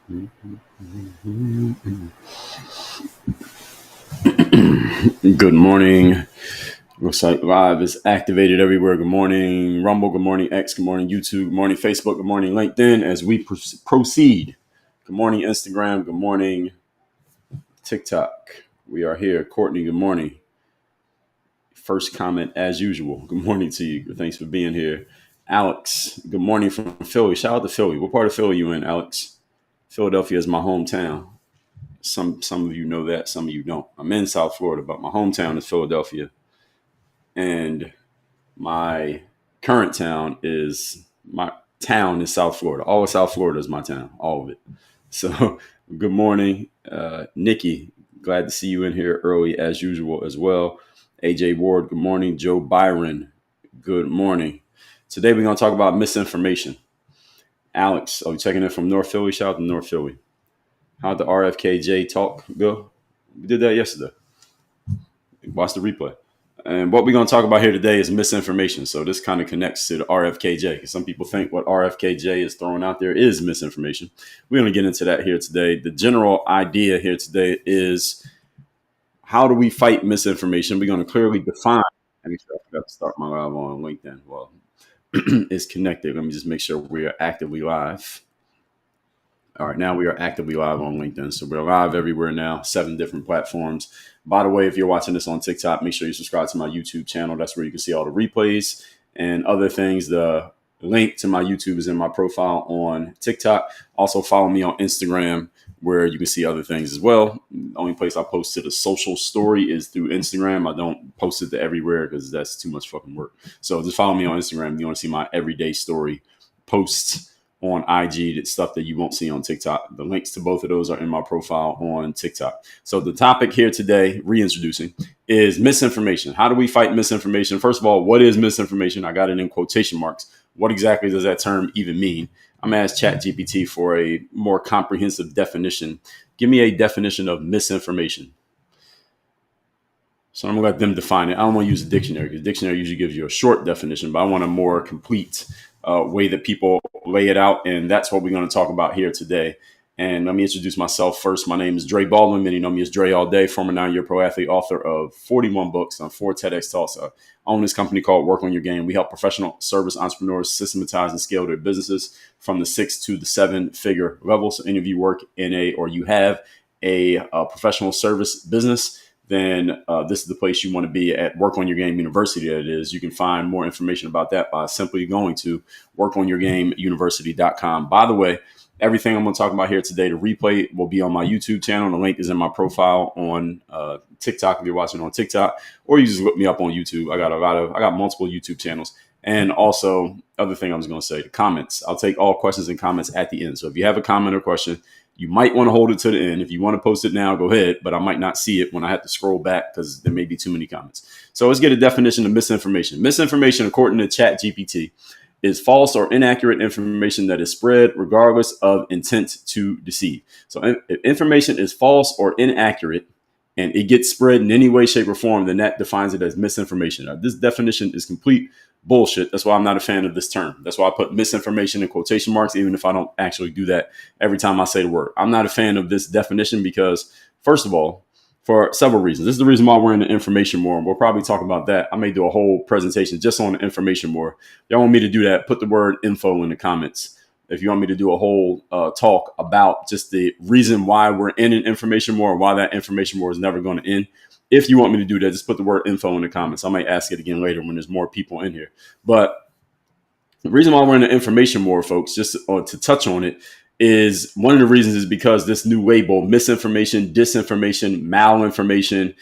Good morning. Looks like live is activated everywhere. Good morning, Rumble. Good morning, X. Good morning, YouTube. Good morning, Facebook. Good morning, LinkedIn. As we proceed, good morning, Instagram. Good morning, TikTok. We are here. Courtney, good morning. First comment as usual. Good morning to you. Thanks for being here. Alex, good morning from Philly. Shout out to Philly. What part of Philly you in, Alex? Philadelphia is my hometown. Some of you know that, some of you don't. I'm in South Florida, but my hometown is Philadelphia. And my current town is South Florida. All of South Florida is my town, all of it. So good morning, Nikki. Glad to see you in here early as usual as well. AJ Ward, good morning. Joe Byron, good morning. Today we're going to talk about misinformation. Alex, are we checking in from North Philly? Shout out to North Philly. How'd the RFKJ talk go? We did that yesterday. Watch the replay. And what we're going to talk about here today is misinformation. So this kind of connects to the RFKJ, because some people think what RFKJ is throwing out there is misinformation. We're going to get into that here today. The general idea here today is, how do we fight misinformation? We're going to clearly define. I forgot to start my live on LinkedIn. Well, it's connected. Let me just make sure we are actively live. All right, now we are actively live on LinkedIn. So we're live everywhere now, 7 different platforms. By the way, if you're watching this on TikTok, make sure you subscribe to my YouTube channel. That's where you can see all the replays and other things. The link to my YouTube is in my profile on TikTok. Also follow me on Instagram, where you can see other things as well. The only place I post to the social story is through Instagram. I don't post it to everywhere because that's too much fucking work. So just follow me on Instagram if you want to see my everyday story posts on IG, that stuff that you won't see on TikTok. The links to both of those are in my profile on TikTok. So the topic here today, reintroducing, is misinformation. How do we fight misinformation? First of all, what is misinformation? I got it in quotation marks. What exactly does that term even mean? I'm going to ask ChatGPT for a more comprehensive definition. Give me a definition of misinformation. So I'm going to let them define it. I don't want to use a dictionary, because the dictionary usually gives you a short definition, but I want a more complete way that people lay it out. And that's what we're going to talk about here today. And let me introduce myself first. My name is Dre Baldwin. Many know me as Dre all day, former 9-year pro athlete, author of 41 books on 4 TEDx talks. I own this company called Work on Your Game. We help professional service entrepreneurs systematize and scale their businesses from the 6 to the 7-figure level. So any of you work in or you have a professional service business, then this is the place you want to be at. Work on Your Game University, that is. You can find more information about that by simply going to workonyourgameuniversity.com. By the way, everything I'm going to talk about here today, the replay will be on my YouTube channel. The link is in my profile on TikTok if you're watching on TikTok, or you just look me up on YouTube. I got multiple YouTube channels. And also, other thing I was going to say, the comments. I'll take all questions and comments at the end. So if you have a comment or question, you might want to hold it to the end. If you want to post it now, go ahead, but I might not see it when I have to scroll back because there may be too many comments. So let's get a definition of misinformation. Misinformation, according to ChatGPT, is false or inaccurate information that is spread regardless of intent to deceive. So if information is false or inaccurate and it gets spread in any way, shape, or form, then that defines it as misinformation. Now, this definition is complete bullshit. That's why I'm not a fan of this term. That's why I put misinformation in quotation marks, even if I don't actually do that every time I say the word. I'm not a fan of this definition because, first of all, for several reasons. This is the reason why we're in the information war, and we'll probably talk about that. I may do a whole presentation just on the information war. If y'all want me to do that, put the word info in the comments. If you want me to do a whole talk about just the reason why we're in an information war, and why that information war is never going to end, if you want me to do that, just put the word info in the comments. I might ask it again later when there's more people in here. But the reason why we're in the information war, folks, just to touch on it, is one of the reasons is because this new label, misinformation, disinformation, malinformation,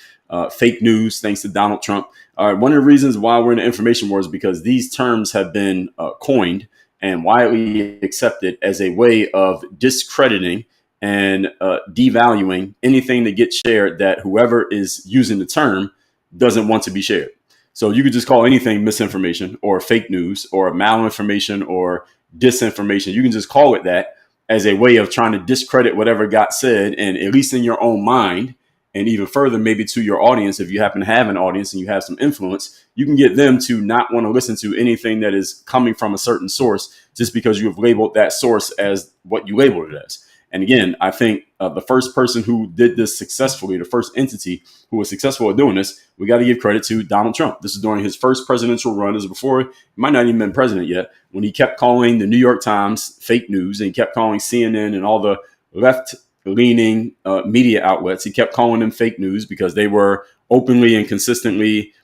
fake news, thanks to Donald Trump. One of the reasons why we're in the information war is because these terms have been coined and widely accepted as a way of discrediting and devaluing anything that gets shared that whoever is using the term doesn't want to be shared. So you could just call anything misinformation or fake news or malinformation or disinformation. You can just call it that as a way of trying to discredit whatever got said, and at least in your own mind, and even further, maybe to your audience, if you happen to have an audience and you have some influence, you can get them to not want to listen to anything that is coming from a certain source just because you have labeled that source as what you labeled it as. And again, I think the first person who did this successfully, the first entity who was successful at doing this, we got to give credit to Donald Trump. This is during his first presidential run. This is before he might not even been president yet, when he kept calling the New York Times fake news, and he kept calling CNN and all the left-leaning media outlets. He kept calling them fake news because they were openly and consistently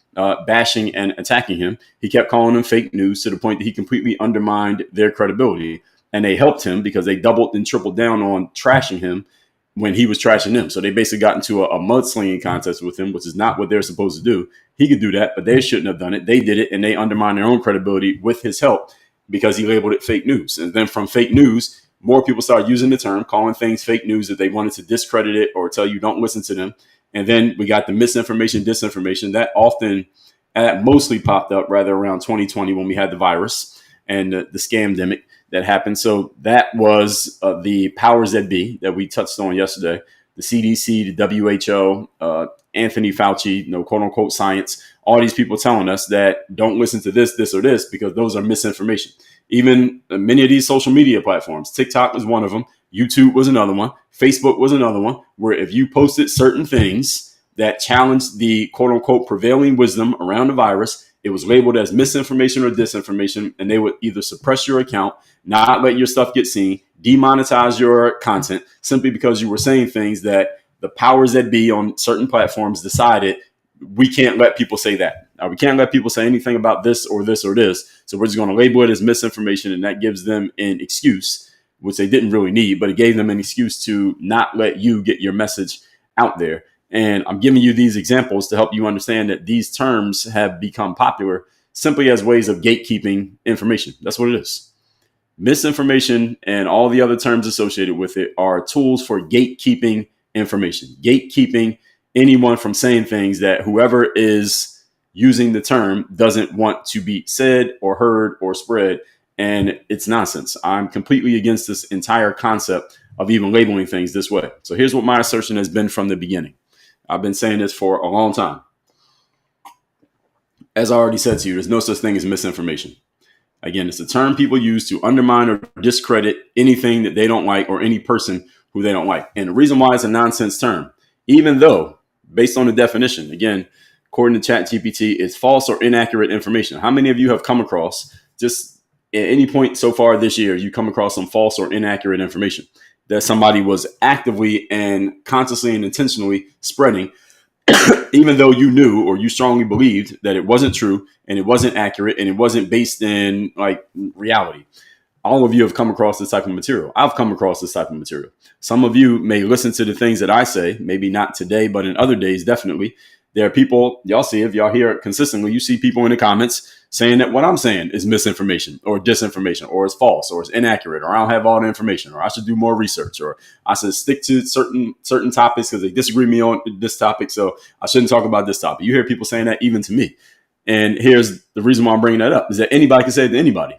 bashing and attacking him. He kept calling them fake news to the point that he completely undermined their credibility. And they helped him because they doubled and tripled down on trashing him when he was trashing them. So they basically got into a mudslinging contest with him, which is not what they're supposed to do. He could do that, but they shouldn't have done it. They did it, and they undermined their own credibility with his help because he labeled it fake news. And then from fake news, more people started using the term, calling things fake news that they wanted to discredit it or tell you don't listen to them. And then we got the misinformation, disinformation that mostly popped up rather around 2020 when we had the virus and the scamdemic that happened. So that was the powers that be that we touched on yesterday, the CDC, the WHO, Anthony Fauci, quote unquote science, all these people telling us that don't listen to this or this because those are misinformation. Even many of these social media platforms, TikTok was one of them, YouTube was another one, Facebook was another one, where if you posted certain things that challenged the quote unquote prevailing wisdom around the virus, it was labeled as misinformation or disinformation, and they would either suppress your account, not let your stuff get seen, demonetize your content simply because you were saying things that the powers that be on certain platforms decided we can't let people say that. We can't let people say anything about this or this or this. So we're just going to label it as misinformation, and that gives them an excuse, which they didn't really need, but it gave them an excuse to not let you get your message out there. And I'm giving you these examples to help you understand that these terms have become popular simply as ways of gatekeeping information. That's what it is. Misinformation and all the other terms associated with it are tools for gatekeeping information, gatekeeping anyone from saying things that whoever is using the term doesn't want to be said or heard or spread. And it's nonsense. I'm completely against this entire concept of even labeling things this way. So here's what my assertion has been from the beginning. I've been saying this for a long time. As I already said to you, there's no such thing as misinformation. Again, it's a term people use to undermine or discredit anything that they don't like or any person who they don't like. And the reason why it's a nonsense term, even though based on the definition, again, according to ChatGPT, it's false or inaccurate information. How many of you have come across, just at any point so far this year, you come across some false or inaccurate information that somebody was actively and consciously and intentionally spreading, even though you knew or you strongly believed that it wasn't true and it wasn't accurate and it wasn't based in reality? All of you have come across this type of material. I've come across this type of material. Some of you may listen to the things that I say, maybe not today, but in other days, definitely. There are people, y'all see, if y'all hear it consistently, you see people in the comments saying that what I'm saying is misinformation or disinformation or it's false or it's inaccurate or I don't have all the information or I should do more research or I should stick to certain topics because they disagree with me on this topic, so I shouldn't talk about this topic. You hear people saying that even to me. And here's the reason why I'm bringing that up is that anybody can say it to anybody.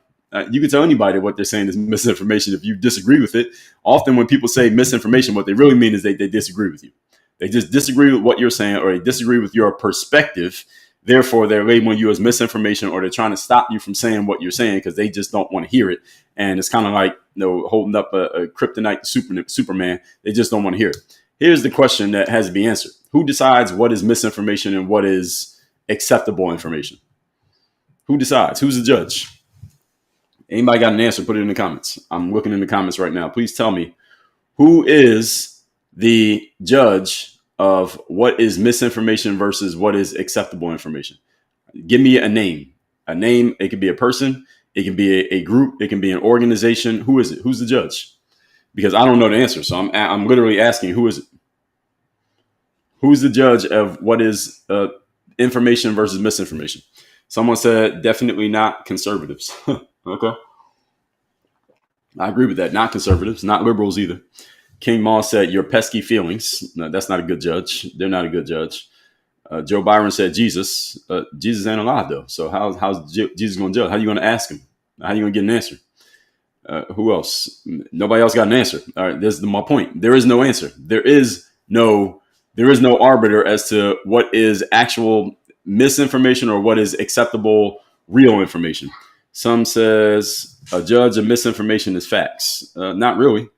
You can tell anybody what they're saying is misinformation if you disagree with it. Often when people say misinformation, what they really mean is they disagree with you. They just disagree with what you're saying or they disagree with your perspective. Therefore, they're labeling you as misinformation or they're trying to stop you from saying what you're saying because they just don't want to hear it. And it's kind of like holding up a kryptonite Superman. They just don't want to hear it. Here's the question that has to be answered. Who decides what is misinformation and what is acceptable information? Who decides? Who's the judge? Anybody got an answer? Put it in the comments. I'm looking in the comments right now. Please tell me who is the judge of what is misinformation versus what is acceptable information. Give me a name. A name, it could be a person, it can be a group, it can be an organization. Who is it? Who's the judge? Because I don't know the answer. So I'm literally asking, who is it? Who's the judge of what is information versus misinformation? Someone said definitely not conservatives. Okay. I agree with that. Not conservatives, not liberals either. King Moss said, your pesky feelings. No, that's not a good judge. They're not a good judge. Joe Byron said, Jesus. Jesus ain't alive, though. So how's Jesus going to judge? How are you going to ask him? How are you going to get an answer? Who else? Nobody else got an answer. All right, this is my point. There is no answer. There is no arbiter as to what is actual misinformation or what is acceptable real information. Some says a judge of misinformation is facts. Not really.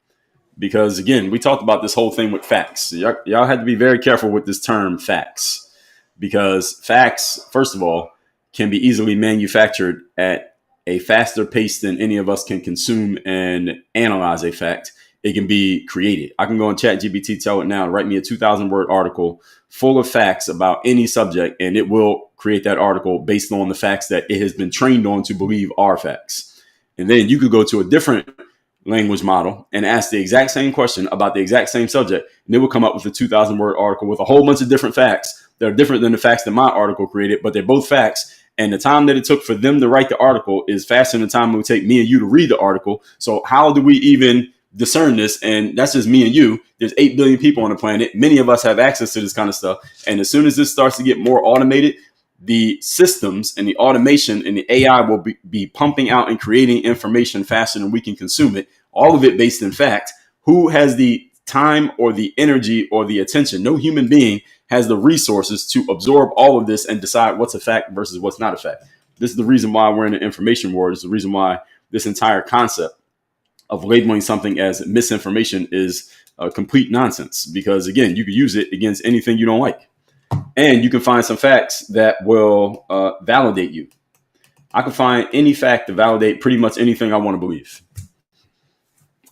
Because again, we talked about this whole thing with facts. Y'all had to be very careful with this term facts, because facts, first of all, can be easily manufactured at a faster pace than any of us can consume and analyze a fact. It can be created. I can go on ChatGPT, tell it now, write me a 2,000 word article full of facts about any subject, and it will create that article based on the facts that it has been trained on to believe are facts. And then you could go to a different language model and ask the exact same question about the exact same subject, and it will come up with a 2,000 word article with a whole bunch of different facts that are different than the facts that my article created, but they're both facts. And the time that it took for them to write the article is faster than the time it would take me and you to read the article. So how do we even discern this? And that's just me and you. There's 8 billion people on the planet. Many of us have access to this kind of stuff. And as soon as this starts to get more automated, the systems and the automation and the AI will be pumping out and creating information faster than we can consume it. All of it based in fact. Who has the time or the energy or the attention? No human being has the resources to absorb all of this and decide what's a fact versus what's not a fact. This is the reason why we're in an information war. This is the reason why this entire concept of labeling something as misinformation is complete nonsense. Because again, you can use it against anything you don't like. And you can find some facts that will validate you. I can find any fact to validate pretty much anything I want to believe.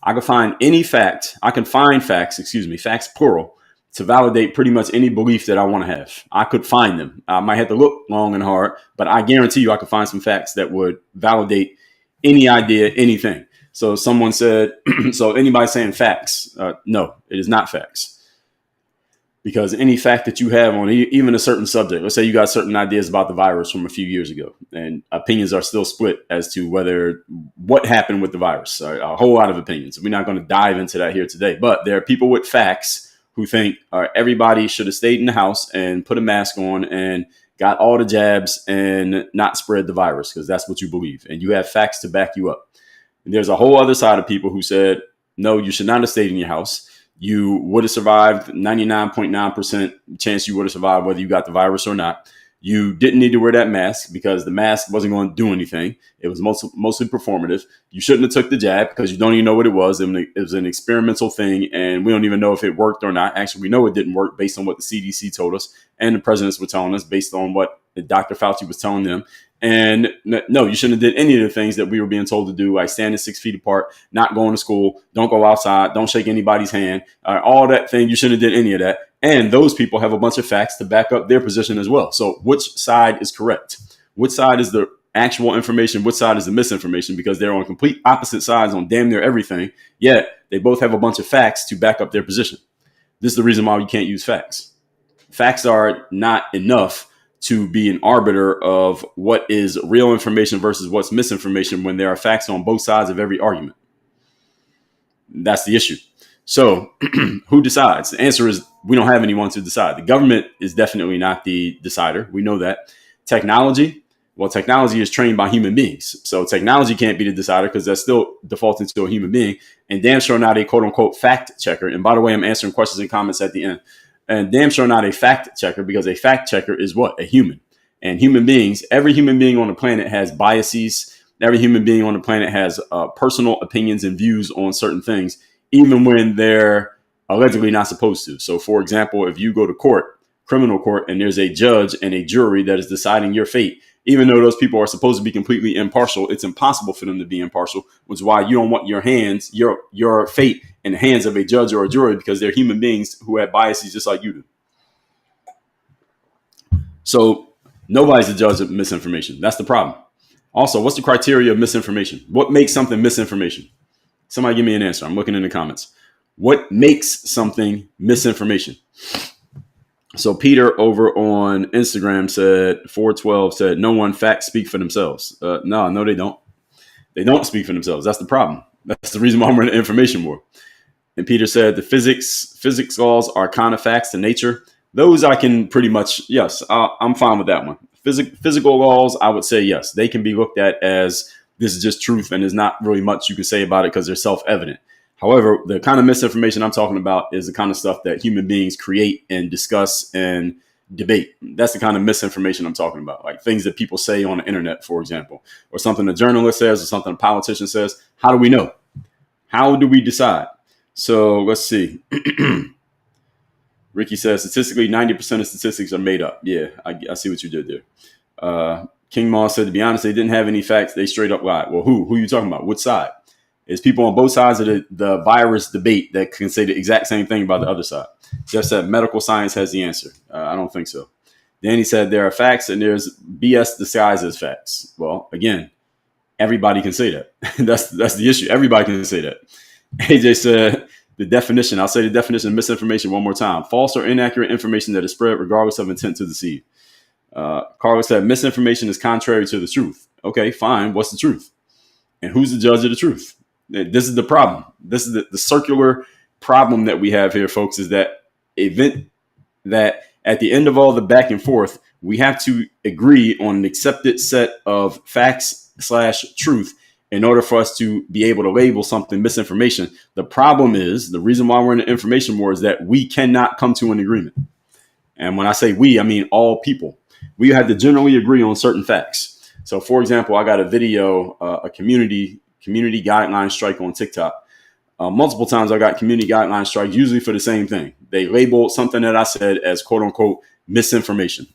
I can find any fact. I can find facts, facts plural, to validate pretty much any belief that I want to have. I could find them. I might have to look long and hard, but I guarantee you I could find some facts that would validate any idea, anything. So someone said, so anybody saying facts? No, it is not facts. Because any fact that you have on even a certain subject, let's say you got certain ideas about the virus from a few years ago, and opinions are still split as to what happened with the virus. A whole lot of opinions. We're not going to dive into that here today, but there are people with facts who think everybody should have stayed in the house and put a mask on and got all the jabs and not spread the virus because that's what you believe. And you have facts to back you up. And there's a whole other side of people who said, no, you should not have stayed in your house. You would have survived. 99.9% chance you would have survived whether you got the virus or not. You didn't need to wear that mask because the mask wasn't going to do anything. It was mostly performative. You shouldn't have took the jab because you don't even know what it was. It was an experimental thing, and we don't even know if it worked or not. Actually, we know it didn't work based on what the CDC told us and the presidents were telling us based on what Dr. Fauci was telling them. And no, you shouldn't have did any of the things that we were being told to do, like standing 6 feet apart, not going to school, don't go outside, don't shake anybody's hand, all that thing. You shouldn't have did any of that. And those people have a bunch of facts to back up their position as well. So which side is correct? Which side is the actual information? Which side is the misinformation? Because they're on complete opposite sides on damn near everything. Yet they both have a bunch of facts to back up their position. This is the reason why you can't use facts. Facts are not enough to be an arbiter of what is real information versus what's misinformation when there are facts on both sides of every argument. That's the issue. So who decides? The answer is we don't have anyone to decide. The government is definitely not the decider. We know that. Technology is trained by human beings. So technology can't be the decider because that's still defaulting to a human being, and damn sure not a quote unquote fact checker. And by the way, I'm answering questions and comments at the end. And damn sure not a fact checker, because a fact checker is what? A human. And human beings, every human being on the planet has biases. Every human being on the planet has personal opinions and views on certain things, even when they're allegedly not supposed to. So, for example, if you go to court, criminal court, and there's a judge and a jury that is deciding your fate, even though those people are supposed to be completely impartial, it's impossible for them to be impartial, which is why you don't want your fate in the hands of a judge or a jury, because they're human beings who have biases just like you do. So nobody's the judge of misinformation. That's the problem. Also, what's the criteria of misinformation? What makes something misinformation? Somebody give me an answer. I'm looking in the comments. What makes something misinformation? So Peter over on Instagram said, 412 said, no one facts speak for themselves. No, they don't. They don't speak for themselves. That's the problem. That's the reason why we're in the information war. And Peter said the physics laws are kind of facts to nature. Those I can pretty much, yes, I'm fine with that one. Physical laws, I would say, yes, they can be looked at as this is just truth and there's not really much you can say about it because they're self-evident. However, the kind of misinformation I'm talking about is the kind of stuff that human beings create and discuss and debate. That's the kind of misinformation I'm talking about, like things that people say on the internet, for example, or something a journalist says or something a politician says. How do we know? How do we decide? So let's see. Ricky says statistically, 90% of statistics are made up. Yeah, I see what you did there. King Moss said, to be honest, they didn't have any facts. They straight up lied. Well, who? Who are you talking about? Which side? It's people on both sides of the virus debate that can say the exact same thing about the other side. Jeff said medical science has the answer. I don't think so. Danny said there are facts and there's BS disguised as facts. Well, again, everybody can say that. that's the issue. Everybody can say that. AJ said the definition. I'll say the definition of misinformation one more time: false or inaccurate information that is spread regardless of intent to deceive. Carlos said misinformation is contrary to the truth. Okay, fine. What's the truth? And who's the judge of the truth? This is the problem. This is the circular problem that we have here, folks, is that event that at the end of all the back and forth, we have to agree on an accepted set of facts / truth in order for us to be able to label something misinformation. The problem is, the reason why we're in an information war is that we cannot come to an agreement. And when I say we, I mean all people. We have to generally agree on certain facts. So, for example, I got a video, a community guideline strike on TikTok. Multiple times I got community guideline strikes, usually for the same thing. They labeled something that I said as quote unquote misinformation.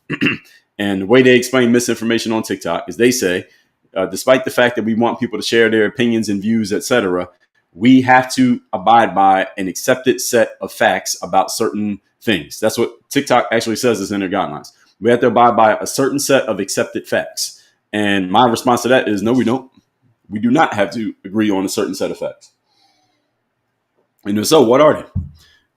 And the way they explain misinformation on TikTok is they say, despite the fact that we want people to share their opinions and views, etc., we have to abide by an accepted set of facts about certain things. That's what TikTok actually says is in their guidelines. We have to abide by a certain set of accepted facts. And my response to that is, no, we don't. We do not have to agree on a certain set of facts. And so what are they?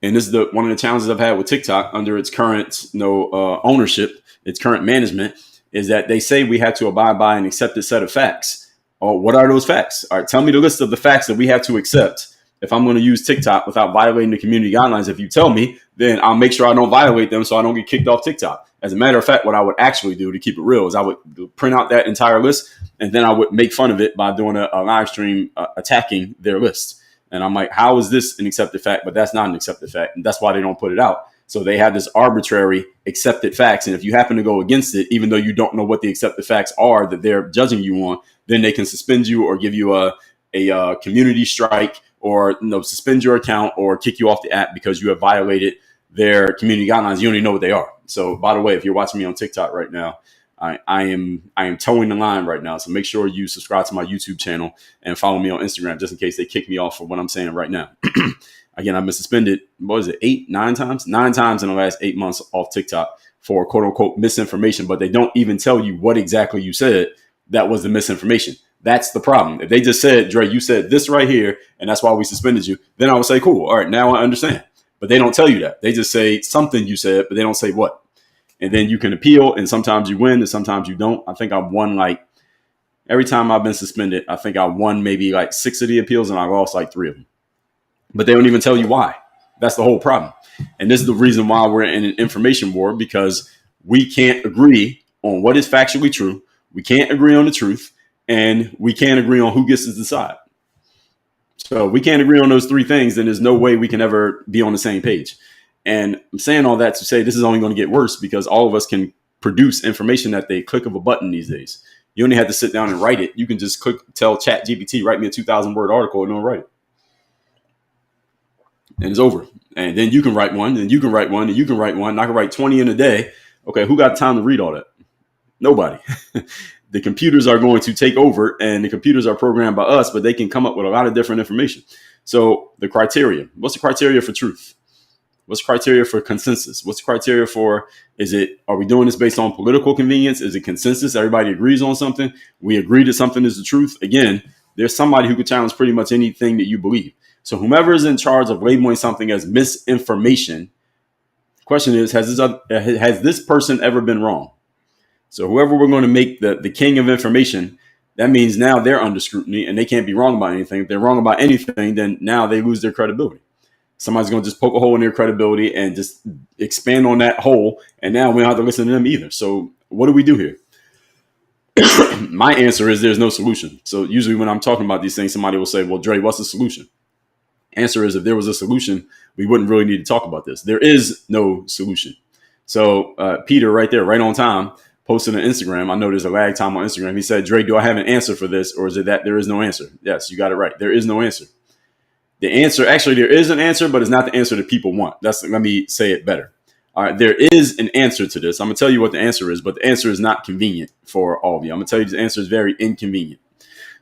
And this is one of the challenges I've had with TikTok under its current ownership, its current management, is that they say we have to abide by an accepted set of facts. Or what are those facts? All right, tell me the list of the facts that we have to accept if I'm going to use TikTok without violating the community guidelines. If you tell me, then I'll make sure I don't violate them so I don't get kicked off TikTok. As a matter of fact, what I would actually do, to keep it real, is I would print out that entire list and then I would make fun of it by doing a live stream attacking their list. And I'm like, how is this an accepted fact? But that's not an accepted fact. And that's why they don't put it out. So they have this arbitrary accepted facts. And if you happen to go against it, even though you don't know what the accepted facts are that they're judging you on, then they can suspend you or give you a community strike or suspend your account or kick you off the app because you have violated their community guidelines. You don't even know what they are. So by the way, if you're watching me on TikTok right now, I am towing the line right now. So make sure you subscribe to my YouTube channel and follow me on Instagram just in case they kick me off for what I'm saying right now. Again, I've been suspended, 9 times? 9 times in the last 8 months off TikTok for quote unquote misinformation, but they don't even tell you what exactly you said that was the misinformation. That's the problem. If they just said, Dre, you said this right here, and that's why we suspended you, then I would say, cool. All right, now I understand. But they don't tell you that. They just say something you said, but they don't say what. And then you can appeal, and sometimes you win, and sometimes you don't. I think I've won every time I've been suspended, I think I won maybe 6 of the appeals, and I lost 3 of them. But they don't even tell you why. That's the whole problem. And this is the reason why we're in an information war, because we can't agree on what is factually true. We can't agree on the truth, and we can't agree on who gets to decide. So we can't agree on those 3 things, then there's no way we can ever be on the same page. And I'm saying all that to say this is only going to get worse because all of us can produce information at the click of a button these days. You only have to sit down and write it. You can just tell ChatGPT, write me a 2,000-word article, and it'll write it. And it's over. And then you can write one, and you can write one, and you can write one. And I can write 20 in a day. Okay, who got time to read all that? Nobody. The computers are going to take over, and the computers are programmed by us, but they can come up with a lot of different information. So the criteria. What's the criteria for truth? What's the criteria for consensus? What's the criteria for, are we doing this based on political convenience? Is it consensus? Everybody agrees on something. We agree that something is the truth. Again, there's somebody who could challenge pretty much anything that you believe. So whomever is in charge of labeling something as misinformation, the question is, has this person ever been wrong? So whoever we're going to make the king of information, that means now they're under scrutiny and they can't be wrong about anything. If they're wrong about anything, then now they lose their credibility. Somebody's going to just poke a hole in their credibility and just expand on that hole. And now we don't have to listen to them either. So what do we do here? My answer is there's no solution. So usually when I'm talking about these things, somebody will say, well, Dre, what's the solution? Answer is, if there was a solution, we wouldn't really need to talk about this. There is no solution. So Peter right there, right on time, posted on Instagram. I know there's a lag time on Instagram. He said, Dre, do I have an answer for this? Or is it that there is no answer? Yes, you got it right. There is no answer. The answer, actually, there is an answer, but it's not the answer that people want. Let me say it better. All right, there is an answer to this. I'm gonna tell you what the answer is, but the answer is not convenient for all of you. I'm gonna tell you the answer is very inconvenient.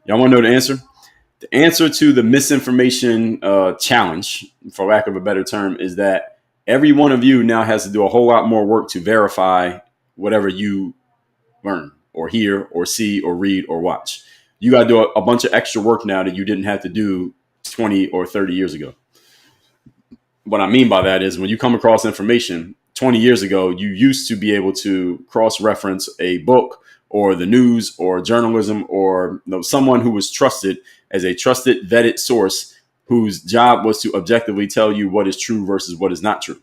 Y'all want to know the answer? The answer to the misinformation challenge, for lack of a better term, is that every one of you now has to do a whole lot more work to verify whatever you learn or hear or see or read or watch. You got to do a bunch of extra work now that you didn't have to do 20 or 30 years ago. What I mean by that is when you come across information 20 years ago, you used to be able to cross-reference a book or the news or journalism or someone who was trusted as a trusted, vetted source whose job was to objectively tell you what is true versus what is not true.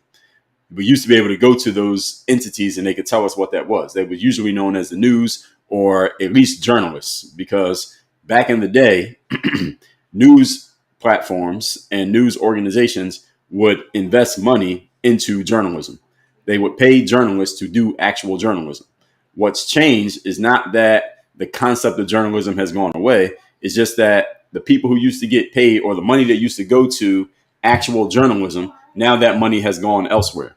We used to be able to go to those entities and they could tell us what that was. They were usually known as the news or at least journalists, because back in the day, news platforms and news organizations would invest money into journalism. They would pay journalists to do actual journalism. What's changed is not that the concept of journalism has gone away. It's just that the people who used to get paid, or the money that used to go to actual journalism, now that money has gone elsewhere.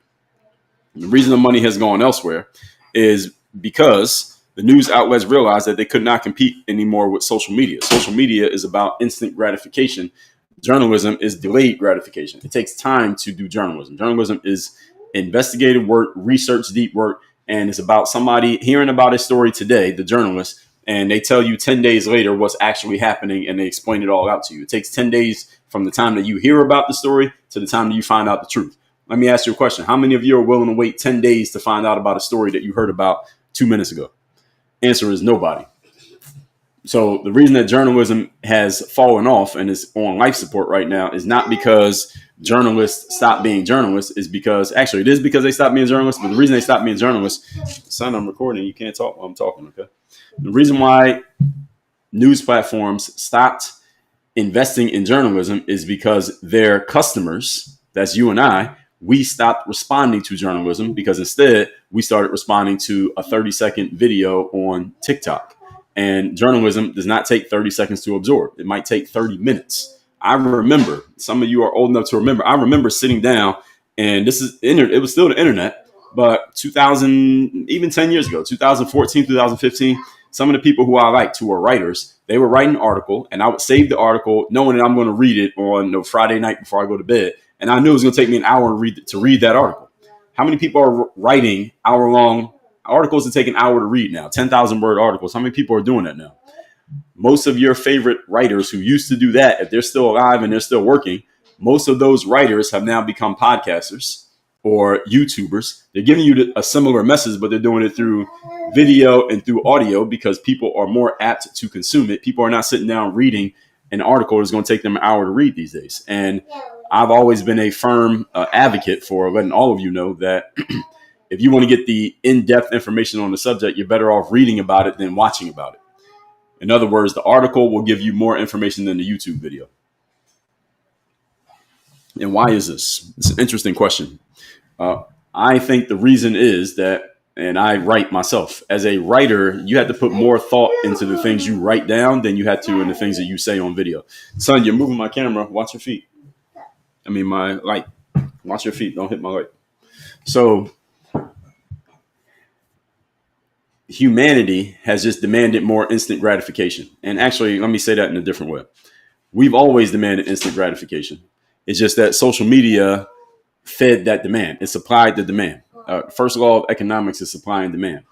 And the reason the money has gone elsewhere is because the news outlets realized that they could not compete anymore with social media. Social media is about instant gratification. Journalism is delayed gratification. It takes time to do journalism. Journalism is investigative work, research, deep work, and it's about somebody hearing about a story today, the journalist, and they tell you 10 days later what's actually happening, and they explain it all out to you. It takes 10 days from the time that you hear about the story to the time that you find out the truth. Let me ask you a question. How many of you are willing to wait 10 days to find out about a story that you heard about 2 minutes ago? Answer is nobody. So the reason that journalism has fallen off and is on life support right now is not because journalists stopped being journalists. Is because, actually, it is because they stopped being journalists. But the reason they stopped being journalists, son, I'm recording. You can't talk while I'm talking, okay? The reason why news platforms stopped investing in journalism is because their customers, that's you and I, we stopped responding to journalism because instead we started responding to a 30-second video on TikTok. And journalism does not take 30 seconds to absorb. It might take 30 minutes. I remember, some of you are old enough to remember, I remember sitting down, and it was still the internet, but 2000, even 10 years ago, 2014, 2015, some of the people who I liked, who were writers, they were writing an article, and I would save the article knowing that I'm going to read it on Friday night before I go to bed. And I knew it was going to take me an hour to read that article. How many people are writing hour-long articles that take an hour to read now? 10,000 word articles. How many people are doing that now? Most of your favorite writers who used to do that, if they're still alive and they're still working, most of those writers have now become podcasters or YouTubers. They're giving you a similar message, but they're doing it through video and through audio because people are more apt to consume it. People are not sitting down reading an article that's going to take them an hour to read these days. And I've always been a firm advocate for letting all of you know that if you want to get the in-depth information on the subject, you're better off reading about it than watching about it. In other words, the article will give you more information than the YouTube video. And why is this? It's an interesting question. I think the reason is that, and I write myself, as a writer, you had to put more thought into the things you write down than you had to in the things that you say on video. Son, you're moving my camera. Watch your feet. My light. Watch your feet. Don't hit my light. So humanity has just demanded more instant gratification. And actually, let me say that in a different way. We've always demanded instant gratification. It's just that social media fed that demand. It supplied the demand. First law of economics is supply and demand.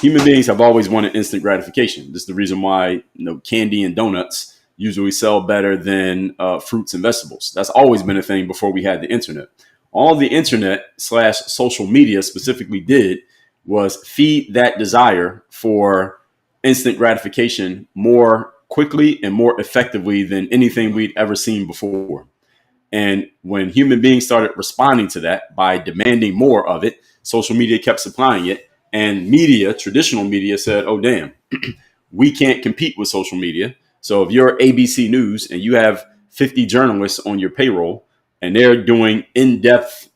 Human beings have always wanted instant gratification. This is the reason why candy and donuts usually sell better than fruits and vegetables. That's always been a thing before we had the internet. All the internet / social media specifically did was feed that desire for instant gratification more quickly and more effectively than anything we'd ever seen before. And when human beings started responding to that by demanding more of it, social media kept supplying it. And media, traditional media, said, oh, damn, we can't compete with social media. So if you're ABC News and you have 50 journalists on your payroll and they're doing in-depth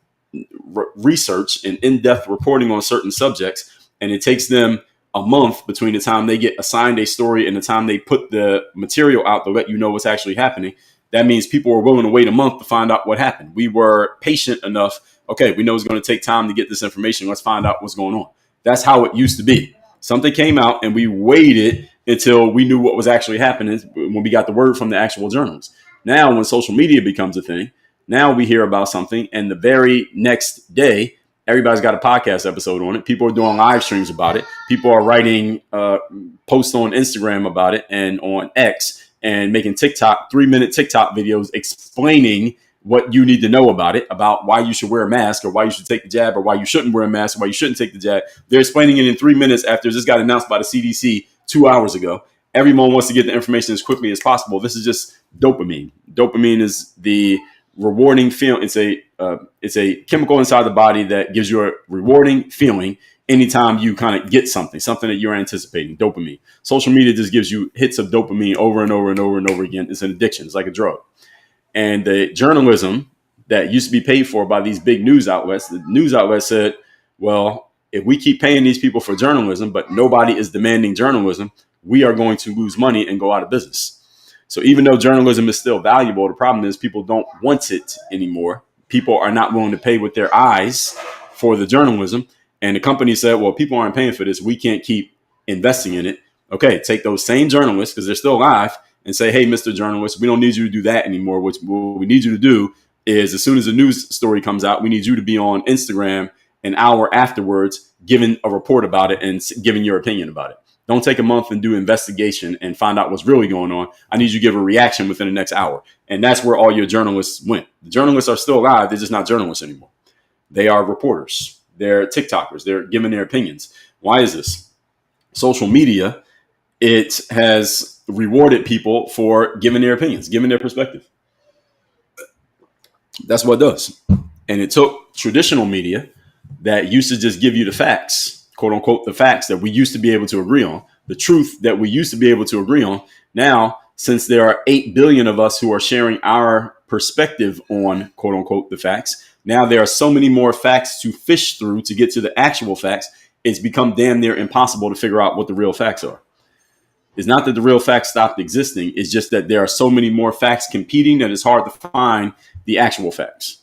research and in-depth reporting on certain subjects, and it takes them a month between the time they get assigned a story and the time they put the material out to let you know what's actually happening, That means people were willing to wait a month to find out what happened. We were patient enough. Okay, we know it's going to take time to get this information. Let's find out what's going on. That's how it used to be. Something came out and we waited until we knew what was actually happening when we got the word from the actual journals. Now, when social media becomes a thing, now we hear about something and the very next day, everybody's got a podcast episode on it. People are doing live streams about it. People are writing posts on Instagram about it and on X and making 3-minute TikTok videos explaining what you need to know about it, about why you should wear a mask or why you should take the jab or why you shouldn't wear a mask or why you shouldn't take the jab. They're explaining it in 3 minutes after this got announced by the CDC 2 hours ago. Everyone wants to get the information as quickly as possible. This is just dopamine. Dopamine is the rewarding feeling. It's a chemical inside the body that gives you a rewarding feeling anytime you kind of get something that you're anticipating. Dopamine. Social media just gives you hits of dopamine over and over and over and over again. It's an addiction. It's like a drug. And the journalism that used to be paid for by these big news outlets, the news outlet said, well, if we keep paying these people for journalism, but nobody is demanding journalism, we are going to lose money and go out of business. So even though journalism is still valuable, the problem is people don't want it anymore. People are not willing to pay with their eyes for the journalism. And the company said, well, people aren't paying for this. We can't keep investing in it. Okay, take those same journalists, because they're still alive, and say, hey, Mr. Journalist, we don't need you to do that anymore. What we need you to do is, as soon as a news story comes out, we need you to be on Instagram an hour afterwards, giving a report about it and giving your opinion about it. Don't take a month and do investigation and find out what's really going on. I need you to give a reaction within the next hour. And that's where all your journalists went. The journalists are still alive. They're just not journalists anymore. They are reporters. They're TikTokers. They're giving their opinions. Why is this? Social media, it has rewarded people for giving their opinions, giving their perspective. That's what it does. And it took traditional media that used to just give you the facts, quote unquote, the facts that we used to be able to agree on, the truth that we used to be able to agree on. Now, since there are 8 billion of us who are sharing our perspective on, quote unquote, the facts, now there are so many more facts to fish through to get to the actual facts. It's become damn near impossible to figure out what the real facts are. It's not that the real facts stopped existing. It's just that there are so many more facts competing that it's hard to find the actual facts.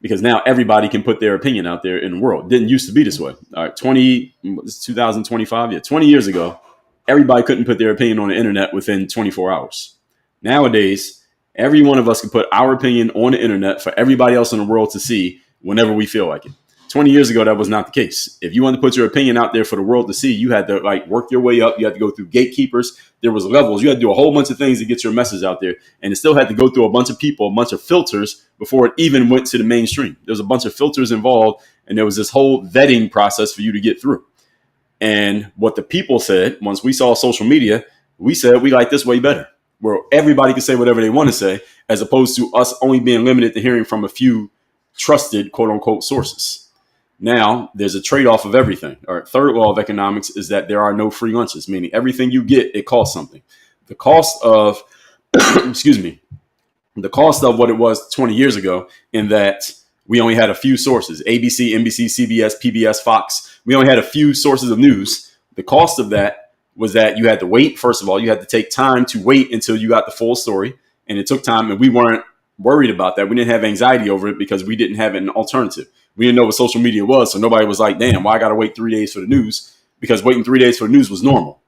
Because now everybody can put their opinion out there in the world. It didn't used to be this way. All right, 2025, 20 years ago, everybody couldn't put their opinion on the internet within 24 hours. Nowadays, every one of us can put our opinion on the internet for everybody else in the world to see whenever we feel like it. 20 years ago, that was not the case. If you wanted to put your opinion out there for the world to see, you had to work your way up. You had to go through gatekeepers. There was levels. You had to do a whole bunch of things to get your message out there. And it still had to go through a bunch of people, a bunch of filters before it even went to the mainstream. There was a bunch of filters involved, and there was this whole vetting process for you to get through. And what the people said, once we saw social media, we said we like this way better, where everybody can say whatever they want to say, as opposed to us only being limited to hearing from a few trusted, quote unquote, sources. Now, there's a trade-off of everything. All right, third law of economics is that there are no free lunches, meaning everything you get, it costs something. The cost of, the cost of what it was 20 years ago, in that we only had a few sources, ABC, NBC, CBS, PBS, Fox. We only had a few sources of news. The cost of that was that you had to wait. First of all, you had to take time to wait until you got the full story. And it took time, and we weren't worried about that. We didn't have anxiety over it because we didn't have an alternative. We didn't know what social media was, so nobody was like, damn, why I got to wait 3 days for the news? Because waiting 3 days for the news was normal.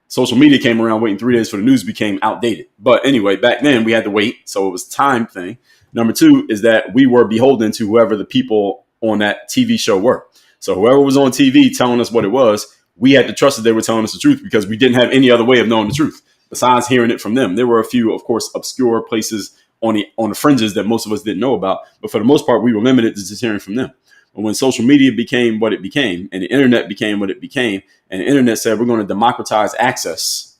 Social media came around, waiting 3 days for the news became outdated. But anyway, back then we had to wait, so it was a time thing. Number two is that we were beholden to whoever the people on that TV show were. So whoever was on TV telling us what it was, we had to trust that they were telling us the truth, because we didn't have any other way of knowing the truth besides hearing it from them. There were a few, of course, obscure places on the fringes that most of us didn't know about. But for the most part, we were limited to just hearing from them. But when social media became what it became, and the internet became what it became, and the internet said, we're going to democratize access,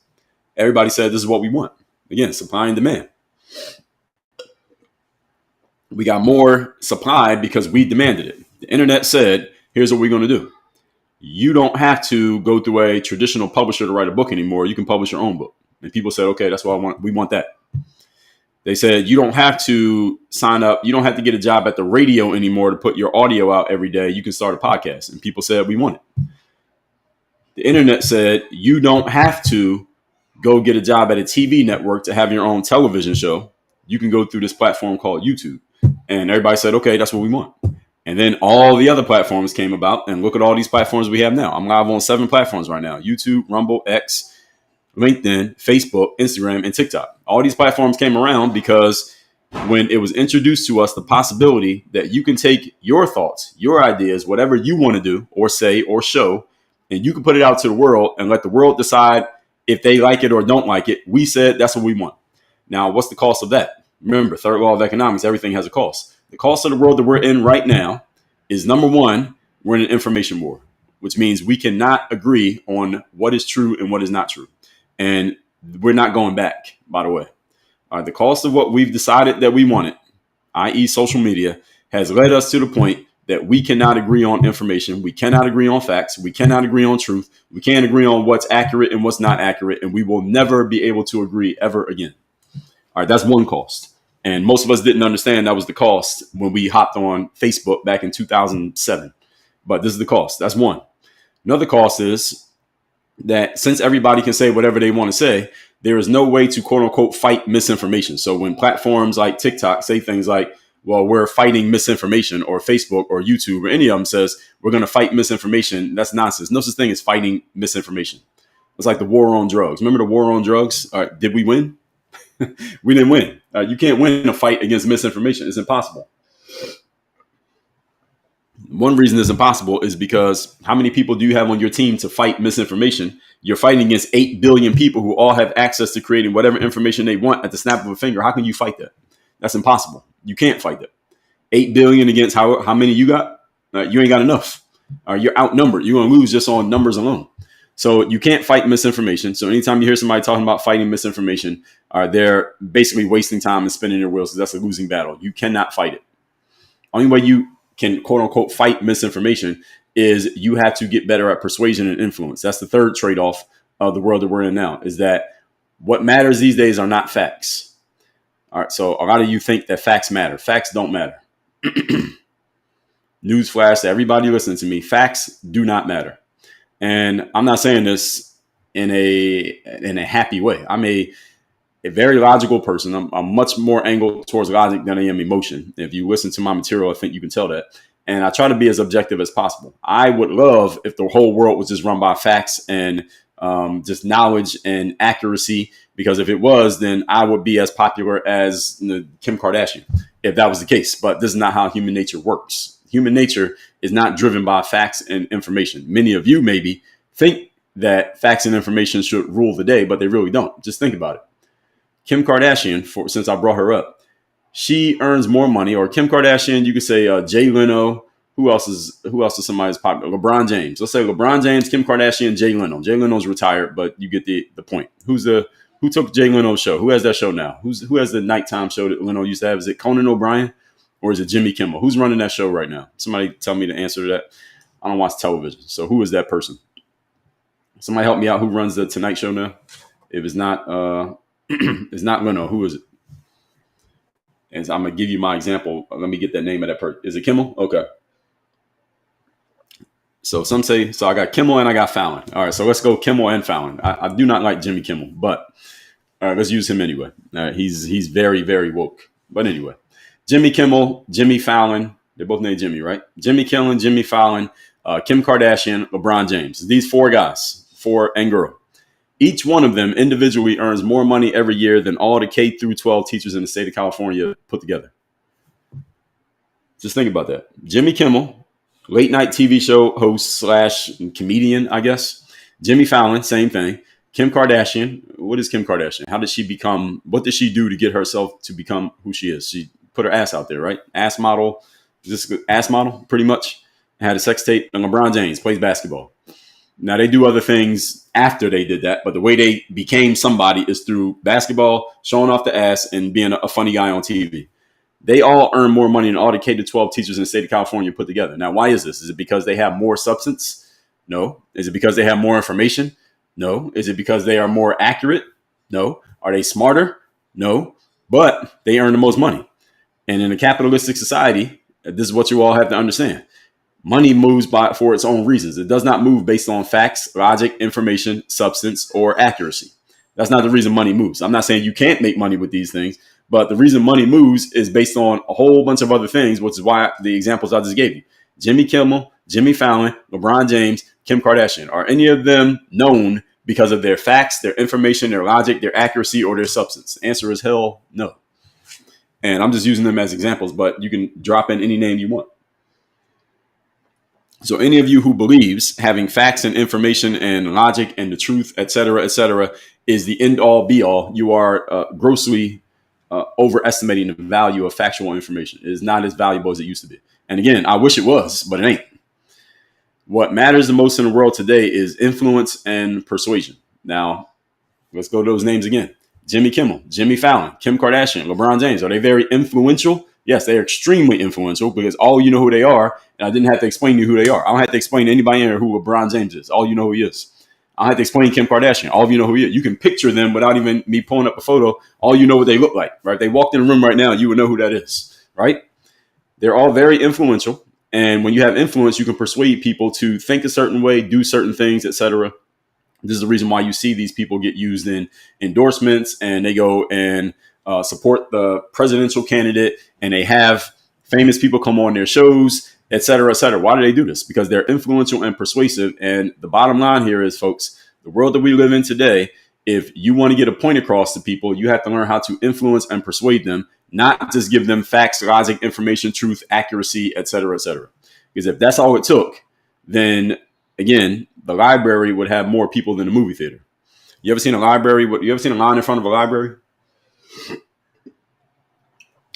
everybody said, this is what we want. Again, supply and demand. We got more supply because we demanded it. The internet said, here's what we're going to do. You don't have to go through a traditional publisher to write a book anymore. You can publish your own book. And people said, okay, that's what I want. We want that. They said, you don't have to sign up. You don't have to get a job at the radio anymore to put your audio out every day. You can start a podcast. And people said, we want it. The internet said, you don't have to go get a job at a TV network to have your own television show, you can go through this platform called YouTube. And everybody said, okay, that's what we want. And then all the other platforms came about, and look at all these platforms we have now. I'm live on 7 platforms right now: YouTube, Rumble, X, LinkedIn, Facebook, Instagram, and TikTok. All these platforms came around because when it was introduced to us the possibility that you can take your thoughts, your ideas, whatever you want to do or say or show, and you can put it out to the world and let the world decide if they like it or don't like it. We said that's what we want. Now, what's the cost of that? Remember, third law of economics, everything has a cost. The cost of the world that we're in right now is, number one, we're in an information war, which means we cannot agree on what is true and what is not true. And we're not going back, by the way. The cost of what we've decided that we wanted, i.e. social media, has led us to the point that we cannot agree on information. We cannot agree on facts. We cannot agree on truth. We can't agree on what's accurate and what's not accurate. And we will never be able to agree ever again. All right, that's one cost. And most of us didn't understand that was the cost when we hopped on Facebook back in 2007. But this is the cost. That's one. Another cost is that since everybody can say whatever they want to say, there is no way to, quote unquote, fight misinformation. So when platforms like TikTok say things like, well, we're fighting misinformation, or Facebook or YouTube or any of them says we're going to fight misinformation, that's nonsense. No such thing as fighting misinformation. It's like the war on drugs. Remember the war on drugs? Did we win? We didn't win. You can't win a fight against misinformation. It's impossible. One reason it's impossible is because how many people do you have on your team to fight misinformation? You're fighting against 8 billion people who all have access to creating whatever information they want at the snap of a finger. How can you fight that? That's impossible. You can't fight that. 8 billion against how many you got? You ain't got enough. You're outnumbered. You're going to lose just on numbers alone. So you can't fight misinformation. So anytime you hear somebody talking about fighting misinformation, they're basically wasting time and spinning their wheels, because that's a losing battle. You cannot fight it. Only way you can, quote unquote, fight misinformation is you have to get better at persuasion and influence. That's the third trade-off of the world that we're in now, is that what matters these days are not facts. All right. So a lot of you think that facts matter. Facts don't matter. Newsflash to everybody listening to me. Facts do not matter. And I'm not saying this in a happy way. I'm a very logical person. I'm much more angled towards logic than I am emotion. If you listen to my material, I think you can tell that. And I try to be as objective as possible. I would love if the whole world was just run by facts and just knowledge and accuracy, because if it was, then I would be as popular as Kim Kardashian, if that was the case. But this is not how human nature works. Human nature is not driven by facts and information. Many of you maybe think that facts and information should rule the day, but they really don't. Just think about it. Kim Kardashian, since I brought her up, she earns more money, or Kim Kardashian, you could say Jay Leno. Who else is somebody that's popular? LeBron James. Let's say LeBron James, Kim Kardashian, Jay Leno. Jay Leno's retired, but you get the point. Who took Jay Leno's show? Who has that show now? Who has the nighttime show that Leno used to have? Is it Conan O'Brien? Or is it Jimmy Kimmel? Who's running that show right now? Somebody tell me the answer to that. I don't watch television. So who is that person? Somebody help me out. Who runs the Tonight Show now? If it's not it's not Leno, who is it? And so I'm going to give you my example. Let me get that name of that person. Is it Kimmel? Okay. So some say, so I got Kimmel and I got Fallon. All right, so let's go Kimmel and Fallon. I do not like Jimmy Kimmel, but all right, let's use him anyway. He's very, very woke. But anyway. Jimmy Kimmel, Jimmy Fallon. They're both named Jimmy, right? Jimmy Kimmel, Jimmy Fallon, Kim Kardashian, LeBron James. These 4 guys, 4 and girl. Each one of them individually earns more money every year than all the K through 12 teachers in the state of California put together. Just think about that. Jimmy Kimmel, late night TV show host / comedian, I guess. Jimmy Fallon, same thing. Kim Kardashian. What is Kim Kardashian? How did she become? What did she do to get herself to become who she is? She put her ass out there, right? Ass model, just ass model, pretty much. Had a sex tape. And LeBron James plays basketball. Now they do other things after they did that, but the way they became somebody is through basketball, showing off the ass, and being a funny guy on TV. They all earn more money than all the K-12 teachers in the state of California put together. Now, why is this? Is it because they have more substance? No. Is it because they have more information? No. Is it because they are more accurate? No. Are they smarter? No. But they earn the most money. And in a capitalistic society, this is what you all have to understand. Money moves for its own reasons. It does not move based on facts, logic, information, substance, or accuracy. That's not the reason money moves. I'm not saying you can't make money with these things, but the reason money moves is based on a whole bunch of other things, which is why the examples I just gave you. Jimmy Kimmel, Jimmy Fallon, LeBron James, Kim Kardashian. Are any of them known because of their facts, their information, their logic, their accuracy, or their substance? The answer is hell no. And I'm just using them as examples, but you can drop in any name you want. So any of you who believes having facts and information and logic and the truth, et cetera, is the end all be all, you are grossly overestimating the value of factual information. It is not as valuable as it used to be. And again, I wish it was, but it ain't. What matters the most in the world today is influence and persuasion. Now, let's go to those names again. Jimmy Kimmel, Jimmy Fallon, Kim Kardashian, LeBron James. Are they very influential? Yes, they are extremely influential because all you know who they are. And I didn't have to explain to you who they are. I don't have to explain to anybody in here who LeBron James is. All you know who he is. I don't have to explain Kim Kardashian. All of you know who he is. You can picture them without even me pulling up a photo. All you know what they look like, right? They walked in the room right now, you would know who that is, right? They're all very influential. And when you have influence, you can persuade people to think a certain way, do certain things, etc. This is the reason why you see these people get used in endorsements, and they go and support the presidential candidate, and they have famous people come on their shows, et cetera, et cetera. Why do they do this? Because they're influential and persuasive. And the bottom line here is, folks, the world that we live in today, if you want to get a point across to people, you have to learn how to influence and persuade them, not just give them facts, logic, information, truth, accuracy, et cetera, et cetera. Because if that's all it took, then again, the library would have more people than the movie theater. You ever seen a library? You ever seen a line in front of a library?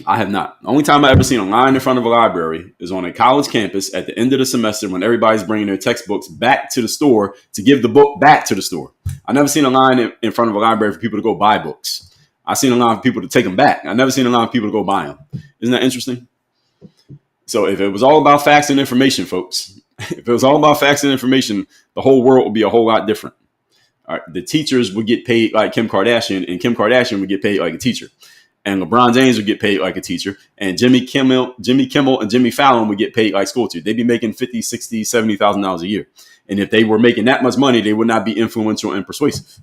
I have not. The only time I ever seen a line in front of a library is on a college campus at the end of the semester when everybody's bringing their textbooks back to the store to give the book back to the store. I never seen a line in front of a library for people to go buy books. I've seen a line for people to take them back. I never seen a line of people to go buy them. Isn't that interesting? So if it was all about facts and information, folks, if it was all about facts and information, the whole world would be a whole lot different. All right, the teachers would get paid like Kim Kardashian, and Kim Kardashian would get paid like a teacher. And LeBron James would get paid like a teacher. And Jimmy Kimmel and Jimmy Fallon would get paid like school teachers. They'd be making $50,000, $60,000, $70,000 a year. And if they were making that much money, they would not be influential and persuasive.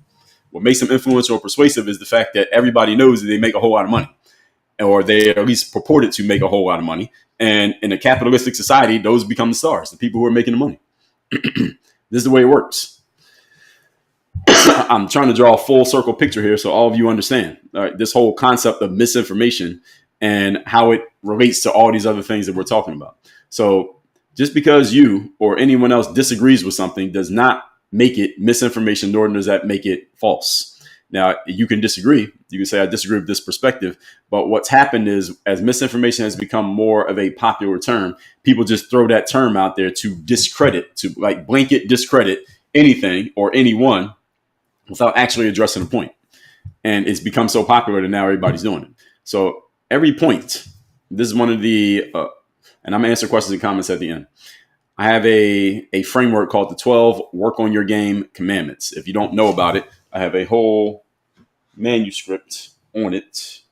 What makes them influential and persuasive is the fact that everybody knows that they make a whole lot of money, or they are at least purported to make a whole lot of money. And in a capitalistic society, those become the stars, the people who are making the money. This is the way it works. I'm trying to draw a full circle picture here so all of you understand this whole concept of misinformation and how it relates to all these other things that we're talking about. So just because you or anyone else disagrees with something does not make it misinformation, nor does that make it false. Now, you can disagree. You can say, I disagree with this perspective. But what's happened is, as misinformation has become more of a popular term, people just throw that term out there to discredit, to like blanket discredit anything or anyone without actually addressing the point. And it's become so popular that now everybody's doing it. So every point, this is one of the, and I'm going to answer questions and comments at the end. I have a framework called the 12 Work on Your Game Commandments. If you don't know about it, I have a whole manuscript on it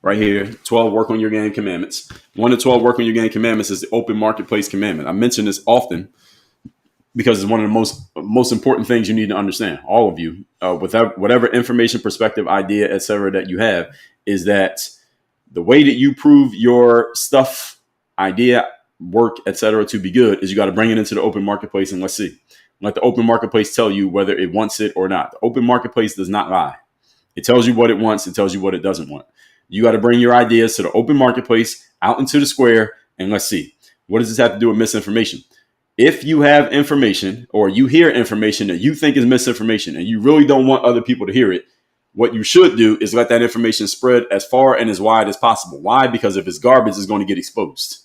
right here. 12 Work on Your Game Commandments. One of the 12 Work on Your Game Commandments is the open marketplace commandment. I mention this often because it's one of the most important things you need to understand. All of you, with whatever information, perspective, idea, etc. that you have, is that the way that you prove your stuff, idea, work, etc. to be good is you got to bring it into the open marketplace and let's see. Let the open marketplace tell you whether it wants it or not. The open marketplace does not lie. It tells you what it wants. It tells you what it doesn't want. You got to bring your ideas to the open marketplace, out into the square, and let's see. What does this have to do with misinformation? If you have information or you hear information that you think is misinformation and you really don't want other people to hear it, what you should do is let that information spread as far and as wide as possible. Why? Because if it's garbage, it's going to get exposed.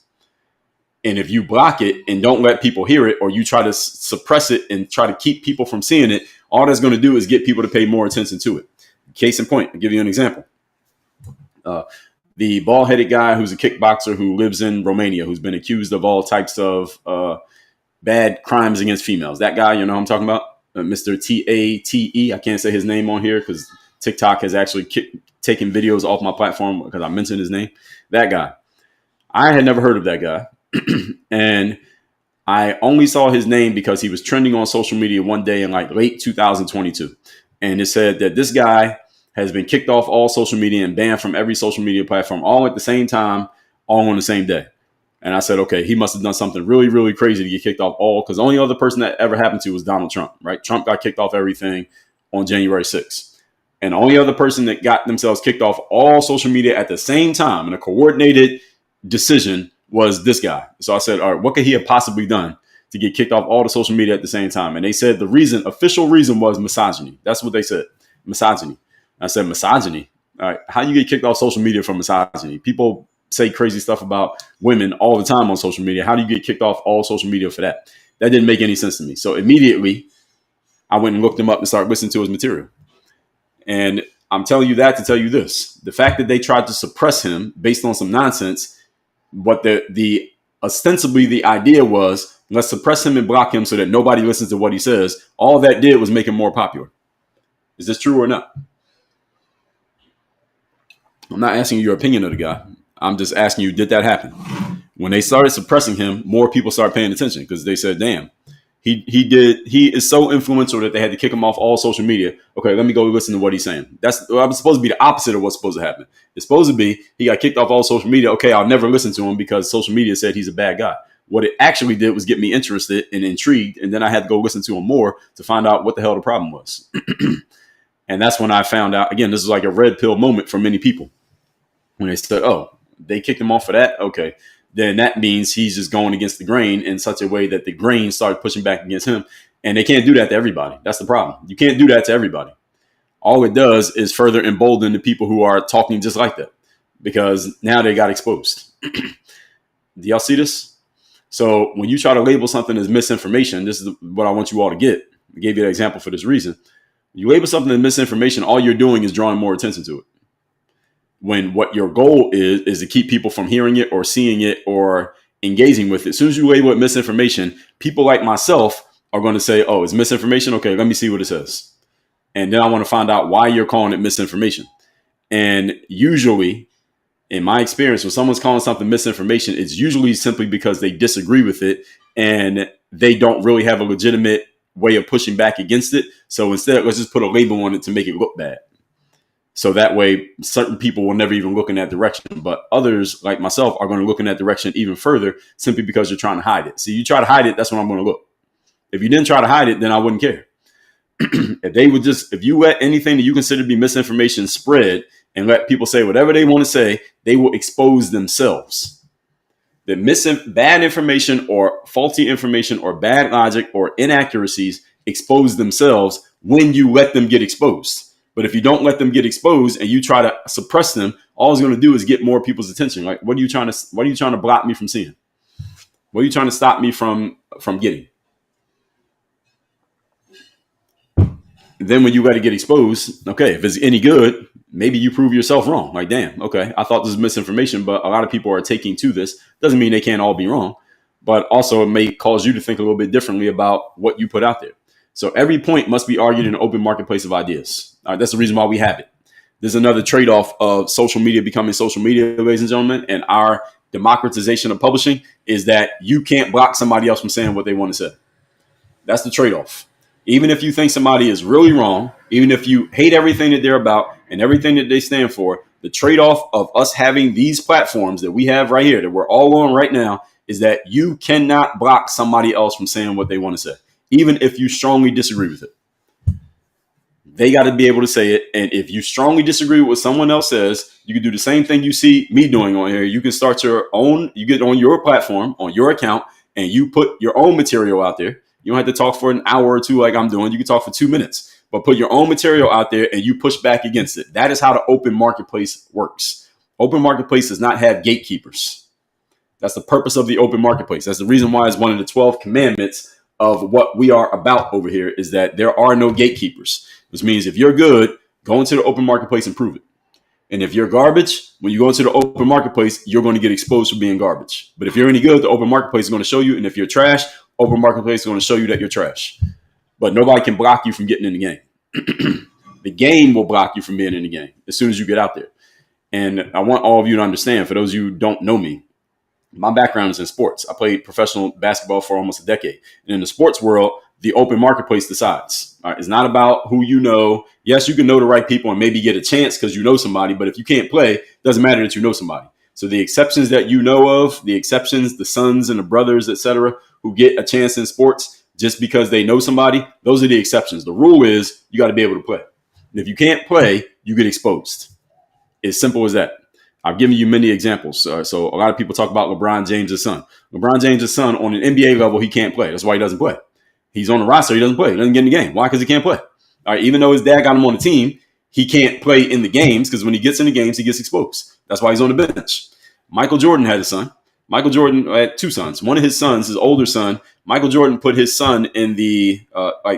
And if you block it and don't let people hear it, or you try to suppress it and try to keep people from seeing it, all that's going to do is get people to pay more attention to it. Case in point, I'll give you an example. The bald-headed guy who's a kickboxer who lives in Romania, who's been accused of all types of bad crimes against females. That guy, you know who I'm talking about? Mr. T-A-T-E. I can't say his name on here because TikTok has actually taken videos off my platform because I mentioned his name. That guy. I had never heard of that guy. And I only saw his name because he was trending on social media one day in like late 2022. And it said that this guy has been kicked off all social media and banned from every social media platform all at the same time, all on the same day. And I said, okay, he must have done something really, really crazy to get kicked off all, because the only other person that ever happened to was Donald Trump, right? Trump got kicked off everything on January 6th. And the only other person that got themselves kicked off all social media at the same time in a coordinated decision was this guy. So I said, all right, what could he have possibly done to get kicked off all the social media at the same time? And they said the official reason was misogyny. That's what they said, misogyny. I said, misogyny? All right, how you get kicked off social media for misogyny? People say crazy stuff about women all the time on social media. How do you get kicked off all social media for that? That didn't make any sense to me. So immediately I went and looked him up and started listening to his material. And I'm telling you that to tell you this: the fact that they tried to suppress him based on some nonsense, what the ostensibly the idea was, let's suppress him and block him so that nobody listens to what he says. All that did was make him more popular. Is this true or not? I'm not asking you your opinion of the guy. I'm just asking you, did that happen? When they started suppressing him, more people started paying attention because they said, damn, he is so influential that they had to kick him off all social media. Okay, let me go listen to what he's saying. That's supposed to be the opposite of what's supposed to happen. It's supposed to be he got kicked off all social media. Okay, I'll never listen to him because social media said he's a bad guy. What it actually did was get me interested and intrigued, and then I had to go listen to him more to find out what the hell the problem was. And that's when I found out, again, this is like a red pill moment for many people. When they said, oh, they kicked him off for that? Okay. Then that means he's just going against the grain in such a way that the grain started pushing back against him. And they can't do that to everybody. That's the problem. You can't do that to everybody. All it does is further embolden the people who are talking just like that, because now they got exposed. Do y'all see this? So when you try to label something as misinformation, this is what I want you all to get. I gave you an example for this reason. You label something as misinformation, all you're doing is drawing more attention to it. When what your goal is to keep people from hearing it or seeing it or engaging with it. As soon as you label it misinformation, people like myself are going to say, oh, it's misinformation. Okay, let me see what it says. And then I want to find out why you're calling it misinformation. And usually, in my experience, when someone's calling something misinformation, it's usually simply because they disagree with it and they don't really have a legitimate way of pushing back against it. So instead, let's just put a label on it to make it look bad. So that way, certain people will never even look in that direction. But others, like myself, are going to look in that direction even further simply because you're trying to hide it. See, you try to hide it, that's when I'm going to look. If you didn't try to hide it, then I wouldn't care. If you let anything that you consider to be misinformation spread and let people say whatever they want to say, they will expose themselves. The bad information or faulty information or bad logic or inaccuracies expose themselves when you let them get exposed. But if you don't let them get exposed and you try to suppress them, all it's going to do is get more people's attention. Like, what are you trying to block me from seeing? What are you trying to stop me from getting? Then when you got to get exposed, okay, if it's any good, maybe you prove yourself wrong. Like, damn, okay, I thought this was misinformation, but a lot of people are taking to this. Doesn't mean they can't all be wrong, but also it may cause you to think a little bit differently about what you put out there. So every point must be argued in an open marketplace of ideas. All right, that's the reason why we have it. There's another trade-off of social media becoming social media, ladies and gentlemen, and our democratization of publishing is that you can't block somebody else from saying what they want to say. That's the trade-off. Even if you think somebody is really wrong, even if you hate everything that they're about and everything that they stand for, the trade-off of us having these platforms that we have right here, that we're all on right now, is that you cannot block somebody else from saying what they want to say, even if you strongly disagree with it. They got to be able to say it. And if you strongly disagree with what someone else says, you can do the same thing you see me doing on here. You can start your own, you get on your platform, on your account, and you put your own material out there. You don't have to talk for an hour or two like I'm doing. You can talk for 2 minutes, but put your own material out there and you push back against it. That is how the open marketplace works. Open marketplace does not have gatekeepers. That's the purpose of the open marketplace. That's the reason why it's one of the 12 commandments of what we are about over here, is that there are no gatekeepers, which means if you're good, go into the open marketplace and prove it. And if you're garbage, when you go into the open marketplace, you're going to get exposed for being garbage. But if you're any good, the open marketplace is going to show you. And if you're trash, open marketplace is going to show you that you're trash. But nobody can block you from getting in the game. The game will block you from being in the game as soon as you get out there. And I want all of you to understand, for those of you who don't know me, my background is in sports. I played professional basketball for almost a decade. And in the sports world, the open marketplace decides. All right? It's not about who you know. Yes, you can know the right people and maybe get a chance because you know somebody, but if you can't play, it doesn't matter that you know somebody. So the exceptions that you know of, the exceptions, the sons and the brothers, etc., who get a chance in sports just because they know somebody, those are the exceptions. The rule is you got to be able to play. And if you can't play, you get exposed. As simple as that. I've given you many examples. So a lot of people talk about LeBron James' son. LeBron James' son on an NBA level, he can't play. That's why he doesn't play. He's on the roster. He doesn't play. He doesn't get in the game. Why? Because he can't play. All right. Even though his dad got him on the team, he can't play in the games because when he gets in the games, he gets exposed. That's why he's on the bench. Michael Jordan had a son. Michael Jordan had two sons. One of his sons, his older son, Michael Jordan put his son in the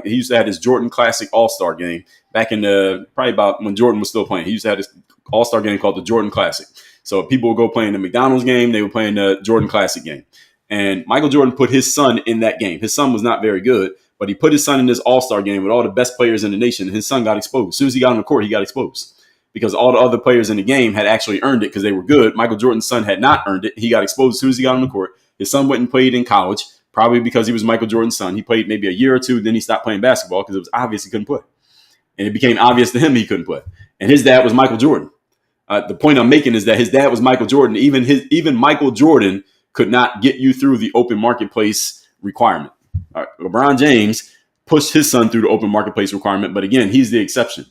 he used to have his Jordan Classic All-Star game back in the probably about when Jordan was still playing. He used to have this All-Star game called the Jordan Classic. So people would go play in the McDonald's game, they were playing the Jordan Classic game. And Michael Jordan put his son in that game. His son was not very good, but he put his son in this All-Star game with all the best players in the nation. His son got exposed. As soon as he got on the court, he got exposed because all the other players in the game had actually earned it because they were good. Michael Jordan's son had not earned it. He got exposed as soon as he got on the court. His son went and played in college, probably because he was Michael Jordan's son. He played maybe a year or two, then he stopped playing basketball because it was obvious he couldn't play. And it became obvious to him he couldn't play. And his dad was Michael Jordan. The point I'm making is that his dad was Michael Jordan. Even Michael Jordan could not get you through the open marketplace requirement. LeBron James pushed his son through the open marketplace requirement, but again, he's the exception.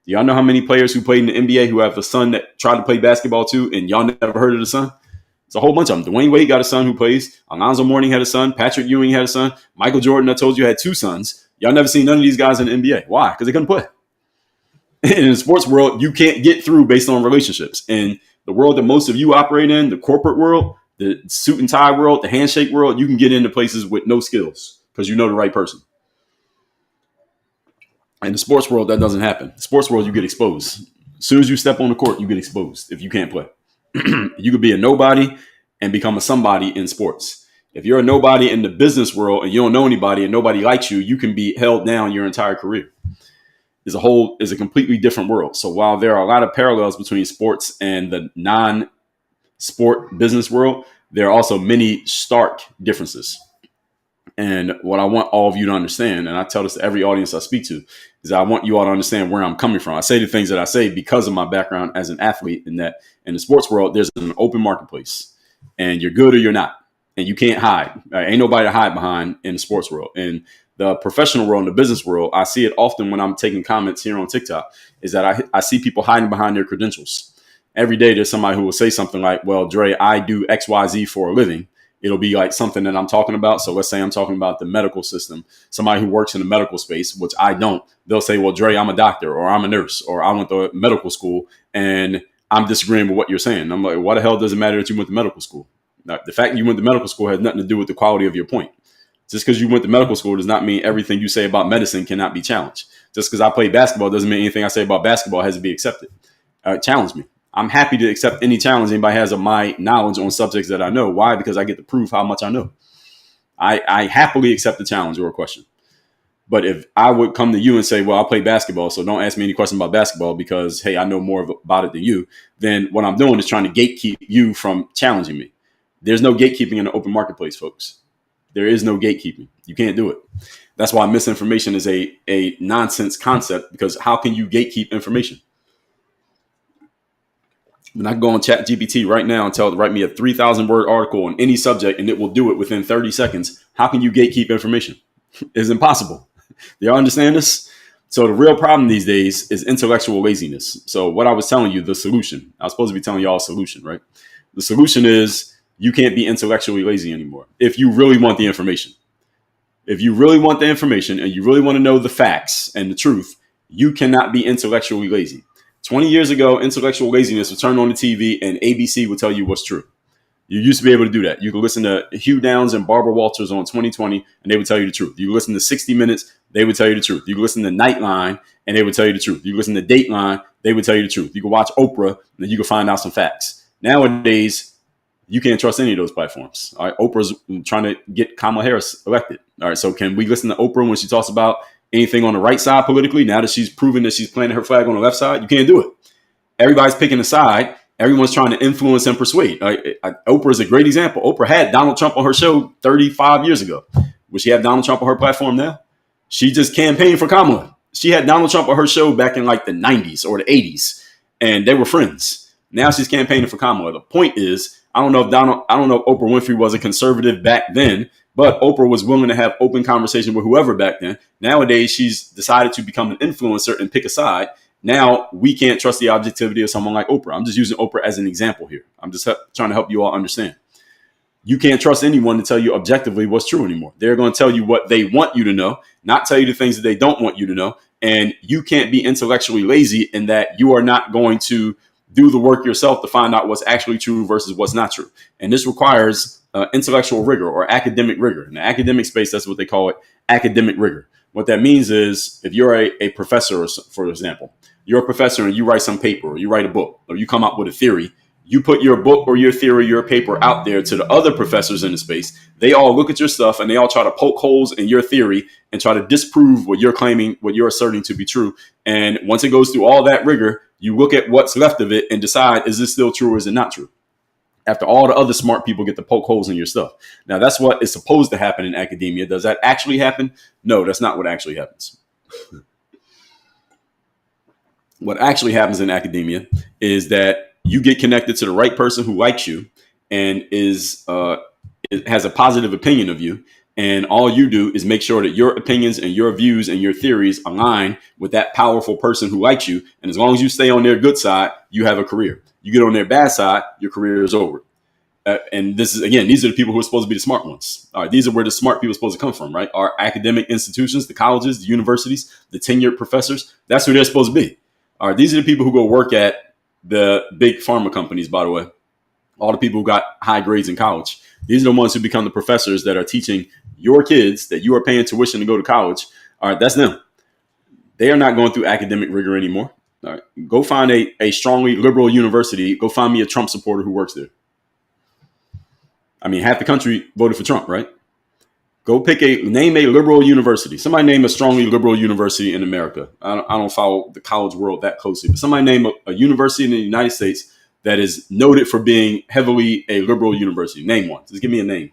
Do y'all know how many players who played in the NBA who have a son that tried to play basketball too, and y'all never heard of the son? It's a whole bunch of them. Dwayne Wade got a son who plays. Alonzo Mourning had a son. Patrick Ewing had a son. Michael Jordan, I told you, had two sons. Y'all never seen none of these guys in the NBA. Why? Because they couldn't play. In the sports world, you can't get through based on relationships. In the world that most of you operate in, the corporate world, the suit and tie world, the handshake world, you can get into places with no skills because you know the right person. In the sports world, that doesn't happen. The sports world, you get exposed. As soon as you step on the court, you get exposed if you can't play. You could be a nobody and become a somebody in sports. If you're a nobody in the business world and you don't know anybody and nobody likes you, you can be held down your entire career. Is a completely different world. So while there are a lot of parallels between sports and the non-sport business world, there are also many stark differences. And what I want all of you to understand, and I tell this to every audience I speak to, is I want you all to understand where I'm coming from. I say the things that I say because of my background as an athlete, in that in the sports world, there's an open marketplace and you're good or you're not. And you can't hide. Ain't nobody to hide behind in the sports world. And the professional world and the business world, I see it often when I'm taking comments here on TikTok, is that I see people hiding behind their credentials. Every day there's somebody who will say something like, well, Dre, I do XYZ for a living. It'll be like something that I'm talking about. So let's say I'm talking about the medical system, somebody who works in the medical space, which I don't. They'll say, well, Dre, I'm a doctor or I'm a nurse or I went to medical school and I'm disagreeing with what you're saying. I'm like, why the hell does it matter that you went to medical school? Now, the fact that you went to medical school has nothing to do with the quality of your point. Just because you went to medical school does not mean everything you say about medicine cannot be challenged. Just because I play basketball doesn't mean anything I say about basketball has to be accepted. Challenge me. I'm happy to accept any challenge anybody has of my knowledge on subjects that I know. Why? Because I get to prove how much I know. I happily accept the challenge or a question. But if I would come to you and say, well, I play basketball, so don't ask me any questions about basketball because, hey, I know more about it than you, then what I'm doing is trying to gatekeep you from challenging me. There's no gatekeeping in the open marketplace, folks. There is no gatekeeping. You can't do it. That's why misinformation is a nonsense concept, because how can you gatekeep information? When I can go on ChatGPT right now and tell it to write me a 3,000 word article on any subject and it will do it within 30 seconds. How can you gatekeep information? It's impossible. Do y'all understand this? So the real problem these days is intellectual laziness. So what I was telling you, the solution, I was supposed to be telling y'all a solution, right? The solution is you can't be intellectually lazy anymore. If you really want the information, if you really want the information and you really want to know the facts and the truth, you cannot be intellectually lazy. 20 years ago, intellectual laziness would turn on the TV and ABC would tell you what's true. You used to be able to do that. You could listen to Hugh Downs and Barbara Walters on 2020 and they would tell you the truth. You could listen to 60 Minutes, they would tell you the truth. You could listen to Nightline and they would tell you the truth. You could listen to Dateline, they would tell you the truth. You could watch Oprah and then you could find out some facts. Nowadays, you can't trust any of those platforms. All right, Oprah's trying to get Kamala Harris elected. All right, so can we listen to Oprah when she talks about anything on the right side politically? Now that she's proven that she's planting her flag on the left side, you can't do it. Everybody's picking a side. Everyone's trying to influence and persuade. Oprah is a great example. Oprah had Donald Trump on her show 35 years ago. Would she have Donald Trump on her platform now? She just campaigned for Kamala. She had Donald Trump on her show back in like the 90s or the 80s, and they were friends. Now she's campaigning for Kamala. The point is, I don't know if Oprah Winfrey was a conservative back then, but Oprah was willing to have open conversation with whoever back then. Nowadays, she's decided to become an influencer and pick a side. Now we can't trust the objectivity of someone like Oprah. I'm just using Oprah as an example here. I'm just trying to help you all understand. You can't trust anyone to tell you objectively what's true anymore. They're going to tell you what they want you to know, not tell you the things that they don't want you to know. And you can't be intellectually lazy in that you are not going to do the work yourself to find out what's actually true versus what's not true. And this requires intellectual rigor or academic rigor. In the academic space, that's what they call it, academic rigor. What that means is if you're a professor, for example, you're a professor and you write some paper or you write a book or you come up with a theory, you put your book or your theory, your paper out there to the other professors in the space. They all look at your stuff and they all try to poke holes in your theory and try to disprove what you're claiming, what you're asserting to be true. And once it goes through all that rigor, you look at what's left of it and decide, is this still true or is it not true? After all the other smart people get to poke holes in your stuff. Now, that's what is supposed to happen in academia. Does that actually happen? No, that's not what actually happens. What actually happens in academia is that you get connected to the right person who likes you and has a positive opinion of you. And all you do is make sure that your opinions and your views and your theories align with that powerful person who likes you. And as long as you stay on their good side, you have a career. You get on their bad side, your career is over. And this is, again, these are the people who are supposed to be the smart ones. All right, these are where the smart people are supposed to come from, right? Our academic institutions, the colleges, the universities, the tenured professors, that's who they're supposed to be. All right, these are the people who go work at the big pharma companies, by the way, all the people who got high grades in college. These are the ones who become the professors that are teaching your kids that you are paying tuition to go to college. All right, that's them. They are not going through academic rigor anymore. All right, go find a strongly liberal university. Go find me a Trump supporter who works there. I mean, half the country voted for Trump, right? Go name a liberal university. Somebody name a strongly liberal university in America. I don't follow the college world that closely, but somebody name a university in the United States that is noted for being heavily a liberal university. Name one. Just give me a name.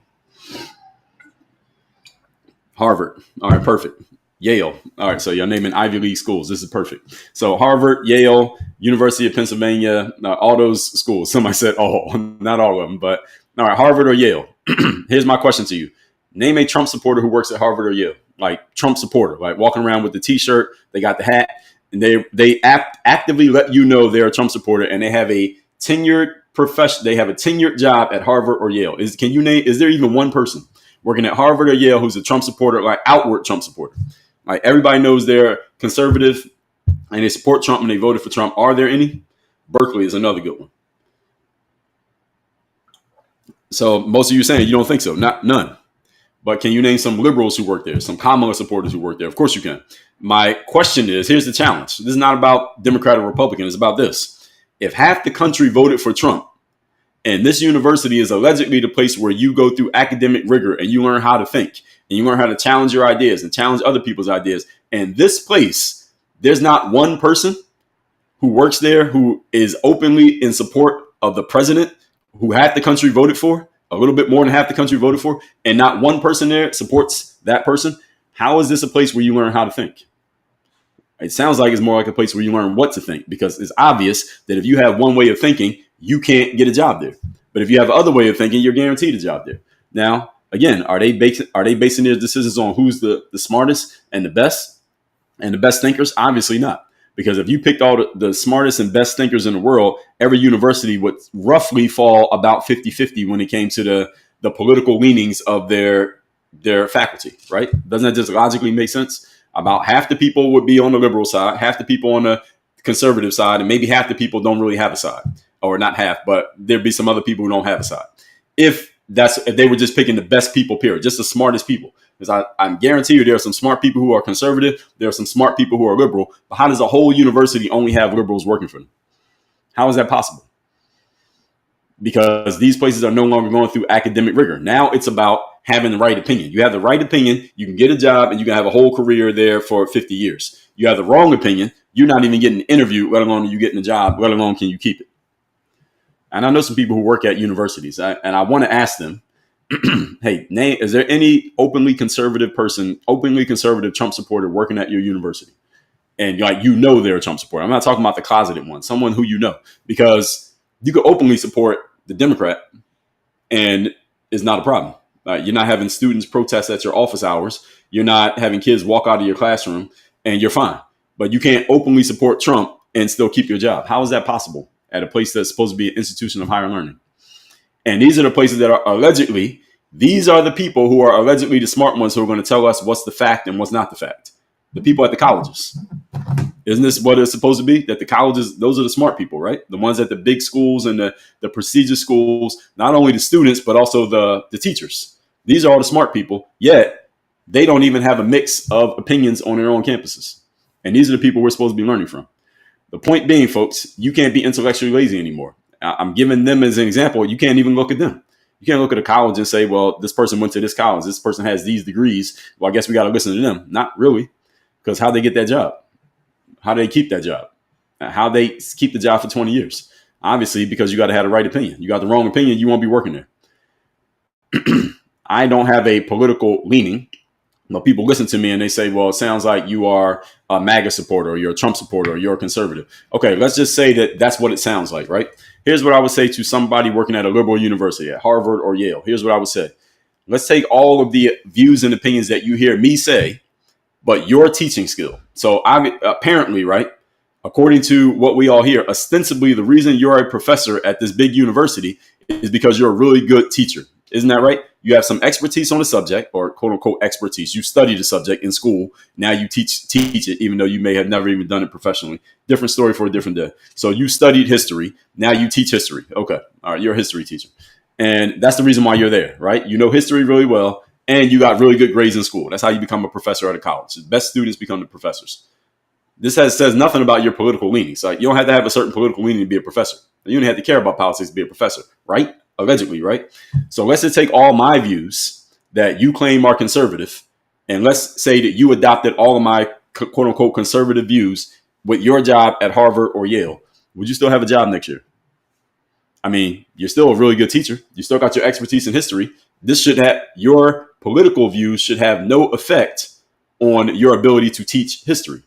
Harvard. All right, perfect. Yale. All right, so you're naming Ivy League schools. This is perfect. So Harvard, Yale, University of Pennsylvania, all those schools. Somebody said all, not all of them, but all right, Harvard or Yale. Here's my question to you. Name a Trump supporter who works at Harvard or Yale, like Trump supporter, like walking around with the T-shirt, they got the hat, and they actively let you know they're a Trump supporter, and they have a tenured profession. They have a tenured job at Harvard or Yale. Is there even one person working at Harvard or Yale who's a Trump supporter, like outward Trump supporter? Like everybody knows they're conservative and they support Trump and they voted for Trump. Are there any? Berkeley is another good one. So most of you are saying you don't think so. None. But can you name some liberals who work there, some Kamala supporters who work there? Of course you can. My question is, here's the challenge. This is not about Democrat or Republican. It's about this. If half the country voted for Trump and this university is allegedly the place where you go through academic rigor and you learn how to think and you learn how to challenge your ideas and challenge other people's ideas. And this place, there's not one person who works there who is openly in support of the president who half the country voted for. A little bit more than half the country voted for, and not one person there supports that person. How is this a place where you learn how to think? It sounds like it's more like a place where you learn what to think, because it's obvious that if you have one way of thinking, you can't get a job there. But if you have other way of thinking, you're guaranteed a job there. Now, again, are they basing their decisions on who's the smartest and the best thinkers? Obviously not. Because if you picked all the smartest and best thinkers in the world, every university would roughly fall about 50-50 when it came to the political leanings of their faculty, right? Doesn't that just logically make sense? About half the people would be on the liberal side, half the people on the conservative side, and maybe half the people don't really have a side. Or not half, but there'd be some other people who don't have a side. If they were just picking the best people, period, just the smartest people. Because I guarantee you there are some smart people who are conservative. There are some smart people who are liberal. But how does a whole university only have liberals working for them? How is that possible? Because these places are no longer going through academic rigor. Now it's about having the right opinion. You have the right opinion, you can get a job and you can have a whole career there for 50 years. You have the wrong opinion, you're not even getting interviewed, let alone you getting a job, let alone can you keep it. And I know some people who work at universities, and I want to ask them, Hey, name, is there any openly conservative person, openly conservative Trump supporter working at your university? And like, they're a Trump supporter. I'm not talking about the closeted one, someone who because you could openly support the Democrat and it's not a problem. You're not having students protest at your office hours. You're not having kids walk out of your classroom, and you're fine. But you can't openly support Trump and still keep your job. How is that possible at a place that's supposed to be an institution of higher learning? And these are the places that are allegedly, these are the people who are allegedly the smart ones who are going to tell us what's the fact and what's not the fact. The people at the colleges. Isn't this what it's supposed to be? That the colleges, those are the smart people, right? The ones at the big schools and the prestigious schools, not only the students, but also the teachers. These are all the smart people, yet they don't even have a mix of opinions on their own campuses. And these are the people we're supposed to be learning from. The point being, folks, you can't be intellectually lazy anymore. I'm giving them as an example. You can't even look at them. You can't look at a college and say, well, this person went to this college. This person has these degrees. Well, I guess we got to listen to them. Not really. Because how'd they get that job? How do they keep that job? How they keep the job for 20 years? Obviously, because you got to have the right opinion. You got the wrong opinion, you won't be working there. I don't have a political leaning. But people listen to me and they say, well, it sounds like you are a MAGA supporter, or you're a Trump supporter, or you're a conservative. Okay, let's just say that that's what it sounds like, right? Here's what I would say to somebody working at a liberal university, at Harvard or Yale. Here's what I would say. Let's take all of the views and opinions that you hear me say, but your teaching skill. So apparently, right, according to what we all hear, ostensibly the reason you're a professor at this big university is because you're a really good teacher. Isn't that right? You have some expertise on the subject, or quote unquote expertise. You studied the subject in school. Now you teach it, even though you may have never even done it professionally. Different story for a different day. So you studied history. Now you teach history. Okay. All right. You're a history teacher. And that's the reason why you're there, right? You know history really well, and you got really good grades in school. That's how you become a professor at a college. The best students become the professors. This says nothing about your political leanings. Like, you don't have to have a certain political leaning to be a professor. You don't have to care about politics to be a professor, right? Allegedly, right? So let's just take all my views that you claim are conservative, and let's say that you adopted all of my quote unquote conservative views with your job at Harvard or Yale. Would you still have a job next year? I mean, you're still a really good teacher. You still got your expertise in history. This should have, your political views should have no effect on your ability to teach history.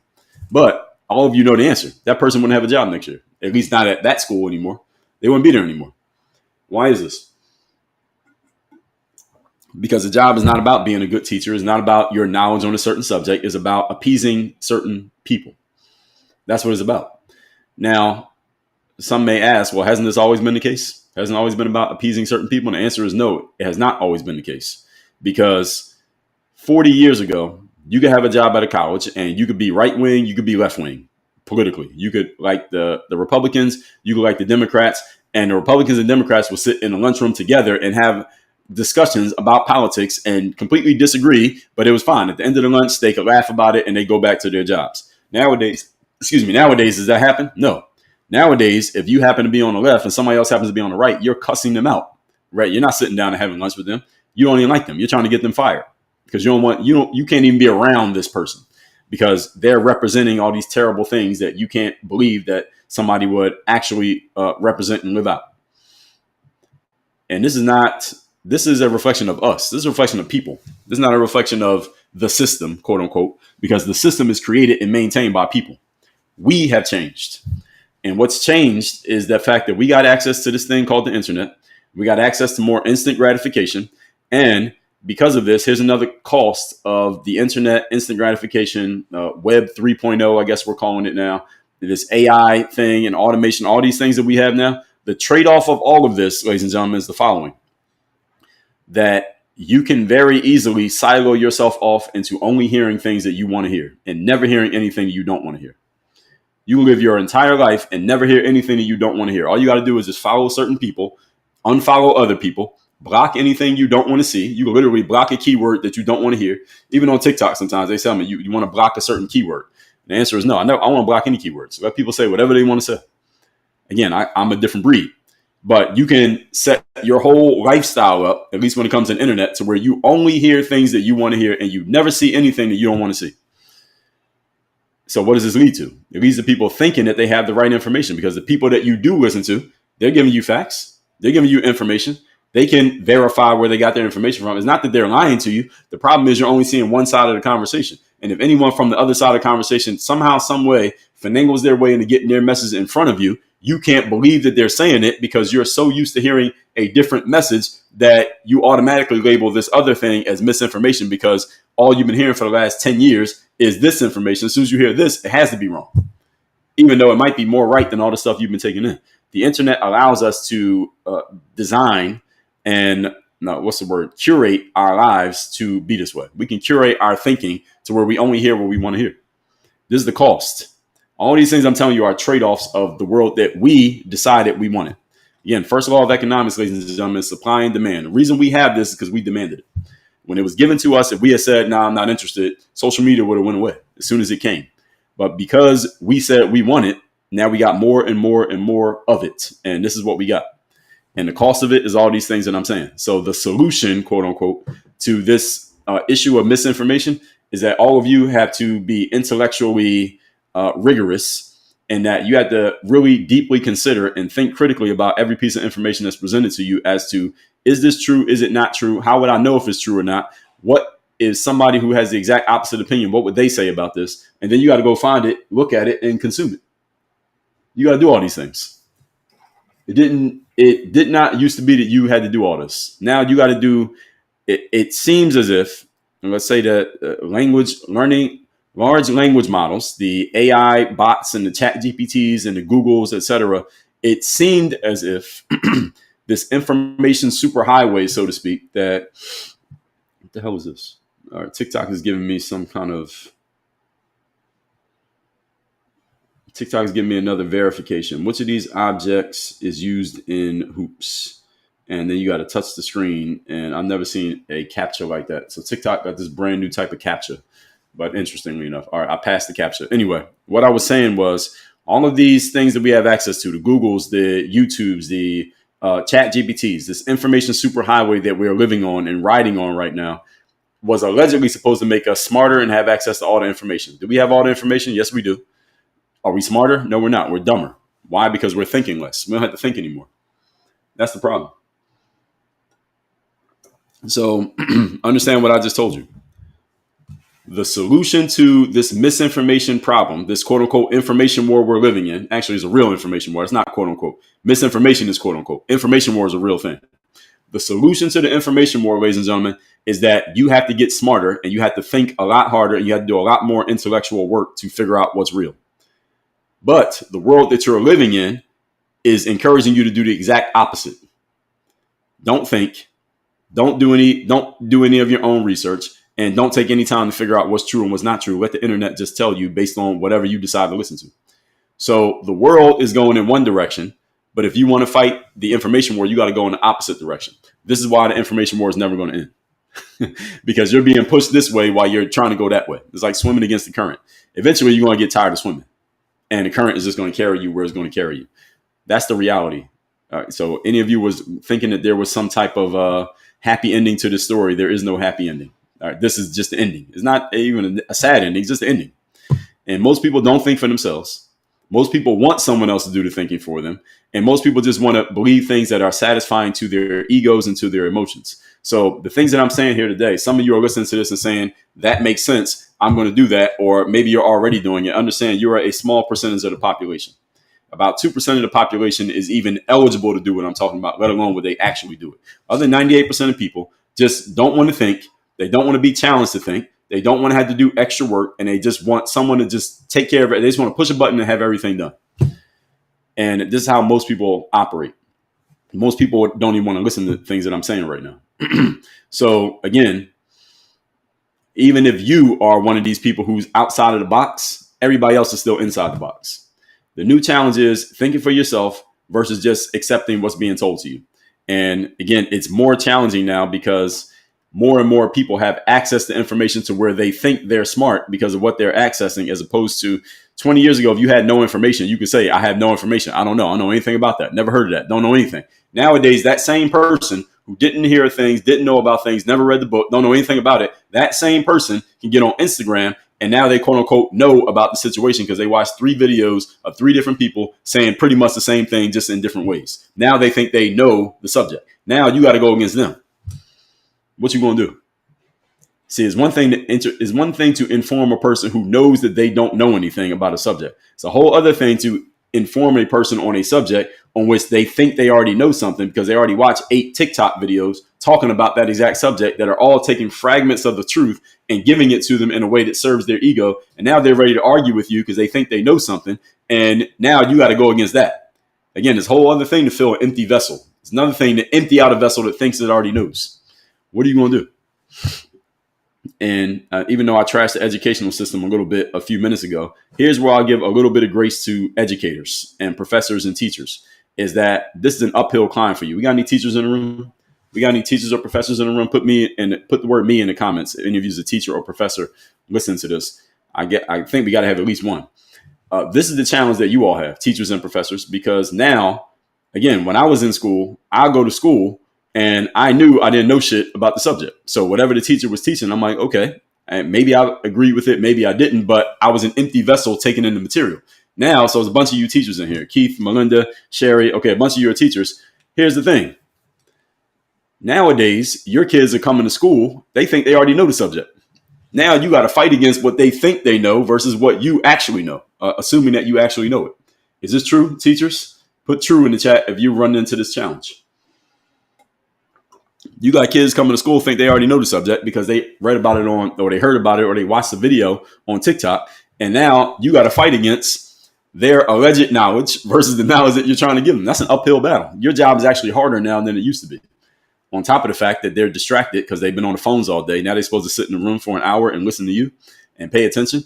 But all of you know the answer. That person wouldn't have a job next year, at least not at that school anymore. They wouldn't be there anymore. Why is this? Because the job is not about being a good teacher. It's not about your knowledge on a certain subject. It's about appeasing certain people. That's what it's about. Now, some may ask, well, hasn't this always been the case? Hasn't it always been about appeasing certain people? And the answer is no, it has not always been the case. Because 40 years ago, you could have a job at a college and you could be right wing, you could be left wing politically. You could like the Republicans, you could like the Democrats, and the Republicans and Democrats will sit in the lunchroom together and have discussions about politics and completely disagree, but it was fine. At the end of the lunch, they could laugh about it and they go back to their jobs. Nowadays, does that happen? No. Nowadays, if you happen to be on the left and somebody else happens to be on the right, you're cussing them out, right? You're not sitting down and having lunch with them. You don't even like them. You're trying to get them fired because you can't even be around this person because they're representing all these terrible things that you can't believe that somebody would actually represent and live out. And this is a reflection of us. This is a reflection of people. This is not a reflection of the system, quote unquote, because the system is created and maintained by people. We have changed. And what's changed is the fact that we got access to this thing called the internet. We got access to more instant gratification. And because of this, here's another cost of the internet, instant gratification, Web 3.0, I guess we're calling it now. This AI thing and automation, all these things that we have now. The trade-off of all of this, ladies and gentlemen, is the following. That you can very easily silo yourself off into only hearing things that you want to hear and never hearing anything you don't want to hear. You live your entire life and never hear anything that you don't want to hear. All you got to do is just follow certain people, unfollow other people, block anything you don't want to see. You literally block a keyword that you don't want to hear. Even on TikTok, sometimes they tell me you want to block a certain keyword. The answer is no. I want to block any keywords. Let people say whatever they want to say. Again, I'm a different breed. But you can set your whole lifestyle up, at least when it comes to the internet, to where you only hear things that you want to hear and you never see anything that you don't want to see. So what does this lead to? It leads to people thinking that they have the right information because the people that you do listen to, they're giving you facts. They're giving you information. They can verify where they got their information from. It's not that they're lying to you. The problem is you're only seeing one side of the conversation. And if anyone from the other side of the conversation somehow, some way finagles their way into getting their message in front of you, you can't believe that they're saying it because you're so used to hearing a different message that you automatically label this other thing as misinformation because all you've been hearing for the last 10 years is this information. As soon as you hear this, it has to be wrong, even though it might be more right than all the stuff you've been taking in. The internet allows us to design and curate our lives to be this way. We can curate our thinking to where we only hear what we want to hear. This is the cost. All these things I'm telling you are trade-offs of the world that we decided we wanted. Again, first law of economics, ladies and gentlemen, supply and demand. The reason we have this is because we demanded it. When it was given to us, if we had said, "No, I'm not interested," social media would have went away as soon as it came. But because we said we want it, now we got more and more and more of it. And this is what we got. And the cost of it is all these things that I'm saying. So the solution, quote unquote, to this issue of misinformation is that all of you have to be intellectually rigorous, and that you have to really deeply consider and think critically about every piece of information that's presented to you as to, is this true? Is it not true? How would I know if it's true or not? What is somebody who has the exact opposite opinion? What would they say about this? And then you got to go find it, look at it, and consume it. You got to do all these things. It did not used to be that you had to do all this. Now you got to do it. It seems as if, let's say that language learning, large language models, the AI bots and the chat GPTs and the Googles, etc. It seemed as if this information superhighway, so to speak, that, what the hell is this? All right, TikTok is giving me some kind of, TikTok is giving me another verification. Which of these objects is used in hoops? And then you got to touch the screen. And I've never seen a captcha like that. So TikTok got this brand new type of captcha. But interestingly enough, all right, I passed the captcha. Anyway, what I was saying was all of these things that we have access to, the Googles, the YouTubes, the chat GPTs, this information superhighway that we're living on and riding on right now, was allegedly supposed to make us smarter and have access to all the information. Do we have all the information? Yes, we do. Are we smarter? No, we're not. We're dumber. Why? Because we're thinking less. We don't have to think anymore. That's the problem. So understand what I just told you. The solution to this misinformation problem, this quote unquote information war we're living in, actually is a real information war. It's not quote unquote. Misinformation is quote unquote. Information war is a real thing. The solution to the information war, ladies and gentlemen, is that you have to get smarter and you have to think a lot harder and you have to do a lot more intellectual work to figure out what's real. But the world that you're living in is encouraging you to do the exact opposite. Don't think, don't do any of your own research, and don't take any time to figure out what's true and what's not true. Let the internet just tell you based on whatever you decide to listen to. So the world is going in one direction, but if you want to fight the information war, you got to go in the opposite direction. This is why the information war is never going to end. Because you're being pushed this way while you're trying to go that way. It's like swimming against the current. Eventually, you're going to get tired of swimming. And the current is just going to carry you where it's going to carry you. That's the reality. All right, so any of you was thinking that there was some type of happy ending to the story, there is no happy ending. All right, this is just the ending. It's not even a sad ending. It's just the ending. And most people don't think for themselves. Most people want someone else to do the thinking for them. And most people just want to believe things that are satisfying to their egos and to their emotions. So the things that I'm saying here today, some of you are listening to this and saying, that makes sense. I'm going to do that. Or maybe you're already doing it. Understand you are a small percentage of the population. About 2% of the population is even eligible to do what I'm talking about, let alone would they actually do it. Other than 98% of people just don't want to think. They don't want to be challenged to think. They don't want to have to do extra work. And they just want someone to just take care of it. They just want to push a button and have everything done. And this is how most people operate. Most people don't even want to listen to things that I'm saying right now. So again, even if you are one of these people who's outside of the box, everybody else is still inside the box. The new challenge is thinking for yourself versus just accepting what's being told to you. And again, it's more challenging now because more and more people have access to information to where they think they're smart because of what they're accessing, as opposed to 20 years ago, if you had no information, you could say, I have no information. I don't know anything about that. Never heard of that. Don't know anything. Nowadays, that same person who didn't hear things, didn't know about things, never read the book, don't know anything about it, that same person can get on Instagram And now they quote unquote know about the situation because they watched 3 videos of 3 different people saying pretty much the same thing, just in different ways. Now they think they know the subject. Now you got to go against them. What you going to do? See, it's one thing to inform a person who knows that they don't know anything about a subject. It's a whole other thing to inform a person on a subject on which they think they already know something because they already watched 8 TikTok videos talking about that exact subject that are all taking fragments of the truth and giving it to them in a way that serves their ego. And now they're ready to argue with you because they think they know something. And now you got to go against that. Again, this whole other thing to fill an empty vessel. It's another thing to empty out a vessel that thinks it already knows. What are you going to do? And even though I trashed the educational system a little bit a few minutes ago, here's where I'll give a little bit of grace to educators and professors and teachers, is that this is an uphill climb for you. We got any teachers in the room? We got any teachers or professors in the room? Put the word me in the comments. If any of you is a teacher or professor listening to this, I think we got to have at least one. This is the challenge that you all have, teachers and professors, because now, again, when I was in school, I'll go to school and I knew I didn't know shit about the subject. So whatever the teacher was teaching, I'm like, okay, and maybe I agreed with it, maybe I didn't, but I was an empty vessel taking in the material. Now, so there's a bunch of you teachers in here, Keith, Melinda, Sherry. Okay, a bunch of you are teachers. Here's the thing. Nowadays, your kids are coming to school. They think they already know the subject. Now you got to fight against what they think they know versus what you actually know, assuming that you actually know it. Is this true, teachers? Put true in the chat if you run into this challenge. You got kids coming to school think they already know the subject because they read about it or they heard about it, or they watched the video on TikTok. And now you got to fight against their alleged knowledge versus the knowledge that you're trying to give them. That's an uphill battle. Your job is actually harder now than it used to be. On top of the fact that they're distracted because they've been on the phones all day. Now they're supposed to sit in the room for an hour and listen to you and pay attention.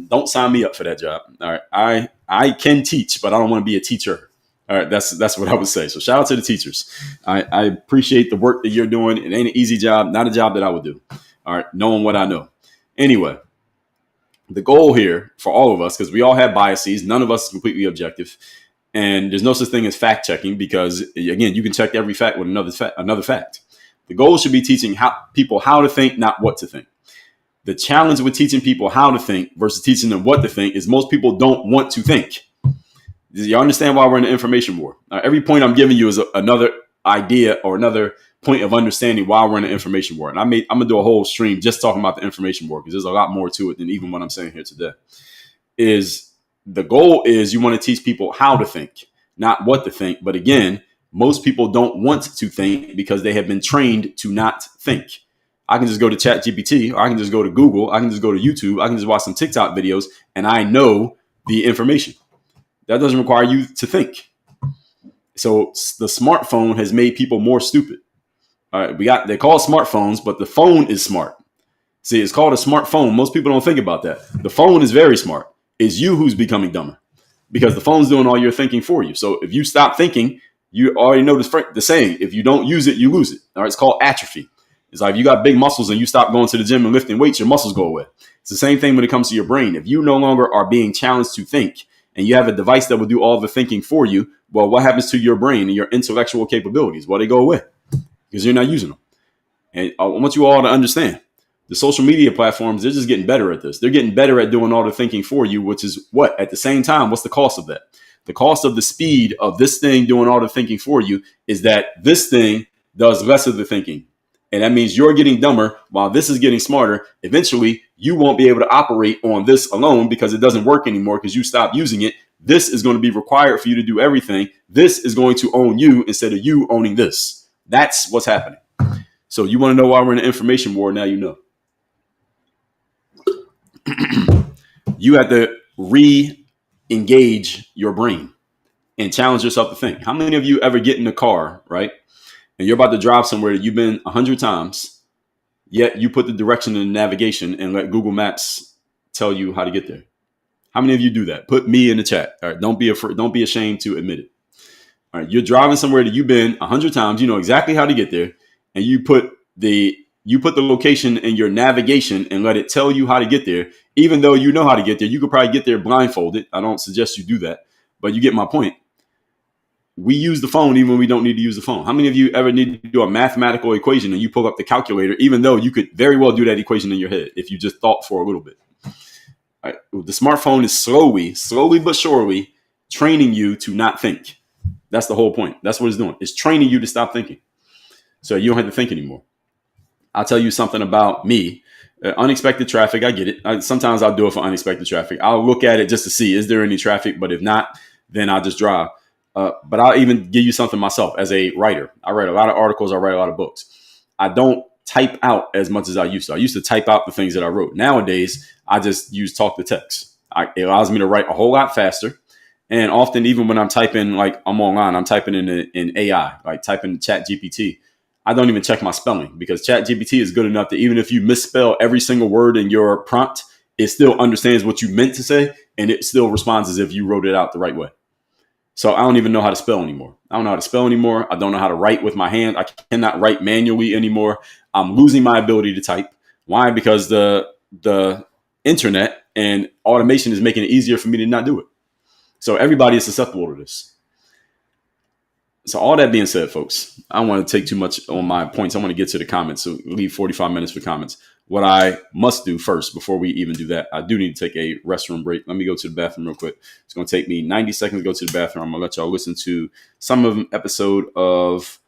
Don't sign me up for that job. All right. I can teach, but I don't want to be a teacher. All right, that's what I would say. So shout out to the teachers. I appreciate the work that you're doing. It ain't an easy job, not a job that I would do. All right, knowing what I know. Anyway, the goal here for all of us, because we all have biases, none of us is completely objective, and there's no such thing as fact checking because, again, you can check every fact with another fact. The goal should be teaching people how to think, not what to think. The challenge with teaching people how to think versus teaching them what to think is most people don't want to think. You understand why we're in the information war? Every point I'm giving you is another idea or another point of understanding why we're in the information war. And I'm going to do a whole stream just talking about the information war because there's a lot more to it than even what I'm saying here today. The goal is you want to teach people how to think, not what to think. But again, most people don't want to think because they have been trained to not think. I can just go to ChatGPT, or I can just go to Google, I can just go to YouTube, I can just watch some TikTok videos, and I know the information. That doesn't require you to think. So the smartphone has made people more stupid. All right, they call it smartphones, but the phone is smart. See, it's called a smartphone. Most people don't think about that. The phone is very smart. It's you who's becoming dumber because the phone's doing all your thinking for you. So if you stop thinking, you already know the saying, if you don't use it, you lose it. All right, it's called atrophy. It's like if you got big muscles and you stop going to the gym and lifting weights, your muscles go away. It's the same thing when it comes to your brain. If you no longer are being challenged to think and you have a device that will do all the thinking for you, well, what happens to your brain and your intellectual capabilities? Well, they go away because you're not using them. And I want you all to understand the social media platforms, they're just getting better at this. They're getting better at doing all the thinking for you, which is what? At the same time, what's the cost of that? The cost of the speed of this thing doing all the thinking for you is that this thing does less of the thinking. And that means you're getting dumber while this is getting smarter. Eventually, you won't be able to operate on this alone because it doesn't work anymore because you stopped using it. This is going to be required for you to do everything. This is going to own you instead of you owning this. That's what's happening. So you want to know why we're in an information war? Now you know. You have to re-engage your brain and challenge yourself to think. How many of you ever get in the car, right? And you're about to drive somewhere that you've been 100 times, yet you put the direction in the navigation and let Google Maps tell you how to get there. How many of you do that? Put me in the chat. All right, don't be afraid. Don't be ashamed to admit it. All right, you're driving somewhere that you've been 100 times. You know exactly how to get there, and you put the location in your navigation and let it tell you how to get there. Even though you know how to get there, you could probably get there blindfolded. I don't suggest you do that, but you get my point. We use the phone even when we don't need to use the phone. How many of you ever need to do a mathematical equation and you pull up the calculator, even though you could very well do that equation in your head if you just thought for a little bit? The smartphone is slowly but surely training you to not think. That's the whole point. That's what it's doing. It's training you to stop thinking. So you don't have to think anymore. I'll tell you something about me. Unexpected traffic, I get it. Sometimes I'll do it for unexpected traffic. I'll look at it just to see, is there any traffic? But if not, then I'll just drive. But I'll even give you something myself as a writer. I write a lot of articles. I write a lot of books. I don't type out as much as I used to. I used to type out the things that I wrote. Nowadays, I just use talk to text. It allows me to write a whole lot faster. And often, even when I'm typing, like I'm online, I'm typing in AI, like typing Chat GPT. I don't even check my spelling because Chat GPT is good enough that even if you misspell every single word in your prompt, it still understands what you meant to say, and it still responds as if you wrote it out the right way. So I don't even know how to spell anymore. I don't know how to spell anymore. I don't know how to write with my hand. I cannot write manually anymore. I'm losing my ability to type. Why? Because the internet and automation is making it easier for me to not do it. So everybody is susceptible to this. So all that being said, folks, I don't want to take too much on my points. I want to get to the comments. So leave 45 minutes for comments. What I must do first, before we even do that, I do need to take a restroom break. Let me go to the bathroom real quick. It's going to take me 90 seconds to go to the bathroom. I'm going to let y'all listen to some of an episode of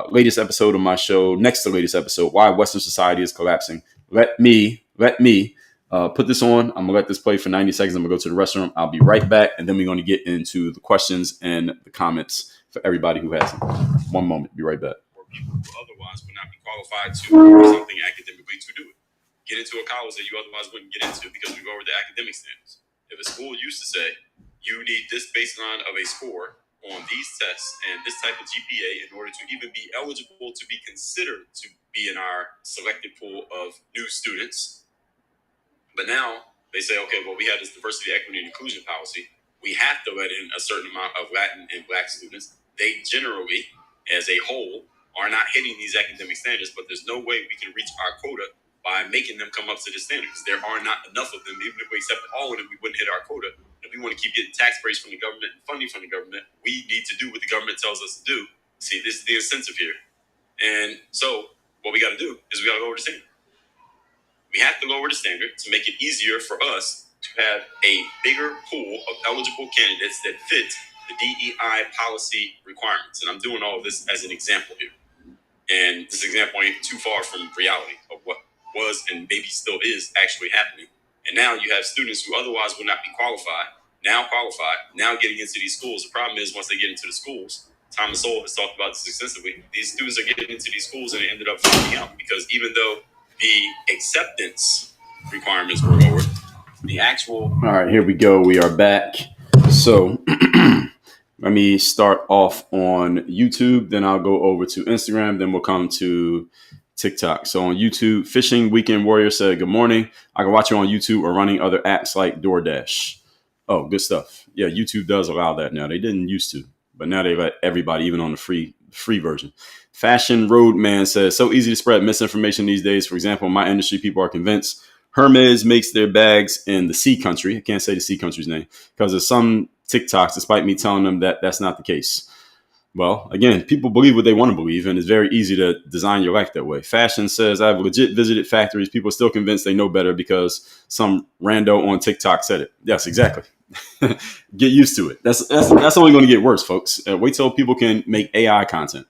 latest episode of my show, next to the latest episode, Why Western Society is Collapsing. Let me put this on. I'm going to let this play for 90 seconds. I'm going to go to the restroom. I'll be right back. And then we're going to get into the questions and the comments for everybody who has them. One moment. Be right back. Or people who otherwise would not be qualified to do something academically to do it. Get into a college that you otherwise wouldn't get into because we lowered the academic standards. If a school used to say, you need this baseline of a score on these tests and this type of GPA in order to even be eligible to be considered to be in our selected pool of new students. But now they say, okay, well, we have this diversity, equity, and inclusion policy. We have to let in a certain amount of Latin and Black students. They generally, as a whole, are not hitting these academic standards, but there's no way we can reach our quota by making them come up to the standards. There are not enough of them. Even if we accepted all of them, we wouldn't hit our quota. If we want to keep getting tax breaks from the government and funding from the government, we need to do what the government tells us to do. See, this is the incentive here. And so what we got to do is we got to lower the standard. We have to lower the standard to make it easier for us to have a bigger pool of eligible candidates that fit the DEI policy requirements. And I'm doing all of this as an example here. And this example ain't too far from reality of what was and maybe still is actually happening. And now you have students who otherwise would not be qualified, now getting into these schools. The problem is once they get into the schools, Thomas Sowell has talked about this extensively, these students are getting into these schools and they ended up finding out because even though the acceptance requirements were lowered, the actual... All right, here we go. We are back. So let me start off on YouTube, then I'll go over to Instagram, then we'll come to TikTok. So on YouTube, Fishing Weekend Warrior said, good morning. I can watch you on YouTube or running other apps like DoorDash. Oh, good stuff. Yeah, YouTube does allow that now. They didn't used to, but now they let everybody, even on the free version. Fashion Roadman says, so easy to spread misinformation these days. For example, in my industry, people are convinced Hermes makes their bags in the C country. I can't say the C country's name because of some TikToks, despite me telling them that that's not the case. Well, again, people believe what they want to believe, and it's very easy to design your life that way. Fashion says, I've legit visited factories. People are still convinced they know better because some rando on TikTok said it. Yes, exactly. Get used to it. That's only going to get worse, folks. Wait till people can make AI content.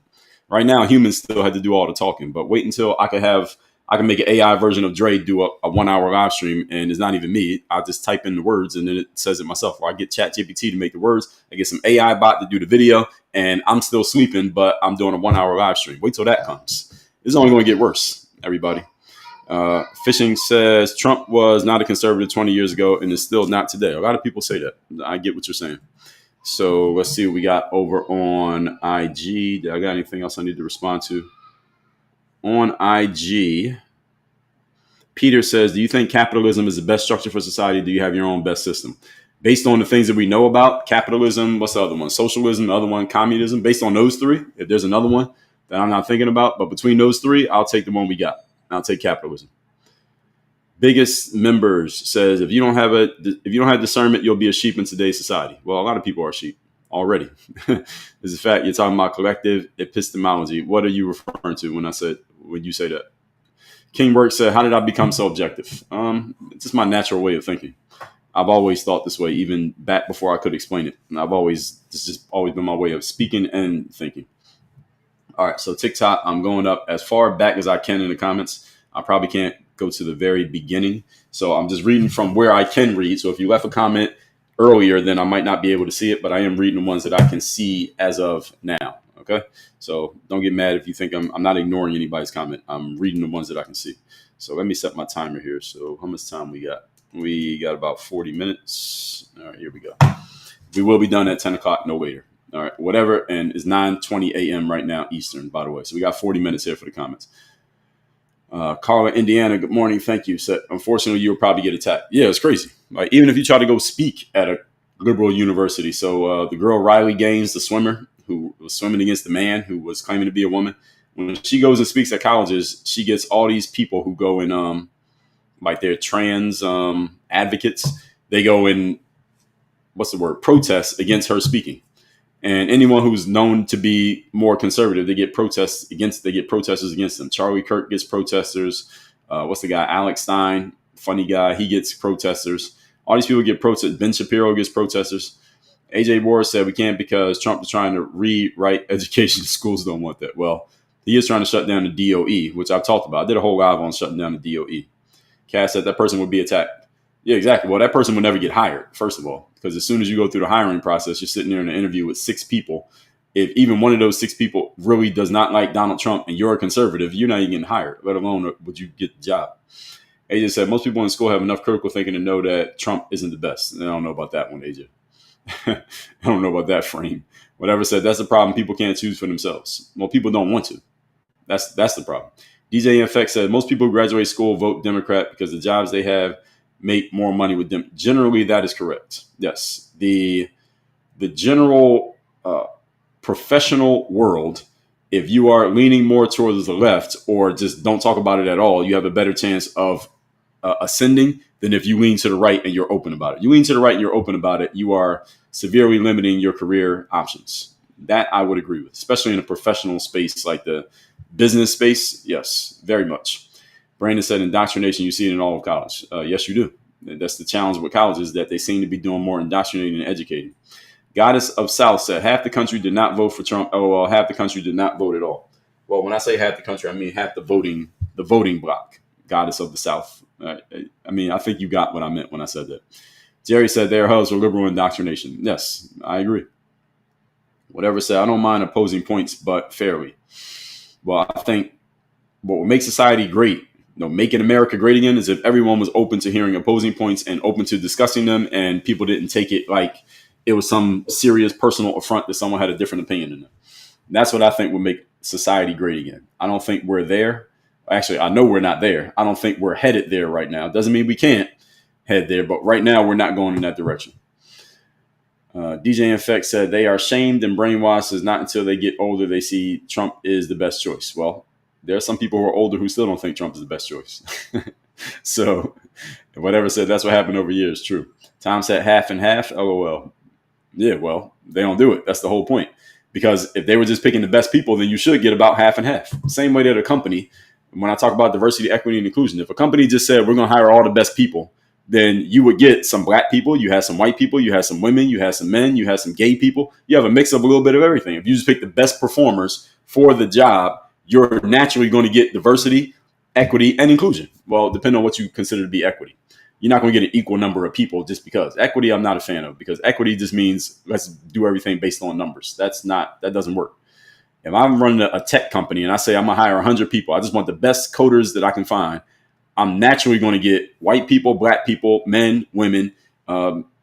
Right now, humans still had to do all the talking, but wait until I can make an AI version of Dre do a 1 hour live stream, and it's not even me. I just type in the words and then it says it myself. Or I get ChatGPT to make the words. I get some AI bot to do the video, and I'm still sleeping, but I'm doing a 1 hour live stream. Wait till that comes. It's only going to get worse, everybody. Fishing says Trump was not a conservative 20 years ago and is still not today. A lot of people say that. I get what you're saying. So let's see what we got over on IG. Did I got anything else I need to respond to? On IG, Peter says, do you think capitalism is the best structure for society? Do you have your own best system? Based on the things that we know about capitalism, what's the other one? Socialism, the other one, communism. Based on those three, if there's another one that I'm not thinking about, but between those three, I'll take the one we got. I'll take capitalism. Biggest Members says, if you don't have discernment, you'll be a sheep in today's society. Well, a lot of people are sheep already. This is fact. You're talking about collective epistemology. What are you referring to when you say that? King Burke said, how did I become so objective? It's just my natural way of thinking. I've always thought this way, even back before I could explain it. And this just always been my way of speaking and thinking. All right, so TikTok, I'm going up as far back as I can in the comments. I probably can't go to the very beginning. So I'm just reading from where I can read. So if you left a comment earlier, then I might not be able to see it, but I am reading the ones that I can see as of now. Okay, so don't get mad if you think I'm not ignoring anybody's comment. I'm reading the ones that I can see. So let me set my timer here. So how much time we got? We got about 40 minutes. All right, here we go. We will be done at 10 o'clock, no later. All right, whatever. And it's 9:20 a.m. right now, Eastern, by the way. So we got 40 minutes here for the comments. Carla, Indiana, good morning. Thank you. Said, unfortunately, you will probably get attacked. Yeah, it's crazy. Like, even if you try to go speak at a liberal university. So the girl Riley Gaines, the swimmer who was swimming against the man who was claiming to be a woman, when she goes and speaks at colleges, she gets all these people who go and like they're trans advocates. They go and protest against her speaking. And anyone who's known to be more conservative, they get protesters against them. Charlie Kirk gets protesters. What's the guy? Alex Stein, funny guy. He gets protesters. All these people get protesters. Ben Shapiro gets protesters. AJ Boris said we can't because Trump is trying to rewrite education. Schools don't want that. Well, he is trying to shut down the DOE, which I've talked about. I did a whole live on shutting down the DOE. Cass said that person would be attacked. Yeah, exactly. Well, that person would never get hired, first of all, because as soon as you go through the hiring process, you're sitting there in an interview with 6 people. If even one of those 6 people really does not like Donald Trump and you're a conservative, you're not even getting hired, let alone would you get the job. AJ said most people in school have enough critical thinking to know that Trump isn't the best. And I don't know about that one, AJ. I don't know about that frame. Whatever said, that's the problem. People can't choose for themselves. Well, people don't want to. That's the problem. DJ Infect said most people who graduate school vote Democrat because the jobs they have make more money with them. Generally, that is correct. Yes. The general professional world, if you are leaning more towards the left or just don't talk about it at all, you have a better chance of ascending than if you lean to the right and you're open about it. You lean to the right and you're open about it, you are severely limiting your career options. That I would agree with, especially in a professional space like the business space. Yes, very much. Brandon said indoctrination, you see it in all of college. Yes, you do. That's the challenge with colleges, that they seem to be doing more indoctrinating than educating. Goddess of South said half the country did not vote for Trump. LOL, half the country did not vote at all. Well, when I say half the country, I mean half the voting block. Goddess of the South. I mean, I think you got what I meant when I said that. Jerry said their hubs are liberal indoctrination. Yes, I agree. Whatever said, I don't mind opposing points, but fairly. Well, I think what would make society great, making America great again, is if everyone was open to hearing opposing points and open to discussing them, and people didn't take it like it was some serious personal affront that someone had a different opinion in them. That's what I think would make society great again. I don't think we're there. Actually, I know we're not there. I don't think we're headed there right now. Doesn't mean we can't head there, but right now we're not going in that direction. DJ Infect said they are shamed and brainwashed. Is not until they get older they see Trump is the best choice. Well, there are some people who are older who still don't think Trump is the best choice. So whatever said, that's what happened over years. True. Tom said half and half. LOL. Yeah, well, they don't do it. That's the whole point. Because if they were just picking the best people, then you should get about half and half. Same way that a company, when I talk about diversity, equity, and inclusion, if a company just said we're going to hire all the best people, then you would get some black people, you have some white people, you have some women, you have some men, you have some gay people. You have a mix of a little bit of everything. If you just pick the best performers for the job, you're naturally going to get diversity, equity, and inclusion. Well, depending on what you consider to be equity. You're not going to get an equal number of people just because. Equity, I'm not a fan of, because equity just means let's do everything based on numbers. That doesn't work. If I'm running a tech company and I say I'm going to hire 100 people, I just want the best coders that I can find, I'm naturally going to get white people, black people, men, women,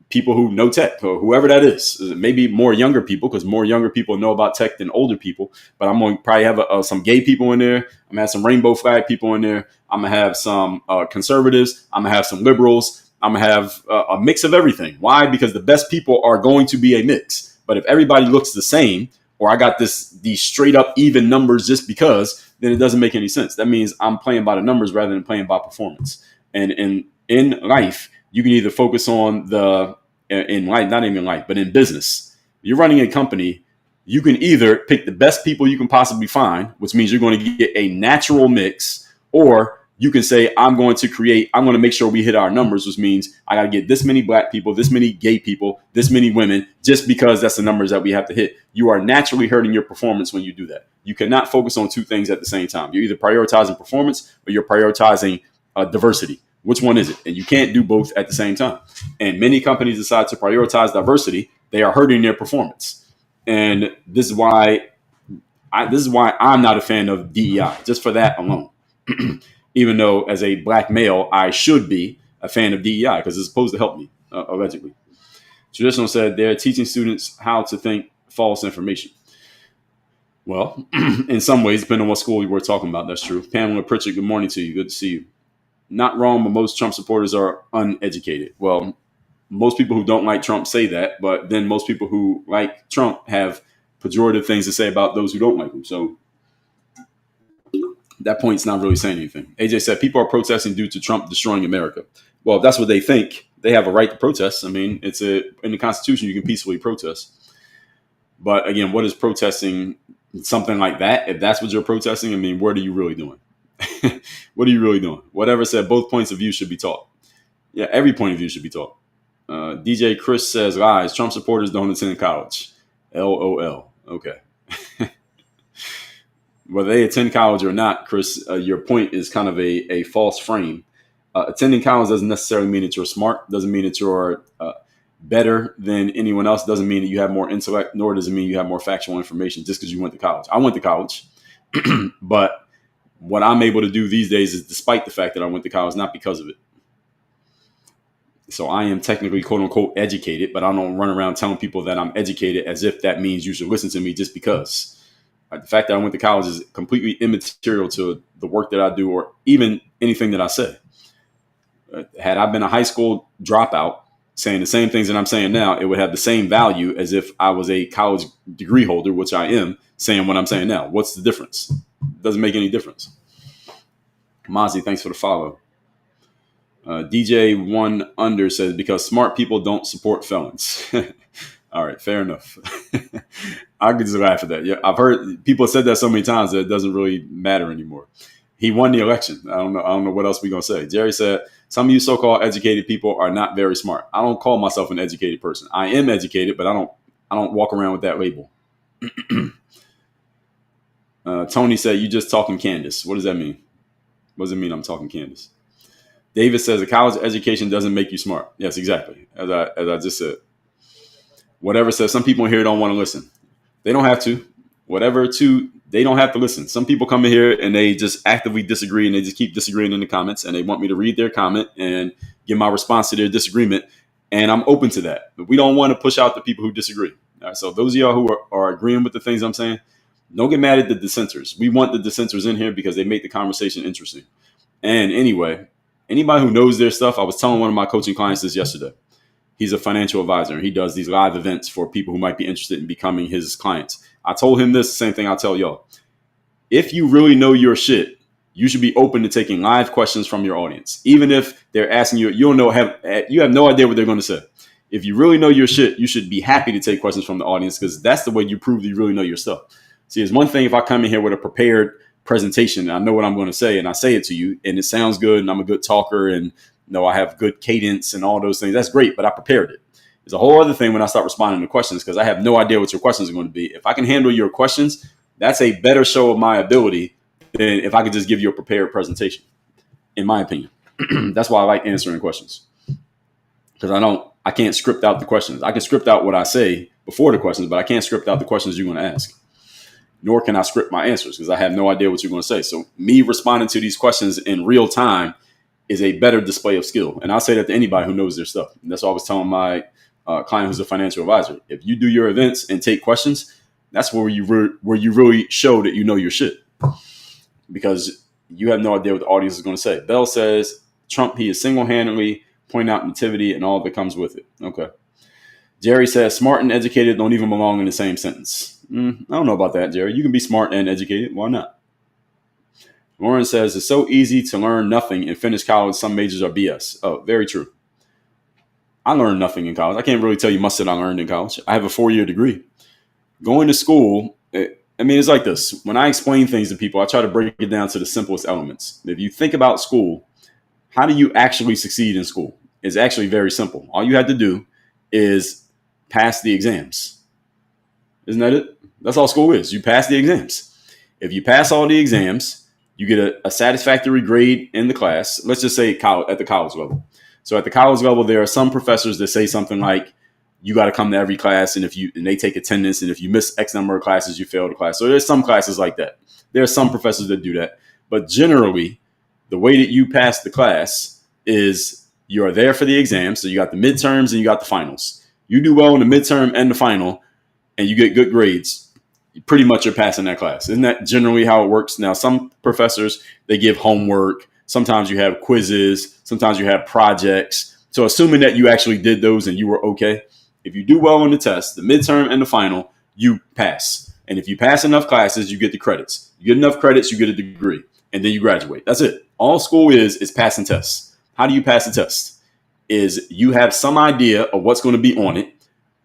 people who know tech, or whoever that is. Maybe more younger people, because more younger people know about tech than older people. But I'm going to probably have some gay people in there. I'm going to have some rainbow flag people in there. I'm going to have some conservatives. I'm going to have some liberals. I'm going to have a mix of everything. Why? Because the best people are going to be a mix. But if everybody looks the same, or I got these straight up even numbers just because, then it doesn't make any sense. That means I'm playing by the numbers rather than playing by performance. And in life, you can either focus on in life, not even in life, but in business. You're running a company, you can either pick the best people you can possibly find, which means you're going to get a natural mix, or You can say, I'm going to make sure we hit our numbers, which means I got to get this many black people, this many gay people, this many women, just because that's the numbers that we have to hit. You are naturally hurting your performance when you do that. You cannot focus on two things at the same time. You're either prioritizing performance or you're prioritizing diversity. Which one is it? And you can't do both at the same time. And many companies decide to prioritize diversity. They are hurting their performance. And this is why I'm not a fan of DEI, just for that alone. Even though as a black male, I should be a fan of DEI because it's supposed to help me, allegedly. Traditional said they're teaching students how to think false information. Well, in some ways, depending on what school we're talking about, that's true. Pamela Pritchard, good morning to you. Good to see you. Not wrong, but most Trump supporters are uneducated. Well, most people who don't like Trump say that, but then most people who like Trump have pejorative things to say about those who don't like him. So that point's not really saying anything. AJ said people are protesting due to Trump destroying America. Well, if that's what they think, they have a right to protest. I mean, in the Constitution, you can peacefully protest. But again, what is protesting something like that? If that's what you're protesting, I mean, what are you really doing? What are you really doing? Whatever said, both points of view should be taught. Yeah, every point of view should be taught. DJ Chris says, lies. Trump supporters don't attend college. LOL. Okay. Whether they attend college or not, Chris, your point is kind of a false frame. Attending college doesn't necessarily mean that you're smart. Doesn't mean that you're better than anyone else. Doesn't mean that you have more intellect, nor does it mean you have more factual information just because you went to college. I went to college, but what I'm able to do these days is despite the fact that I went to college, not because of it. So I am technically, quote unquote, educated, but I don't run around telling people that I'm educated as if that means you should listen to me just because. The fact that I went to college is completely immaterial to the work that I do or even anything that I say. Had I been a high school dropout saying the same things that I'm saying now, it would have the same value as if I was a college degree holder, which I am, saying what I'm saying now. What's the difference? It doesn't make any difference. Mozzie, thanks for the follow. DJ One Under says, because smart people don't support felons. All right, fair enough. I could just laugh at that. Yeah, I've heard people said that so many times that it doesn't really matter anymore. He won the election. I don't know what else we're gonna say. Jerry said, some of you so-called educated people are not very smart. I don't call myself an educated person. I am educated, but I don't walk around with that label. Tony said, you just talking Candace. What does that mean? What does it mean I'm talking Candace? David says a college education doesn't make you smart. Yes, exactly. As I just said. Whatever says, some people in here don't want to listen. They don't have to. They don't have to listen. Some people come in here and they just actively disagree and they just keep disagreeing in the comments and they want me to read their comment and give my response to their disagreement. And I'm open to that. But we don't want to push out the people who disagree. All right, so those of y'all who are agreeing with the things I'm saying, don't get mad at the dissenters. We want the dissenters in here because they make the conversation interesting. And anyway, anybody who knows their stuff, I was telling one of my coaching clients this yesterday. He's a financial advisor, and he does these live events for people who might be interested in becoming his clients. I told him this, same thing I'll tell y'all. If you really know your shit, you should be open to taking live questions from your audience. Even if they're asking you, you have no idea what they're going to say. If you really know your shit, you should be happy to take questions from the audience because that's the way you prove that you really know your stuff. See, it's one thing if I come in here with a prepared presentation and I know what I'm going to say and I say it to you and it sounds good and I'm a good talker and I have good cadence and all those things. That's great, but I prepared it. There's a whole other thing when I start responding to questions because I have no idea what your questions are going to be. If I can handle your questions, that's a better show of my ability than if I could just give you a prepared presentation, in my opinion. That's why I like answering questions because I can't script out the questions. I can script out what I say before the questions, but I can't script out the questions you're going to ask. Nor can I script my answers because I have no idea what you're going to say. So me responding to these questions in real time is a better display of skill. And I'll say that to anybody who knows their stuff. And that's what I was telling my client who's a financial advisor. If you do your events and take questions, that's where you really show that you know your shit. Because you have no idea what the audience is going to say. Bell says, Trump, he is single-handedly pointing out nativity and all that comes with it. Okay. Jerry says, smart and educated don't even belong in the same sentence. I don't know about that, Jerry. You can be smart and educated. Why not? Lauren says, it's so easy to learn nothing and finish college. Some majors are BS. Oh, very true. I learned nothing in college. I can't really tell you much that I learned in college. I have a 4-year degree. Going to school, I mean, it's like this. When I explain things to people, I try to break it down to the simplest elements. If you think about school, how do you actually succeed in school? It's actually very simple. All you had to do is pass the exams. Isn't that it? That's all school is. You pass the exams. If you pass all the exams, you get a satisfactory grade in the class. Let's just say at the college level. So at the college level, there are some professors that say something like, you got to come to every class, and they take attendance, and if you miss X number of classes, you fail the class. So there's some classes like that. There are some professors that do that. But generally, the way that you pass the class is you are there for the exam. So you got the midterms and you got the finals. You do well in the midterm and the final, and you get good grades, pretty much you're passing that class. Isn't that generally how it works? Now, some professors, they give homework. Sometimes you have quizzes. Sometimes you have projects. So assuming that you actually did those and you were okay, if you do well on the test, the midterm and the final, you pass. And if you pass enough classes, you get the credits. You get enough credits, you get a degree, and then you graduate. That's it. All school is passing tests. How do you pass a test? Is you have some idea of what's going to be on it.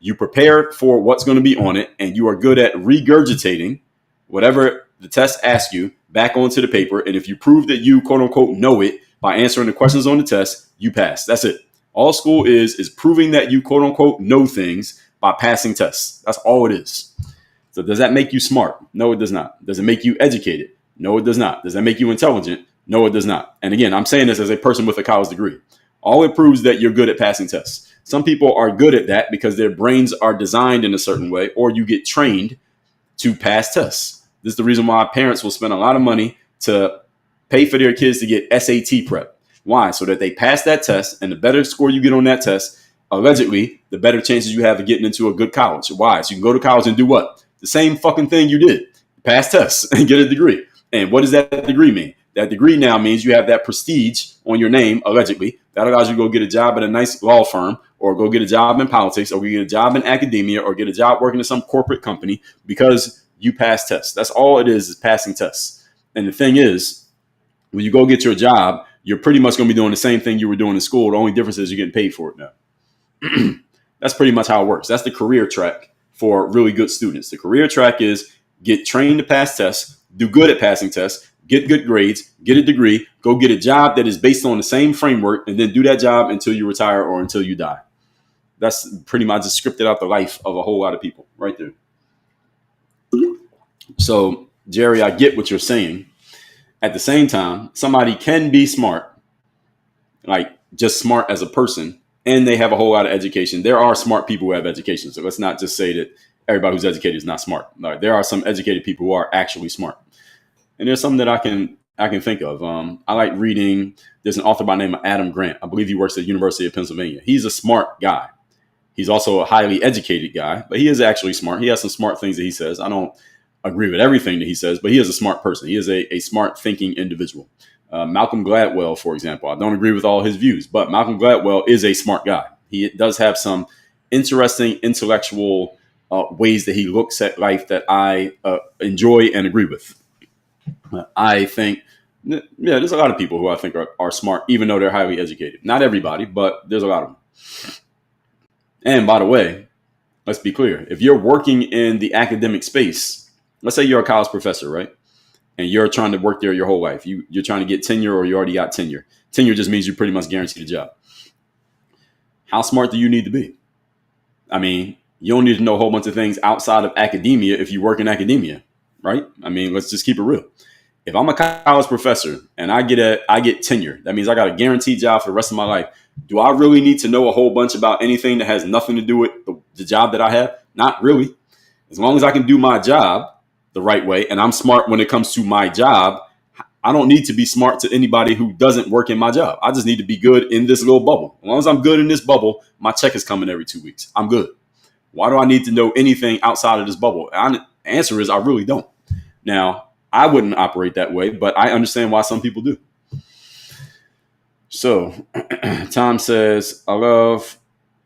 You prepare for what's going to be on it, and you are good at regurgitating whatever the test asks you back onto the paper. And if you prove that you, quote unquote, know it by answering the questions on the test, you pass. That's it. All school is proving that you, quote unquote, know things by passing tests. That's all it is. So does that make you smart? No, it does not. Does it make you educated? No, it does not. Does that make you intelligent? No, it does not. And again, I'm saying this as a person with a college degree. All it proves that you're good at passing tests. Some people are good at that because their brains are designed in a certain way, or you get trained to pass tests. This is the reason why parents will spend a lot of money to pay for their kids to get SAT prep. Why? So that they pass that test, and the better score you get on that test, allegedly, the better chances you have of getting into a good college. Why? So you can go to college and do what? The same fucking thing you did. Pass tests and get a degree. And what does that degree mean? That degree now means you have that prestige on your name, allegedly. That allows you to go get a job at a nice law firm, or go get a job in politics, or get a job in academia, or get a job working in some corporate company because you pass tests. That's all it is passing tests. And the thing is, when you go get your job, you're pretty much going to be doing the same thing you were doing in school. The only difference is you're getting paid for it now. That's pretty much how it works. That's the career track for really good students. The career track is get trained to pass tests, do good at passing tests, get good grades, get a degree, go get a job that is based on the same framework, and then do that job until you retire or until you die. That's pretty much just scripted out the life of a whole lot of people right there. So, Jerry, I get what you're saying. At the same time, somebody can be smart, like just smart as a person, and they have a whole lot of education. There are smart people who have education. So let's not just say that everybody who's educated is not smart. Like, there are some educated people who are actually smart. And there's some that I can think of. I like reading. There's an author by the name of Adam Grant. I believe he works at the University of Pennsylvania. He's a smart guy. He's also a highly educated guy, but he is actually smart. He has some smart things that he says. I don't agree with everything that he says, but he is a smart person. He is a smart thinking individual. Malcolm Gladwell, for example, I don't agree with all his views, but Malcolm Gladwell is a smart guy. He does have some interesting intellectual ways that he looks at life that I enjoy and agree with. I think, yeah, there's a lot of people who I think are smart, even though they're highly educated. Not everybody, but there's a lot of them. And by the way, let's be clear. If you're working in the academic space, let's say you're a college professor, right? And you're trying to work there your whole life. You're trying to get tenure, or you already got tenure. Tenure just means you pretty much guaranteed a job. How smart do you need to be? I mean, you don't need to know a whole bunch of things outside of academia if you work in academia, right? I mean, let's just keep it real. If I'm a college professor and I get tenure, that means I got a guaranteed job for the rest of my life. Do I really need to know a whole bunch about anything that has nothing to do with the job that I have? Not really. As long as I can do my job the right way, and I'm smart when it comes to my job, I don't need to be smart to anybody who doesn't work in my job. I just need to be good in this little bubble. As long as I'm good in this bubble, my check is coming every 2 weeks. I'm good. Why do I need to know anything outside of this bubble? The answer is I really don't. Now, I wouldn't operate that way, but I understand why some people do. So, Tom says, I love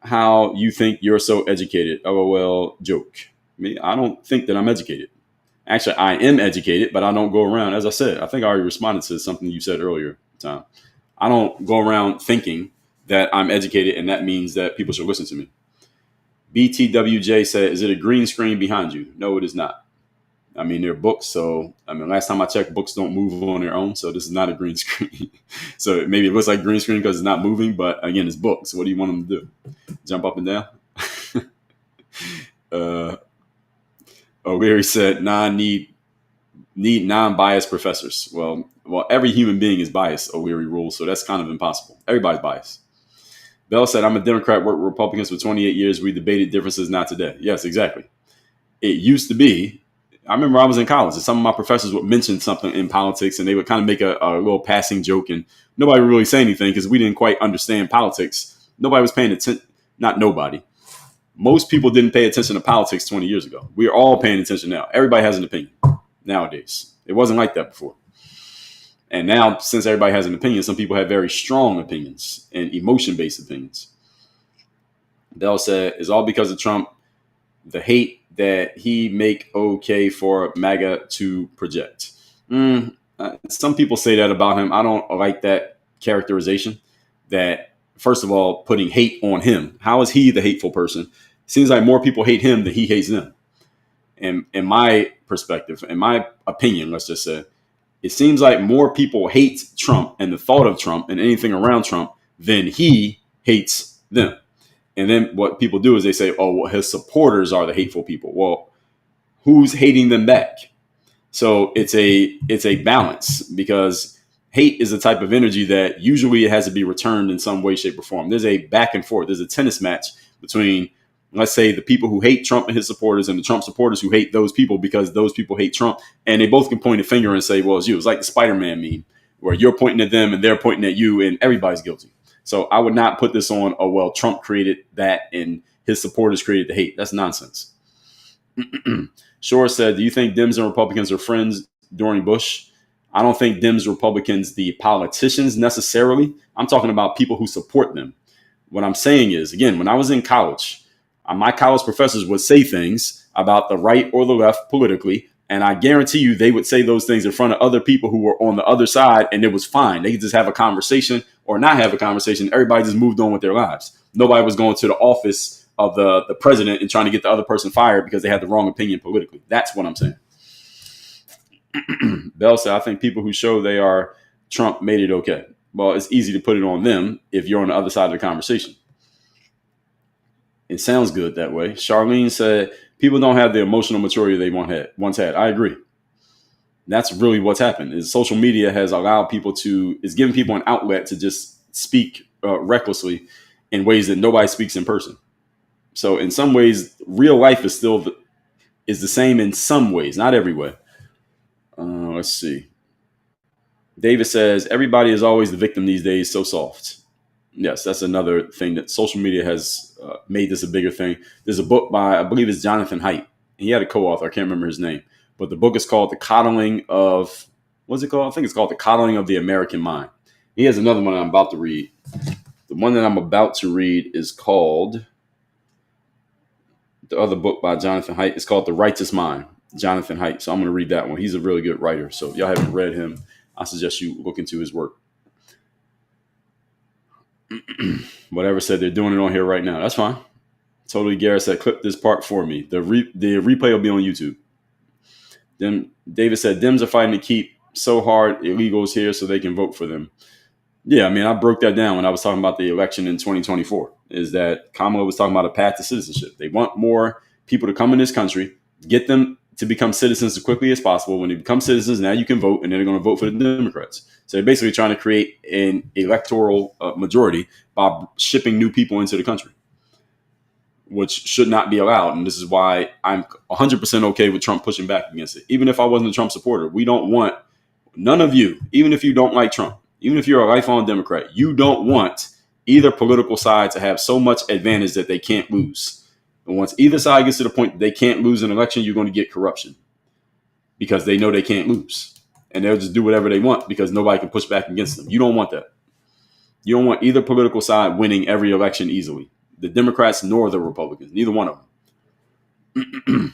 how you think you're so educated. LOL joke. I don't think that I'm educated. Actually, I am educated, but I don't go around. As I said, I think I already responded to something you said earlier, Tom. I don't go around thinking that I'm educated, and that means that people should listen to me. BTWJ said, is it a green screen behind you? No, it is not. I mean, they're books. So, I mean, last time I checked, books don't move on their own. So this is not a green screen. So maybe it looks like green screen because it's not moving. But again, it's books. So what do you want them to do? Jump up and down? uh, O'Leary said, "Nah, need non-biased professors." Well, every human being is biased. O'Leary rules. So that's kind of impossible. Everybody's biased. Bell said, "I'm a Democrat, worked with Republicans for 28 years. We debated differences, not today." Yes, exactly. It used to be. I remember I was in college and some of my professors would mention something in politics and they would kind of make a little passing joke and nobody would really say anything because we didn't quite understand politics. Nobody was paying attention. Not nobody. Most people didn't pay attention to politics 20 years ago. We are all paying attention now. Everybody has an opinion nowadays. It wasn't like that before. And now, since everybody has an opinion, some people have very strong opinions and emotion-based opinions. Bell said, "It's all because of Trump, the hate that he make okay for MAGA to project." Some people say that about him. I don't like that characterization. That, first of all, putting hate on him. How is he the hateful person? Seems like more people hate him than he hates them. And in my perspective, in my opinion, let's just say, it seems like more people hate Trump and the thought of Trump and anything around Trump than he hates them. And then what people do is they say, "Oh, well, his supporters are the hateful people." Well, who's hating them back? So it's a balance because hate is a type of energy that usually it has to be returned in some way, shape, or form. There's a back and forth. There's a tennis match between, let's say, the people who hate Trump and his supporters and the Trump supporters who hate those people because those people hate Trump. And they both can point a finger and say, "Well, it's you." It's like the Spider-Man meme where you're pointing at them and they're pointing at you and everybody's guilty. So I would not put this on, "Oh, well, Trump created that and his supporters created the hate." That's nonsense. Shore said, "Do you think Dems and Republicans are friends during Bush?" I don't think Dems, Republicans, the politicians necessarily. I'm talking about people who support them. What I'm saying is, again, when I was in college, my college professors would say things about the right or the left politically. And I guarantee you they would say those things in front of other people who were on the other side. And it was fine. They could just have a conversation or not have a conversation. Everybody just moved on with their lives. Nobody was going to the office of the president and trying to get the other person fired because they had the wrong opinion politically. That's what I'm saying. Bell said, "I think people who show they are Trump made it okay." Well, it's easy to put it on them if you're on the other side of the conversation. It sounds good that way. Charlene said, "People don't have the emotional maturity they once had." I agree. That's really what's happened. Is social media has allowed people is giving people an outlet to just speak recklessly in ways that nobody speaks in person. So in some ways, real life is still is the same in some ways, not every way. Let's see. David says, "Everybody is always the victim these days. So soft." Yes, that's another thing that social media has made this a bigger thing. There's a book by, I believe it's Jonathan Haidt. He had a co-author. I can't remember his name. But the book is called The Coddling of, what's it called? I think it's called The Coddling of the American Mind. He has another one I'm about to read. The one that I'm about to read is called, the other book by Jonathan Haidt is called The Righteous Mind, Jonathan Haidt. So I'm going to read that one. He's a really good writer. So if y'all haven't read him, I suggest you look into his work. Whatever said they're doing it on here right now. That's fine. Totally. Garrett said, "Clip this part for me." The replay will be on YouTube. Then David said, "Dems are fighting to keep so hard illegals here so they can vote for them." Yeah, I mean, I broke that down when I was talking about the election in 2024, is that Kamala was talking about a path to citizenship. They want more people to come in this country, get them to become citizens as quickly as possible. When they become citizens, now you can vote, and then they're going to vote for the Democrats. So they're basically trying to create an electoral majority by shipping new people into the country, which should not be allowed. And this is why I'm 100% okay with Trump pushing back against it. Even if I wasn't a Trump supporter, we don't want, none of you, even if you don't like Trump, even if you're a lifelong Democrat, you don't want either political side to have so much advantage that they can't lose. And once either side gets to the point that they can't lose an election, you're going to get corruption because they know they can't lose. And they'll just do whatever they want because nobody can push back against them. You don't want that. You don't want either political side winning every election easily. The Democrats nor the Republicans, neither one of them.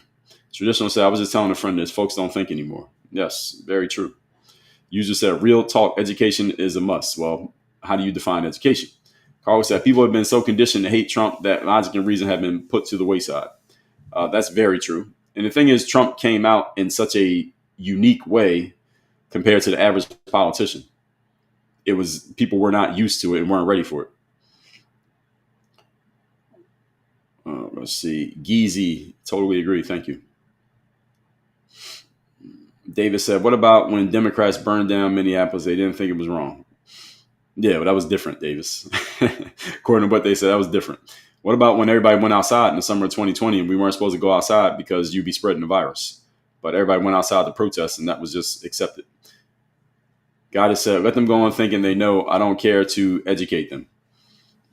Traditional said, "I was just telling a friend this, folks don't think anymore." Yes, very true. User said, "Real talk, education is a must." Well, how do you define education? Carl said, "People have been so conditioned to hate Trump that logic and reason have been put to the wayside." That's very true. And the thing is, Trump came out in such a unique way compared to the average politician. It was people were not used to it and weren't ready for it. Let's see. Geezy, totally agree. Thank you. David said, what about when Democrats burned down Minneapolis? They didn't think it was wrong. Yeah, but that was different, Davis. According to what they said, that was different. What about when everybody went outside in the summer of 2020 and we weren't supposed to go outside because you'd be spreading the virus? But everybody went outside to protest and that was just accepted. God has said, let them go on thinking they know. I don't care to educate them.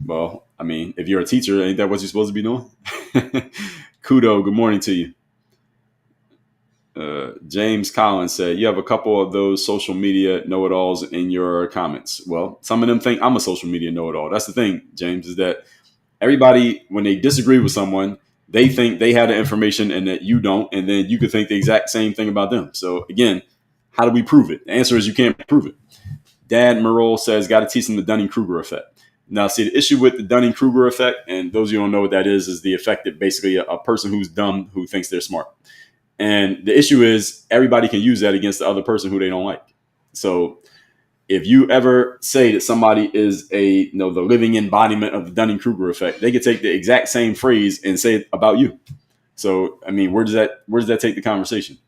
Well, I mean, if you're a teacher, ain't that what you're supposed to be doing? Kudo, good morning to you. James Collins said, you have a couple of those social media know-it-alls in your comments. Well, some of them think I'm a social media know-it-all. That's the thing, James, is that everybody, when they disagree with someone, they think they have the information and that you don't, and then you could think the exact same thing about them. So again, how do we prove it? The answer is you can't prove it. Dad Merle says, got to teach them the Dunning-Kruger effect. Now, see, the issue with the Dunning-Kruger effect, and those of you who don't know what that is the effect that basically a person who's dumb who thinks they're smart. And the issue is everybody can use that against the other person who they don't like. So if you ever say that somebody is the living embodiment of the Dunning-Kruger effect, they could take the exact same phrase and say it about you. So, I mean, where does that take the conversation?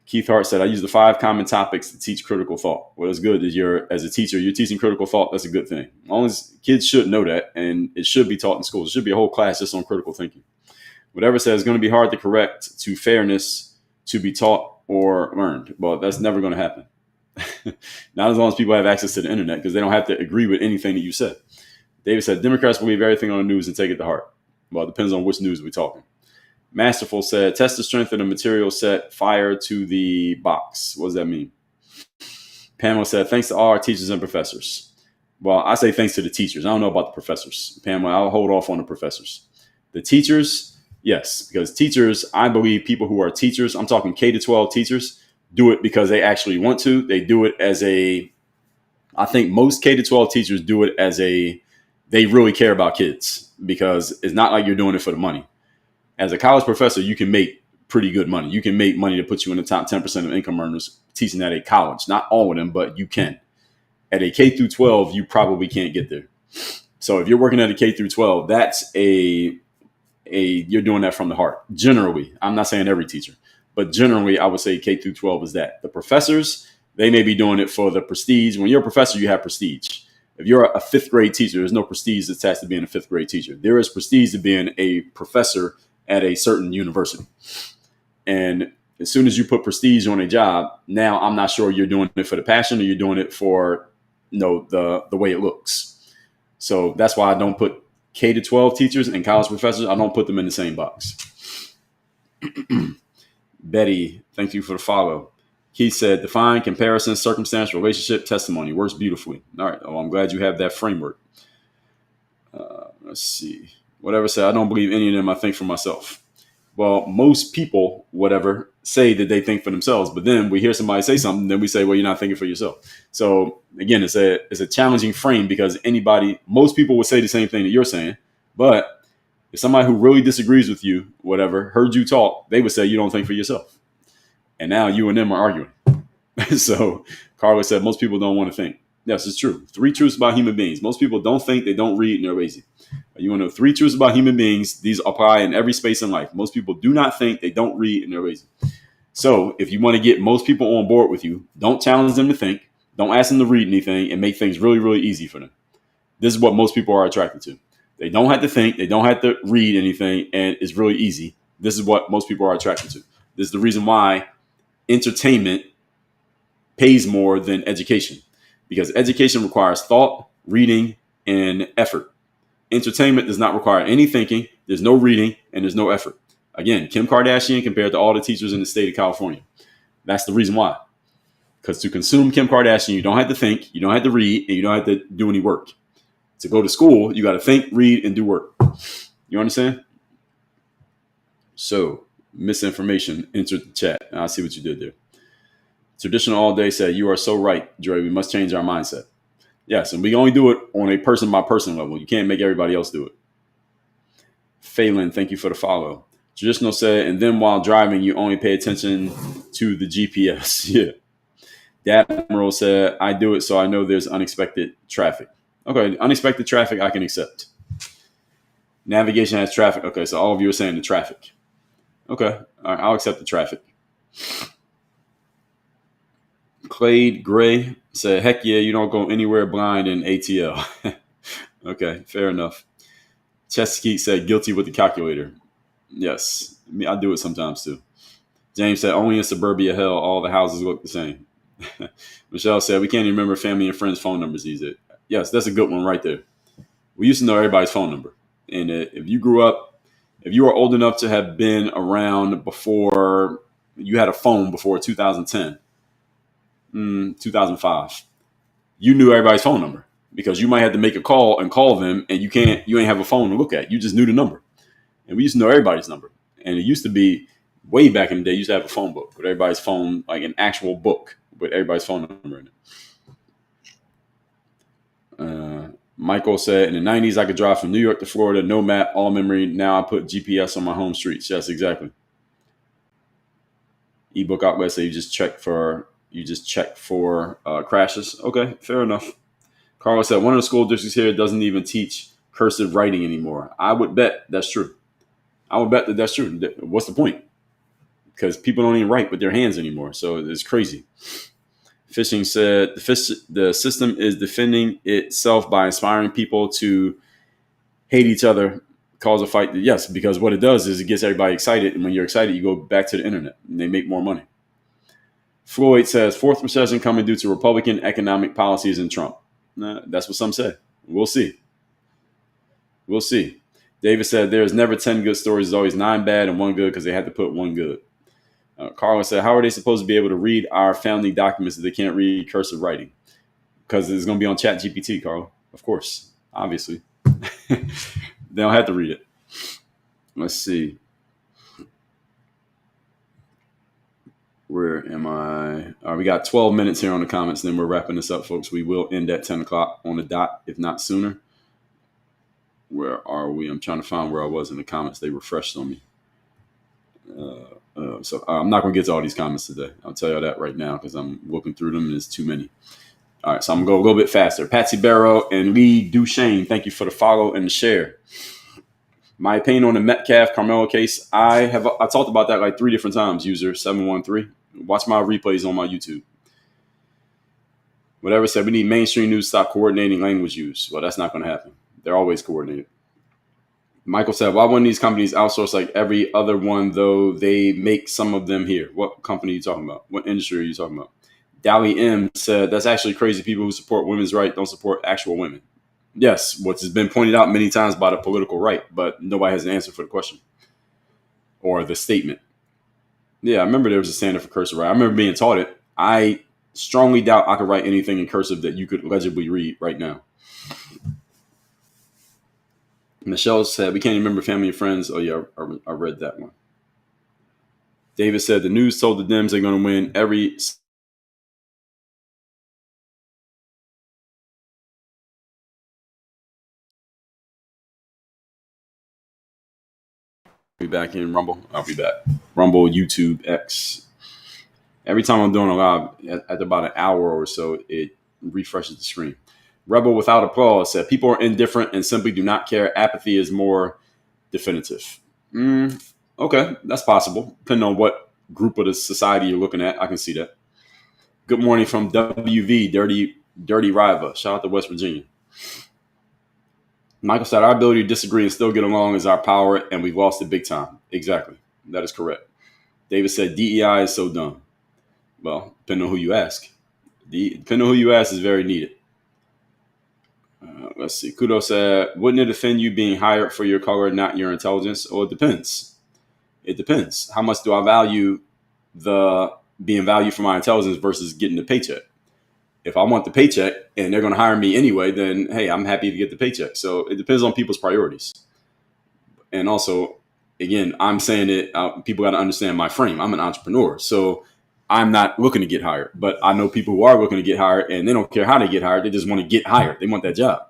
Keith Hart said, I use the 5 common topics to teach critical thought. Well, it's good that as a teacher, you're teaching critical thought. That's a good thing. As long as kids should know that, and it should be taught in schools. It should be a whole class just on critical thinking. Whatever says it's going to be hard to correct to fairness to be taught or learned. Well, that's never going to happen. Not as long as people have access to the internet, because they don't have to agree with anything that you said. David said, Democrats believe everything on the news and take it to heart. Well, it depends on which news we're talking. Masterful said, test the strength of the material set, fire to the box. What does that mean? Pamela said, thanks to all our teachers and professors. Well, I say thanks to the teachers. I don't know about the professors. Pamela, I'll hold off on the professors. The teachers, yes, because teachers, I believe people who are teachers, I'm talking K-12 teachers, do it because they actually want to. They do it I think most K-12 teachers do it they really care about kids, because it's not like you're doing it for the money. As a college professor, you can make pretty good money. You can make money to put you in the top 10% of income earners teaching at a college. Not all of them, but you can. At a K through 12, you probably can't get there. So if you're working at a K through 12, that's you're doing that from the heart. Generally, I'm not saying every teacher, but generally I would say K through 12 is that. The professors, they may be doing it for the prestige. When you're a professor, you have prestige. If you're a 5th grade teacher, there's no prestige attached to being a 5th grade teacher. There is prestige to being a professor at a certain university. And as soon as you put prestige on a job, now I'm not sure you're doing it for the passion or you're doing it for the way it looks. So that's why I don't put K-12 teachers and college professors, I don't put them in the same box. Betty, thank you for the follow. Keith said, define, comparison, circumstance, relationship, testimony. Works beautifully. All right. Well, I'm glad you have that framework. Let's see. Whatever said, I don't believe any of them. I think for myself. Well, most people, whatever, say that they think for themselves. But then we hear somebody say something, then we say, well, you're not thinking for yourself. So again, it's a challenging frame, because most people would say the same thing that you're saying. But if somebody who really disagrees with you, whatever, heard you talk, they would say you don't think for yourself. And now you and them are arguing. So Carla said, most people don't want to think. Yes, it's true. 3 truths about human beings. Most people don't think, they don't read, and they're lazy. You want to know 3 truths about human beings. These apply in every space in life. Most people do not think, they don't read, and they're lazy. So if you want to get most people on board with you, don't challenge them to think. Don't ask them to read anything, and make things really, really easy for them. This is what most people are attracted to. They don't have to think. They don't have to read anything, and it's really easy. This is what most people are attracted to. This is the reason why entertainment pays more than education, because education requires thought, reading, and effort. Entertainment does not require any thinking. There's no reading, and there's no effort. Again, Kim Kardashian compared to all the teachers in the state of California. That's the reason why. Because to consume Kim Kardashian, you don't have to think, you don't have to read, and you don't have to do any work. To go to school, you got to think, read, and do work. You understand? So, misinformation, enter the chat. I see what you did there. Traditional all day said, you are so right, Dre. We must change our mindset. Yes, and we only do it on a person by person level. You can't make everybody else do it. Phelan, thank you for the follow. Traditional said, and then while driving, you only pay attention to the GPS. Yeah. Dad Admiral said, I do it so I know there's unexpected traffic. Okay, unexpected traffic I can accept. Navigation has traffic. Okay, so all of you are saying the traffic. Okay, all right, I'll accept the traffic. Clade Gray said, heck yeah, you don't go anywhere blind in ATL. Okay, fair enough. Chesapeake said, guilty with the calculator. Yes, I do it sometimes too. James said, only in suburbia hell, all the houses look the same. Michelle said, we can't even remember family and friends' phone numbers these days. Yes, that's a good one right there. We used to know everybody's phone number. And if you grew up, if you were old enough to have been around before you had a phone before 2010, 2005, you knew everybody's phone number because you might have to make a call and call them and you ain't have a phone to look at. You just knew the number. And we used to know everybody's number. And it used to be way back in the day, you used to have a phone book with everybody's phone, like an actual book with everybody's phone number in it. Michael said, in the 90s, I could drive from New York to Florida, no map, all memory. Now I put GPS on my home streets. Yes, exactly. Ebook outlet say you just check for crashes. Okay, fair enough. Carlos said, one of the school districts here doesn't even teach cursive writing anymore. I would bet that's true. I would bet that that's true. What's the point? Because people don't even write with their hands anymore. So it's crazy. Fishing said, the system is defending itself by inspiring people to hate each other, cause a fight. Yes, because what it does is it gets everybody excited. And when you're excited, you go back to the internet and they make more money. Floyd says, fourth recession coming due to Republican economic policies and Trump. That's what some say. We'll see. We'll see. David said, there's never 10 good stories. There's always 9 bad and 1 good because they had to put 1 good. Carla said, how are they supposed to be able to read our family documents if they can't read cursive writing? Because it's going to be on ChatGPT, Carla. Of course. Obviously. They don't have to read it. Let's see. Where am I? We got 12 minutes here on the comments, and then we're wrapping this up, folks. We will end at 10 o'clock on the dot, if not sooner. Where are we? I'm trying to find where I was in the comments. They refreshed on me. So I'm not going to get to all these comments today. I'll tell you that right now because I'm looking through them and there's too many. All right, so I'm going to go a little bit faster. Patsy Barrow and Lee Duchesne, thank you for the follow and the share. My opinion on the Metcalf Carmelo case, I talked about that like 3 different times, user 713. Watch my replays on my YouTube. Whatever said, we need mainstream news stop coordinating language use. Well, that's not going to happen. They're always coordinated. Michael said, why wouldn't these companies outsource like every other one, though they make some of them here? What company are you talking about? What industry are you talking about? Dally M said, that's actually crazy. People who support women's rights don't support actual women. Yes, which has been pointed out many times by the political right, but nobody has an answer for the question or the statement. Yeah, I remember there was a standard for cursive writing. I remember being taught it. I strongly doubt I could write anything in cursive that you could legibly read right now. Michelle said, we can't remember family and friends. Oh, yeah, I read that one. David said, the news told the Dems they're going to win every... Be back in Rumble. I'll be back. Rumble, YouTube, X. Every time I'm doing a live, at about an hour or so, it refreshes the screen. Rebel Without Applause said, people are indifferent and simply do not care. Apathy is more definitive. Okay, that's possible. Depending on what group of the society you're looking at, I can see that. Good morning from WV, Dirty Riva. Shout out to West Virginia. Michael said, our ability to disagree and still get along is our power, and we've lost it big time. Exactly. That is correct. David said, DEI is so dumb. Well, depending on who you ask. Depending on who you ask is very needed. Let's see. Kudo said, wouldn't it offend you being hired for your color, not your intelligence? Well, it depends. It depends. How much do I value the being valued for my intelligence versus getting the paycheck? If I want the paycheck and they're going to hire me anyway, then, hey, I'm happy to get the paycheck. So it depends on people's priorities. And also, again, I'm saying that people got to understand my frame. I'm an entrepreneur. So I'm not looking to get hired, but I know people who are looking to get hired and they don't care how they get hired. They just want to get hired. They want that job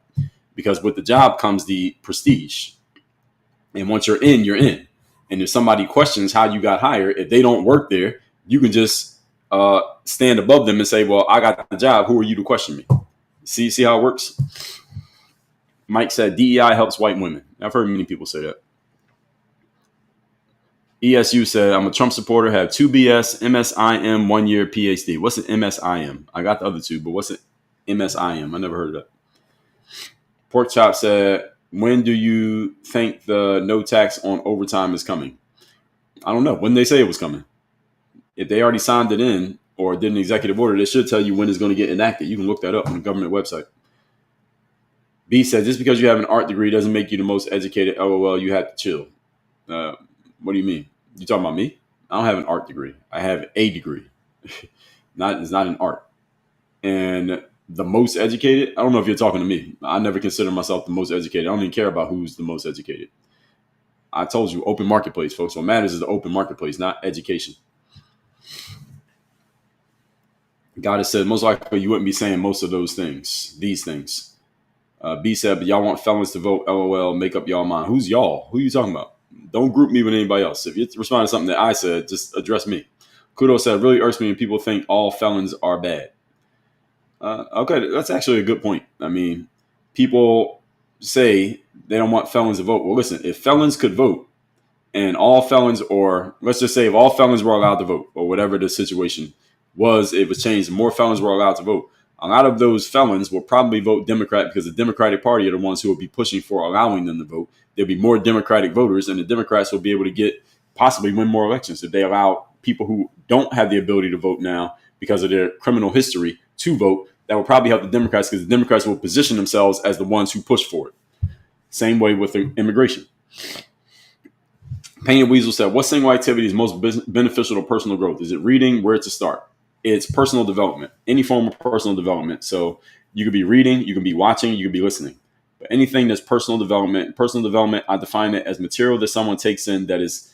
because with the job comes the prestige. And once you're in, you're in. And if somebody questions how you got hired, if they don't work there, you can just stand above them and say, well, I got the job. Who are you to question me? See how it works? Mike said DEI helps white women. I've heard many people say that. ESU said, I'm a Trump supporter, have 2 BS, MSIM, 1 year PhD. What's an MSIM? I got the other two, but what's an MSIM? I never heard of that. Pork Chop said, when do you think the no tax on overtime is coming? I don't know. When they say it was coming. If they already signed it in or did an executive order, they should tell you when it's going to get enacted. You can look that up on the government website. B said, just because you have an art degree doesn't make you the most educated. LOL, you have to chill. What do you mean? You talking about me? I don't have an art degree. I have a degree. It's not an art. And the most educated, I don't know if you're talking to me. I never consider myself the most educated. I don't even care about who's the most educated. I told you, open marketplace, folks. What matters is the open marketplace, not education. God has said, most likely you wouldn't be saying most of these things. B said, but y'all want felons to vote. LOL, make up y'all mind. Who's y'all? Who are you talking about? Don't group me with anybody else. If you respond to something that I said, just address me. Kudo said, really irks me when people think all felons are bad. Okay, that's actually a good point. I mean, people say they don't want felons to vote. Well, listen, if felons could vote and all felons, or let's just say if all felons were allowed to vote, or whatever the situation was, it was changed, more felons were allowed to vote. A lot of those felons will probably vote Democrat because the Democratic Party are the ones who will be pushing for allowing them to vote. There'll be more Democratic voters, and the Democrats will be able to possibly win more elections if they allow people who don't have the ability to vote now because of their criminal history to vote. That will probably help the Democrats because the Democrats will position themselves as the ones who push for it. Same way with the immigration. Painted Weasel said, what single activity is most beneficial to personal growth? Is it reading? Where to start? It's personal development, any form of personal development. So you could be reading, you can be watching, you could be listening. But anything that's personal development, I define it as material that someone takes in that is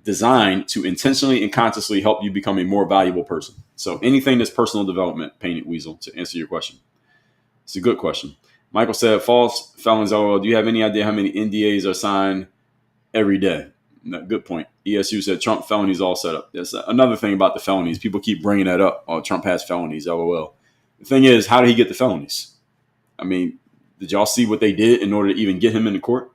designed to intentionally and consciously help you become a more valuable person. So anything that's personal development, Painted Weasel, to answer your question. It's a good question. Michael said, false felons, LOL, do you have any idea how many NDAs are signed every day? No, good point. ESU said Trump felonies all set up. That's another thing about the felonies. People keep bringing that up. Oh, Trump has felonies, LOL. The thing is, how did he get the felonies? I mean, did y'all see what they did in order to even get him into court?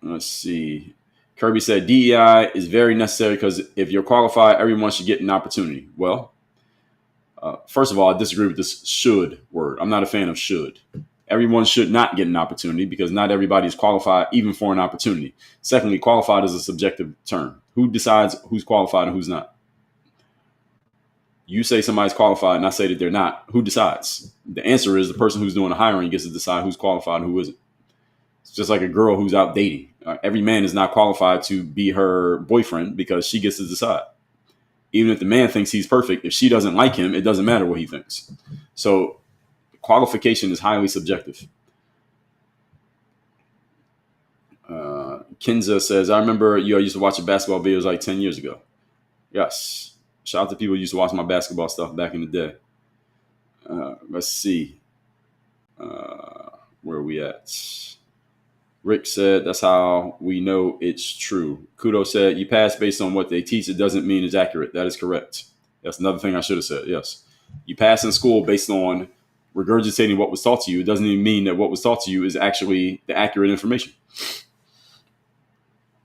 Let's see. Kirby said DEI is very necessary because if you're qualified, everyone should get an opportunity. Well, first of all, I disagree with this should word. I'm not a fan of should. Everyone should not get an opportunity because not everybody is qualified even for an opportunity. Secondly, qualified is a subjective term. Who decides who's qualified and who's not? You say somebody's qualified and I say that they're not. Who decides? The answer is the person who's doing the hiring gets to decide who's qualified and who isn't. It's just like a girl who's out dating. Every man is not qualified to be her boyfriend because she gets to decide. Even if the man thinks he's perfect, if she doesn't like him, it doesn't matter what he thinks. So qualification is highly subjective. Kinza says, I remember I used to watch basketball videos like 10 years ago. Yes. Shout out to people who used to watch my basketball stuff back in the day. Let's see. Where are we at? Rick said, that's how we know it's true. Kudo said, you pass based on what they teach. It doesn't mean it's accurate. That is correct. That's another thing I should have said. Yes. You pass in school based on regurgitating what was taught to you. It doesn't even mean that what was taught to you is actually the accurate information.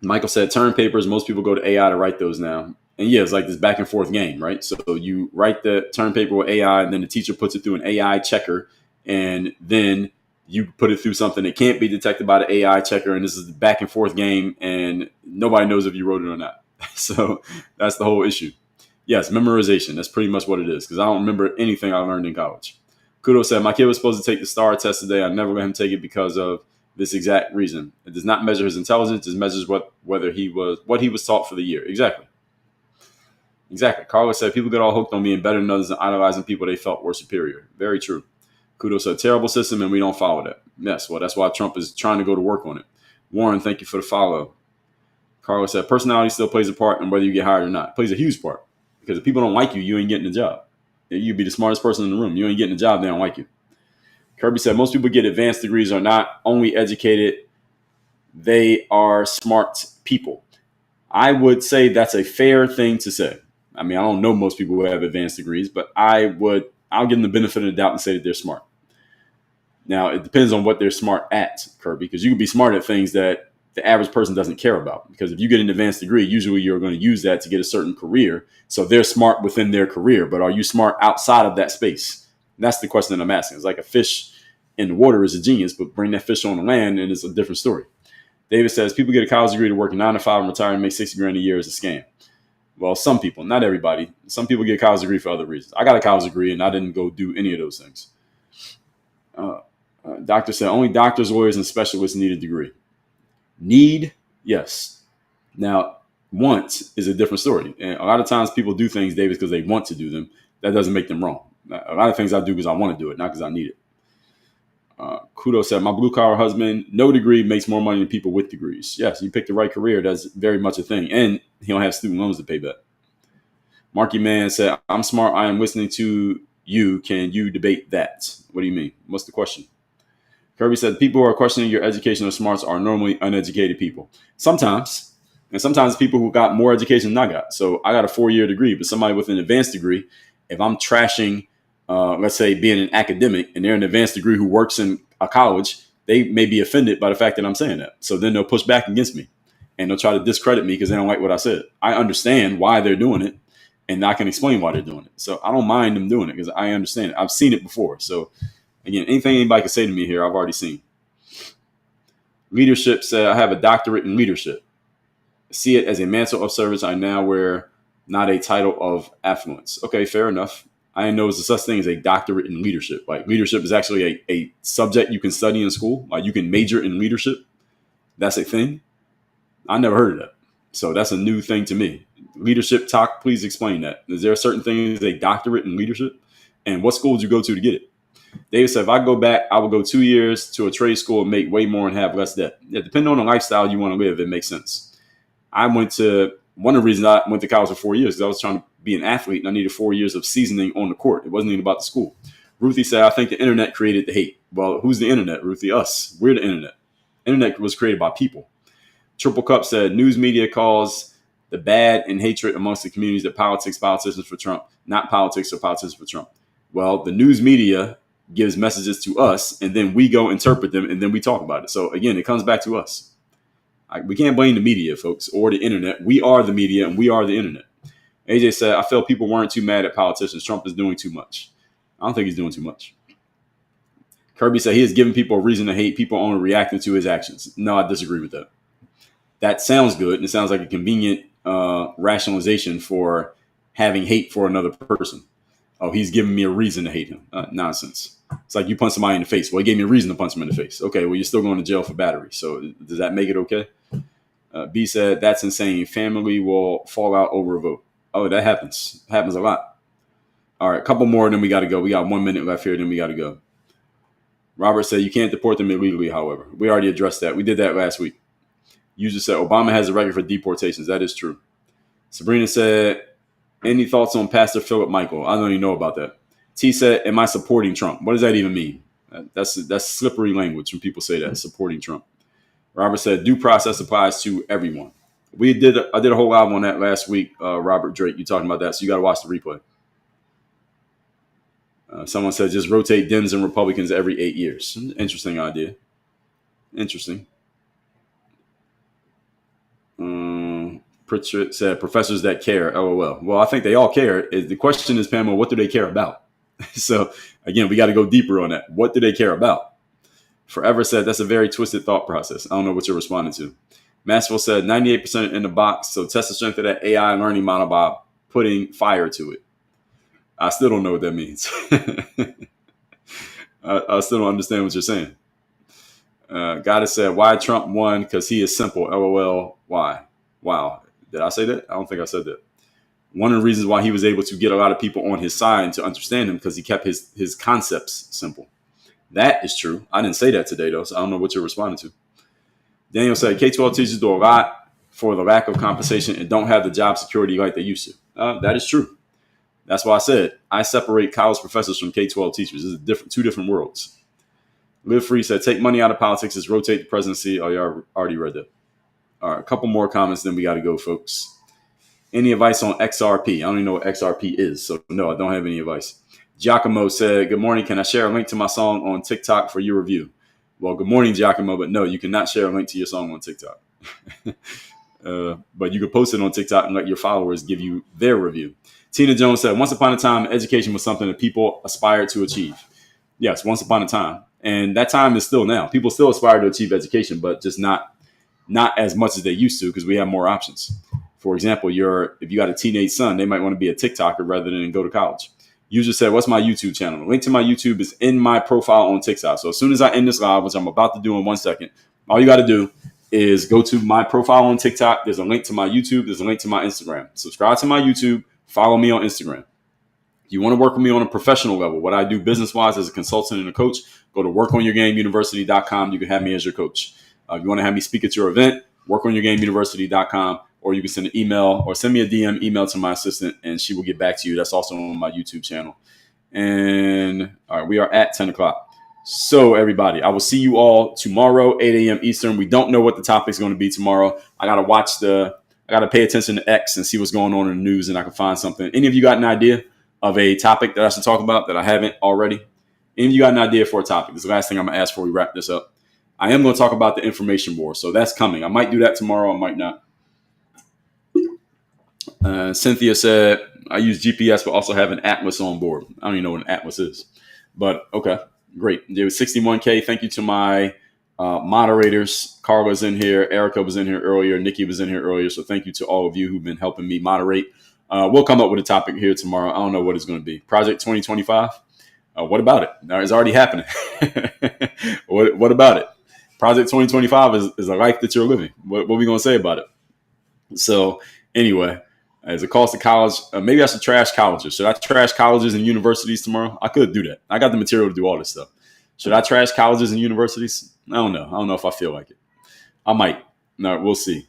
Michael said, term papers, most people go to AI to write those now. And yeah, it's like this back and forth game, right? So you write the term paper with AI, and then the teacher puts it through an AI checker, and then you put it through something that can't be detected by the AI checker. And this is the back and forth game, and nobody knows if you wrote it or not. So that's the whole issue. Yes, memorization. That's pretty much what it is, because I don't remember anything I learned in college. Kudo said, my kid was supposed to take the STAR test today. I never let him take it because of this exact reason. It does not measure his intelligence. It measures what he was taught for the year. Exactly. Carlos said, people get all hooked on being better than others and idolizing people they felt were superior. Very true. Kudo said, terrible system, and we don't follow that. Yes, well, that's why Trump is trying to go to work on it. Warren, thank you for the follow. Carlos said, personality still plays a part in whether you get hired or not. It plays a huge part. Because if people don't like you, you ain't getting the job. You'd be the smartest person in the room. You ain't getting the job, they don't like you. Kirby said, most people get advanced degrees are not only educated, they are smart people. I would say that's a fair thing to say. I mean, I don't know most people who have advanced degrees, but I'll give them the benefit of the doubt and say that they're smart. Now, it depends on what they're smart at, Kirby, because you can be smart at things that the average person doesn't care about. Because if you get an advanced degree, usually you're going to use that to get a certain career. So they're smart within their career, but are you smart outside of that space? And that's the question that I'm asking. It's like a fish in the water is a genius, but bring that fish on the land and it's a different story. David says, people get a college degree to work 9 to 5 and retire and make 60 grand a year is a scam. Well, some people, not everybody. Some people get a college degree for other reasons. I got a college degree and I didn't go do any of those things. Doctor said, only doctors, lawyers, and specialists need a degree. Need? Yes. Now, want is a different story. And a lot of times people do things, David, because they want to do them. That doesn't make them wrong. A lot of things I do because I want to do it, not because I need it. Kudo said, my blue-collar husband, no degree, makes more money than people with degrees. Yes, you picked the right career. That's very much a thing. And he don't have student loans to pay back. Marky Man said, I'm smart. I am listening to you. Can you debate that? What do you mean? What's the question? Kirby said, people who are questioning your educational smarts are normally uneducated people. Sometimes. And sometimes people who got more education than I got. So I got a 4-year degree, but somebody with an advanced degree, if I'm trashing, let's say, being an academic and they're an advanced degree who works in a college, they may be offended by the fact that I'm saying that. So then they'll push back against me and they'll try to discredit me because they don't like what I said. I understand why they're doing it and I can explain why they're doing it. So I don't mind them doing it because I understand it. I've seen it before. So again, anything anybody can say to me here, I've already seen. Leadership said, I have a doctorate in leadership. See it as a mantle of service I now wear, not a title of affluence. Okay, fair enough. I didn't know there's such thing as a doctorate in leadership. Like leadership is actually a subject you can study in school. Like you can major in leadership. That's a thing. I never heard of that. So that's a new thing to me. Leadership talk, please explain that. Is there a certain thing as a doctorate in leadership? And what school did you go to get it? David said, if I go back, I will go 2 years to a trade school and make way more and have less debt. Yeah, depending on the lifestyle you want to live, it makes sense. One of the reasons I went to college for 4 years is I was trying to be an athlete and I needed 4 years of seasoning on the court. It wasn't even about the school. Ruthie said, I think the internet created the hate. Well, who's the internet, Ruthie? Us. We're the internet. Internet was created by people. Triple Cup said, news media calls the bad and hatred amongst the communities that politicians for Trump, not politics or politicians for Trump. Well, the news media gives messages to us and then we go interpret them and then we talk about it. So again, it comes back to us. We can't blame the media, folks, or the internet. We are the media and we are the internet. AJ said, I felt people weren't too mad at politicians. Trump is doing too much. I don't think he's doing too much. Kirby said he has given people a reason to hate. People only reacting to his actions. No, I disagree with that. That sounds good. And it sounds like a convenient rationalization for having hate for another person. Oh, he's giving me a reason to hate him. Nonsense. It's like you punch somebody in the face. Well, he gave me a reason to punch him in the face. Okay, well, you're still going to jail for battery. So does that make it okay? B said, that's insane. Family will fall out over a vote. Oh, that happens. Happens a lot. All right, a couple more, and then we got to go. We got 1 minute left here, then we got to go. Robert said, you can't deport them illegally, however. We already addressed that. We did that last week. User said, Obama has a record for deportations. That is true. Sabrina said, any thoughts on Pastor Philip Michael? I don't even know about that. T said, am I supporting Trump? What does that even mean? That's slippery language when people say that, supporting Trump. Robert said, due process applies to everyone. I did a whole album on that last week, Robert Drake. You talking about that, so you got to watch the replay. Someone said, just rotate Dems and Republicans every 8 years. Interesting idea. Interesting. Pritchard said, professors that care, LOL. Well, I think they all care. The question is, Pamela, what do they care about? So, again, we got to go deeper on that. What do they care about? Forever said, that's a very twisted thought process. I don't know what you're responding to. Maxwell said, 98% in the box, so test the strength of that AI learning model by putting fire to it. I still don't know what that means. I still don't understand what you're saying. Goddess said, why Trump won? Because he is simple. LOL. Why? Wow. Did I say that? I don't think I said that. One of the reasons why he was able to get a lot of people on his side and to understand him because he kept his concepts simple. That is true. I didn't say that today, though, so I don't know what you're responding to. Daniel said, K-12 teachers do a lot for the lack of compensation and don't have the job security like they used to. That is true. That's why I said I separate college professors from K-12 teachers. This is two different worlds. Live Free said, take money out of politics is rotate the presidency. Oh, you already read that. All right, a couple more comments, then we got to go, folks. Any advice on XRP? I don't even know what XRP is, so no, I don't have any advice. Giacomo said, good morning. Can I share a link to my song on TikTok for your review? Well, good morning, Giacomo, but no, you cannot share a link to your song on TikTok. But you can post it on TikTok and let your followers give you their review. Tina Jones said, once upon a time, education was something that people aspired to achieve. Yes, once upon a time. And that time is still now. People still aspire to achieve education, but just not as much as they used to because we have more options. For example, if you got a teenage son, they might want to be a TikToker rather than go to college. User said, what's my YouTube channel? The link to my YouTube is in my profile on TikTok. So as soon as I end this live, which I'm about to do in 1 second, all you got to do is go to my profile on TikTok. There's a link to my YouTube. There's a link to my Instagram. Subscribe to my YouTube. Follow me on Instagram. If you want to work with me on a professional level, what I do business-wise as a consultant and a coach, go to workonyourgameuniversity.com. You can have me as your coach. If you want to have me speak at your event, workonyourgameuniversity.com, or you can send an email or send me a DM email to my assistant, and she will get back to you. That's also on my YouTube channel. And all right, we are at 10 o'clock. So everybody, I will see you all tomorrow, 8 a.m. Eastern. We don't know what the topic is going to be tomorrow. I got to pay attention to X and see what's going on in the news, and I can find something. Any of you got an idea of a topic that I should talk about that I haven't already? Any of you got an idea for a topic? This is the last thing I'm going to ask before we wrap this up. I am going to talk about the information war. So that's coming. I might do that tomorrow. I might not. Cynthia said, I use GPS, but also have an Atlas on board. I don't even know what an Atlas is. But okay, great. There was 61K. Thank you to my moderators. Carla's in here. Erica was in here earlier. Nikki was in here earlier. So thank you to all of you who've been helping me moderate. We'll come up with a topic here tomorrow. I don't know what it's going to be. Project 2025. What about it? It's already happening. What about it? Project 2025 is a life that you're living. What are we going to say about it? So anyway, as a cost of college, maybe I should trash colleges. Should I trash colleges and universities tomorrow? I could do that. I got the material to do all this stuff. Should I trash colleges and universities? I don't know. I don't know if I feel like it. I might. No, we'll see.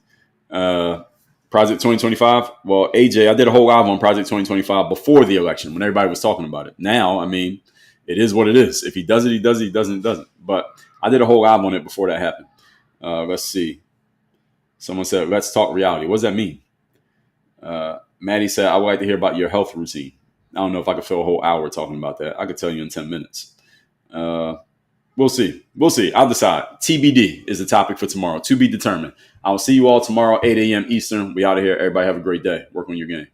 Project 2025. Well, AJ, I did a whole live on Project 2025 before the election when everybody was talking about it. Now, I mean, it is what it is. If he does it, he does it. He doesn't, he doesn't. But I did a whole live on it before that happened. Let's see. Someone said, let's talk reality. What does that mean? Maddie said, I would like to hear about your health routine. I don't know if I could fill a whole hour talking about that. I could tell you in 10 minutes. We'll see. We'll see. I'll decide. TBD is the topic for tomorrow. To be determined. I will see you all tomorrow, 8 a.m. Eastern. We out of here. Everybody have a great day. Work on your game.